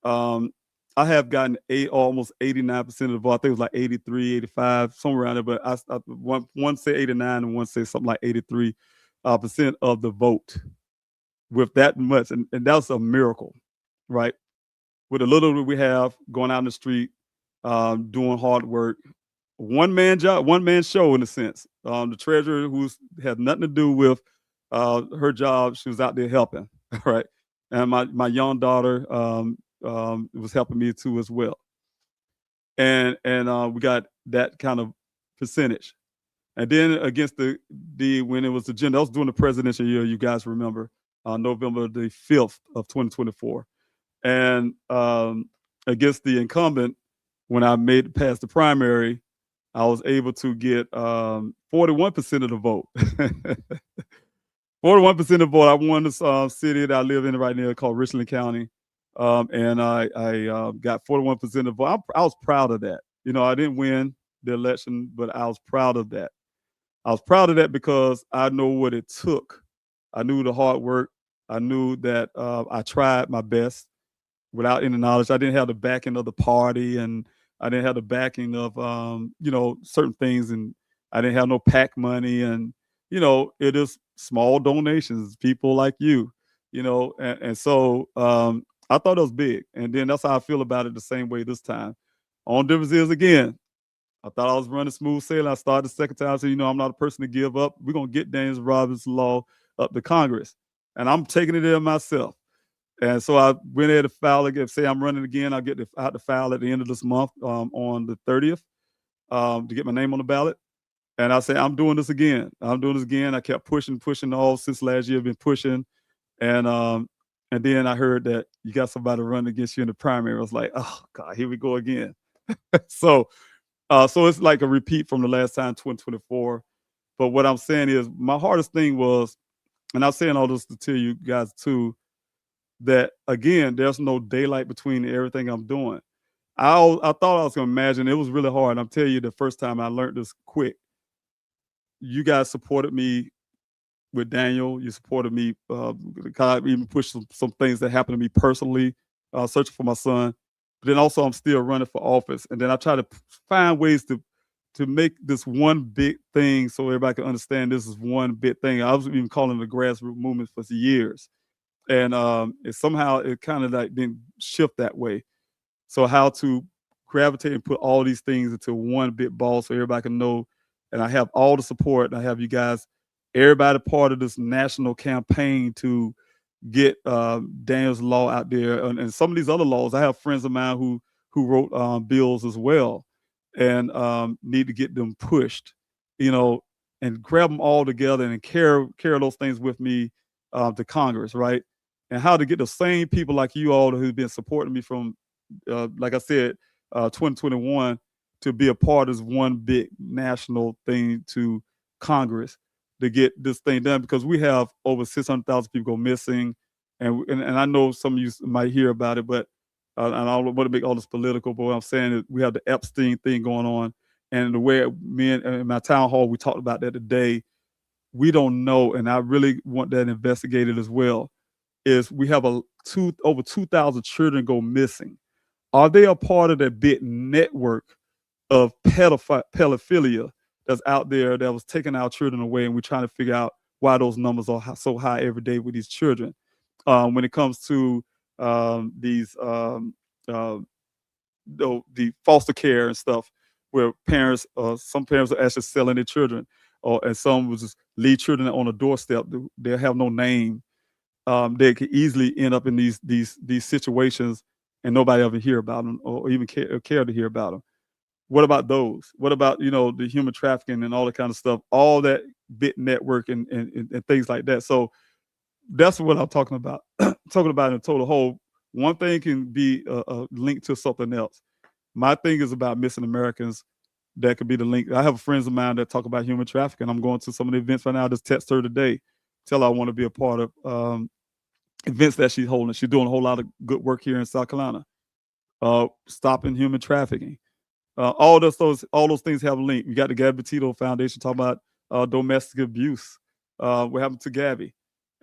I have gotten almost 89% of the vote. I think it was like 83, 85, somewhere around there. But one say 89 and one say something like 83% of the vote with that much. And that's a miracle, right? With the little we have going out in the street, doing hard work, one man job, one man show in a sense. The treasurer who had nothing to do with her job, she was out there helping, right? And my young daughter was helping me too as well. And we got that kind of percentage. And then against when it was the agenda, I was doing the presidential year, you guys remember, November the 5th of 2024. And against the incumbent, when I made it past the primary, I was able to get 41% of the vote. 41% of the vote. I won this city that I live in right now called Richland County. And I got 41% of the vote. I was proud of that. I didn't win the election, but I was proud of that. I was proud of that because I know what it took. I knew the hard work. I knew that I tried my best without any knowledge. I didn't have the backing of the party, and I didn't have the backing of, certain things, and I didn't have no PAC money, and, it is small donations, people like you, and so I thought it was big. And then that's how I feel about it the same way this time. Only difference is, again, I thought I was running smooth sailing. I started the second time, so, I'm not a person to give up. We're going to get Daniel Robinson's law up to Congress, and I'm taking it there myself. And so I went ahead to file again. Say I'm running again, I'll get out to file at the end of this month on the 30th to get my name on the ballot. And I say, I'm doing this again. I kept pushing all since last year. I've been pushing. And then I heard that you got somebody running against you in the primary. I was like, oh, God, here we go again. So it's like a repeat from the last time, 2024. But what I'm saying is my hardest thing was, and I'm saying all this to tell you guys too, that, again, there's no daylight between everything I'm doing. I thought I was going to imagine. It was really hard. I'm telling you, the first time I learned this quick. You guys supported me with Daniel. You supported me. God even pushed some things that happened to me personally, searching for my son. But then also I'm still running for office. And then I try to find ways to make this one big thing so everybody can understand this is one big thing. I was even calling it the grassroots movement for years. And it kind of like didn't shift that way. So how to gravitate and put all these things into one big ball so everybody can know. And I have all the support. And I have you guys, everybody part of this national campaign to get Daniel's law out there. And some of these other laws, I have friends of mine who wrote bills as well and need to get them pushed, and grab them all together and carry those things with me to Congress, right? And how to get the same people like you all who've been supporting me from, like I said, 2021 to be a part of this one big national thing to Congress to get this thing done, because we have over 600,000 people go missing. And I know some of you might hear about it, but and I don't want to make all this political, but what I'm saying is we have the Epstein thing going on. And the way me and in my town hall, we talked about that today. We don't know, and I really want that investigated as well, is we have over 2,000 children go missing. Are they a part of that big network of pedophilia that's out there that was taking our children away? And we're trying to figure out why those numbers are so high every day with these children. When it comes to the foster care and stuff, where some parents are actually selling their children, and some will just leave children on a doorstep. They'll have no name. they could easily end up in these situations and nobody ever hear about them or even care to hear about them. What about those? What about, the human trafficking and all that kind of stuff, all that bit network and things like that. So that's what I'm talking about. Talking about in a total whole. One thing can be a link to something else. My thing is about missing Americans. That could be the link. I have friends of mine that talk about human trafficking. I'm going to some of the events right now. I just text her today, tell her I want to be a part of events that she's holding. She's doing a whole lot of good work here in South Carolina, stopping human trafficking. All those things have a link. You got the Gabby Petito Foundation talking about domestic abuse. What happened to Gabby,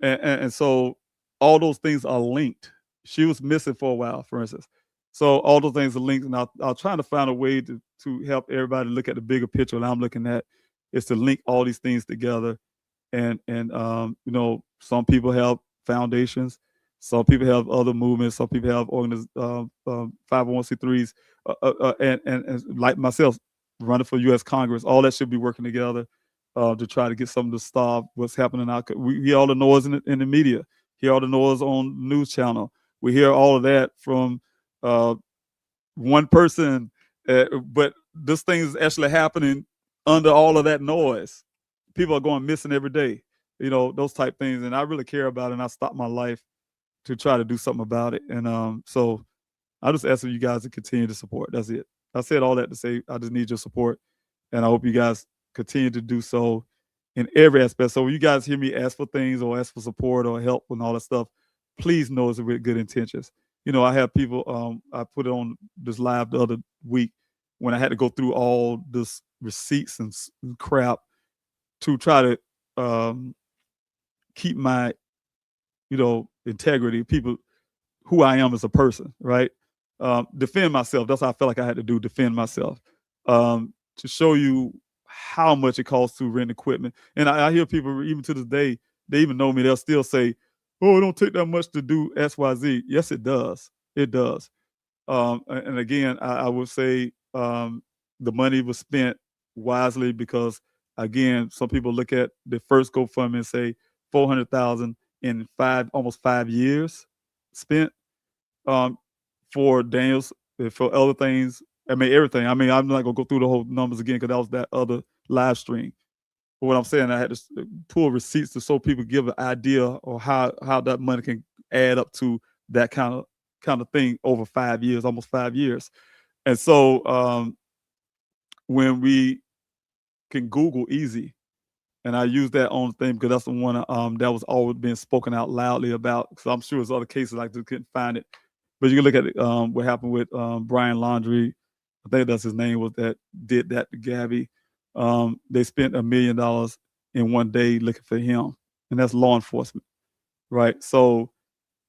and so all those things are linked. She was missing for a while, for instance. So all those things are linked, and I'll try to find a way to help everybody look at the bigger picture that I'm looking at, is to link all these things together. And some people have foundations, some people have other movements, some people have 501c3s, and like myself, running for U.S. Congress. All that should be working together to try to get something to stop what's happening out. We hear all the noise in the media, hear all the noise on the news channel. We hear all of that from one person, but this thing is actually happening under all of that noise. People are going missing every day, those type things. And I really care about it, and I stopped my life to try to do something about it. And so I just ask you guys to continue to support. That's it. I said all that to say I just need your support, and I hope you guys continue to do so in every aspect. So when you guys hear me ask for things or ask for support or help and all that stuff, please know it's with good intentions. I have people, I put it on this live the other week when I had to go through all this receipts and crap to try to keep my, integrity, people, who I am as a person, right? Defend myself. That's how I felt like I had to do, defend myself, to show you how much it costs to rent equipment. And I hear people, even to this day, they even know me, they'll still say, oh, it don't take that much to do X, Y, Z. Yes, it does. It does. And again, I would say the money was spent wisely because, again, some people look at the first GoFundMe and say $400,000 in almost 5 years spent for Daniels, for other things. I mean, everything. I mean, I'm not going to go through the whole numbers again because that was that other live stream. But what I'm saying, I had to pull receipts to so people give an idea or how that money can add up to that kind of thing over 5 years, almost 5 years. And so when we can Google easy, and I use that on the thing because that's the one that was always being spoken out loudly about. So I'm sure there's other cases I just couldn't find it. But you can look at what happened with Brian Laundrie. I think that's his name, was that did that to Gabby. They spent $1 million in one day looking for him, and that's law enforcement, right? So,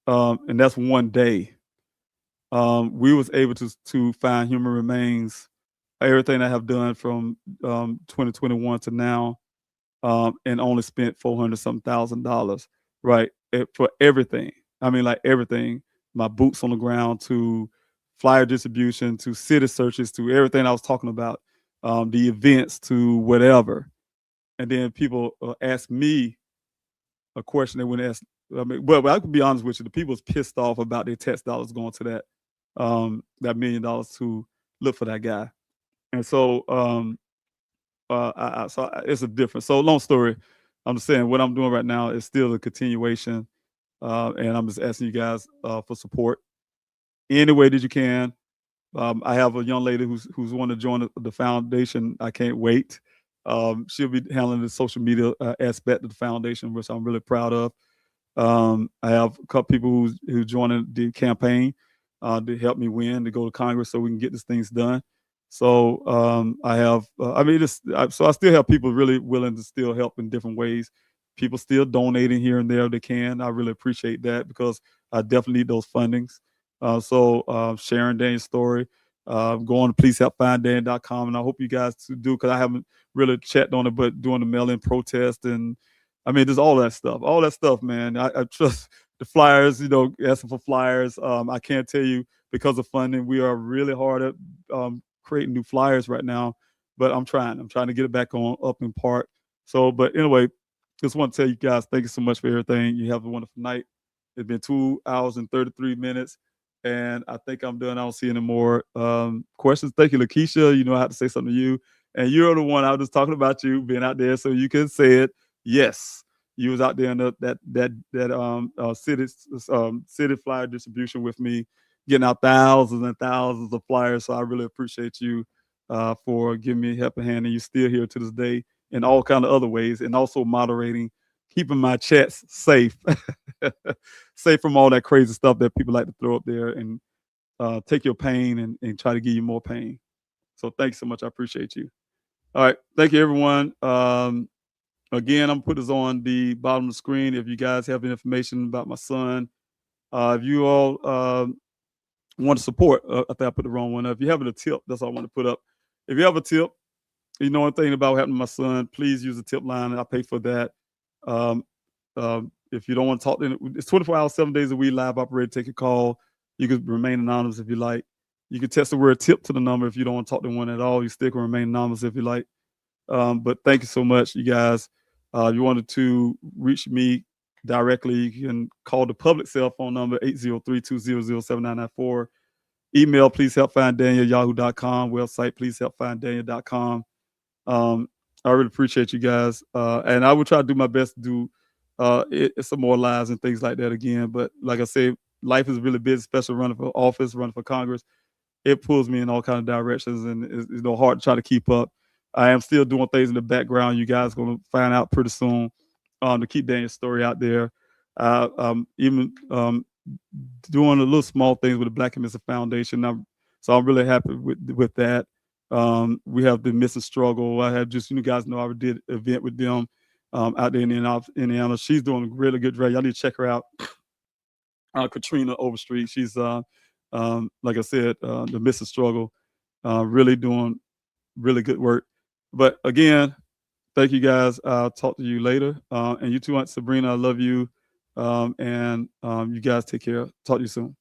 and that's one day. We was able to find human remains, everything I have done from 2021 to now, and only spent $400,000, right, for everything. I mean, like everything, my boots on the ground to flyer distribution to city searches to everything I was talking about. The events to whatever. And then people ask me a question they wouldn't ask. I mean, well, I could be honest with you. The people was pissed off about their tax dollars going to that $1 million to look for that guy. And so, so it's a difference. So long story, I'm just saying what I'm doing right now is still a continuation. And I'm just asking you guys for support any way that you can. I have a young lady who's want to join the foundation. I can't wait. She'll be handling the social media aspect of the foundation, which I'm really proud of. I have a couple people who joined the campaign to help me win, to go to Congress so we can get these things done. So I have, so I still have people really willing to still help in different ways. People still donating here and there if they can. I really appreciate that because I definitely need those fundings. So sharing Daniel's story, going to pleasehelpfinddan.com, and I hope you guys do, because I haven't really checked on it, but doing the mail-in protest, and I mean, there's all that stuff, man. I trust the flyers, asking for flyers. I can't tell you, because of funding, we are really hard at creating new flyers right now, but I'm trying to get it back up in part. So, but anyway, just want to tell you guys, thank you so much for everything. You have a wonderful night. It's been 2 hours and 33 minutes. And I think I'm done. I don't see any more questions. Thank you, Lakeisha. You know I have to say something to you. And you're the one I was just talking about, you being out there so you can say it. Yes, you was out there in city flyer distribution with me, getting out thousands and thousands of flyers. So I really appreciate you for giving me a helping hand. And you're still here to this day in all kind of other ways, and also moderating, keeping my chats safe, safe from all that crazy stuff that people like to throw up there and take your pain and try to give you more pain. So thanks so much. I appreciate you. All right. Thank you, everyone. Again, I'm put this on the bottom of the screen. If you guys have any information about my son, if you all want to support, I think I put the wrong one up. If you have a tip, that's all I want to put up. If you have a tip, you know anything about what happened to my son, please use the tip line, and I'll pay for that. If you don't want to talk, it's 24 hours, 7 days a week, live operator, take a call. You can remain anonymous if you like. You can text the word tip to the number if you don't want to talk to one at all. You still can remain anonymous if you like. But thank you so much, you guys. If you wanted to reach me directly, you can call the public cell phone number, 803-200-7994. Email, pleasehelpfinddaniel@yahoo.com. Website, pleasehelpfinddaniel.com. I really appreciate you guys. And I will try to do my best to do some more lives and things like that again. But like I say, life is really busy, especially running for office, running for Congress. It pulls me in all kinds of directions, and it's hard to try to keep up. I am still doing things in the background. You guys are going to find out pretty soon to keep Daniel's story out there. Even doing a little small things with the Black and Missing Foundation. So I'm really happy with that. We have the Missing Struggle. I have just, you guys know I did an event with them out there in Indiana. She's doing a really good job. Y'all need to check her out. Katrina Overstreet. She's, like I said, the Missing Struggle, really doing really good work. But again, thank you guys. I'll talk to you later. And you too, Aunt Sabrina, I love you. And you guys take care. Talk to you soon.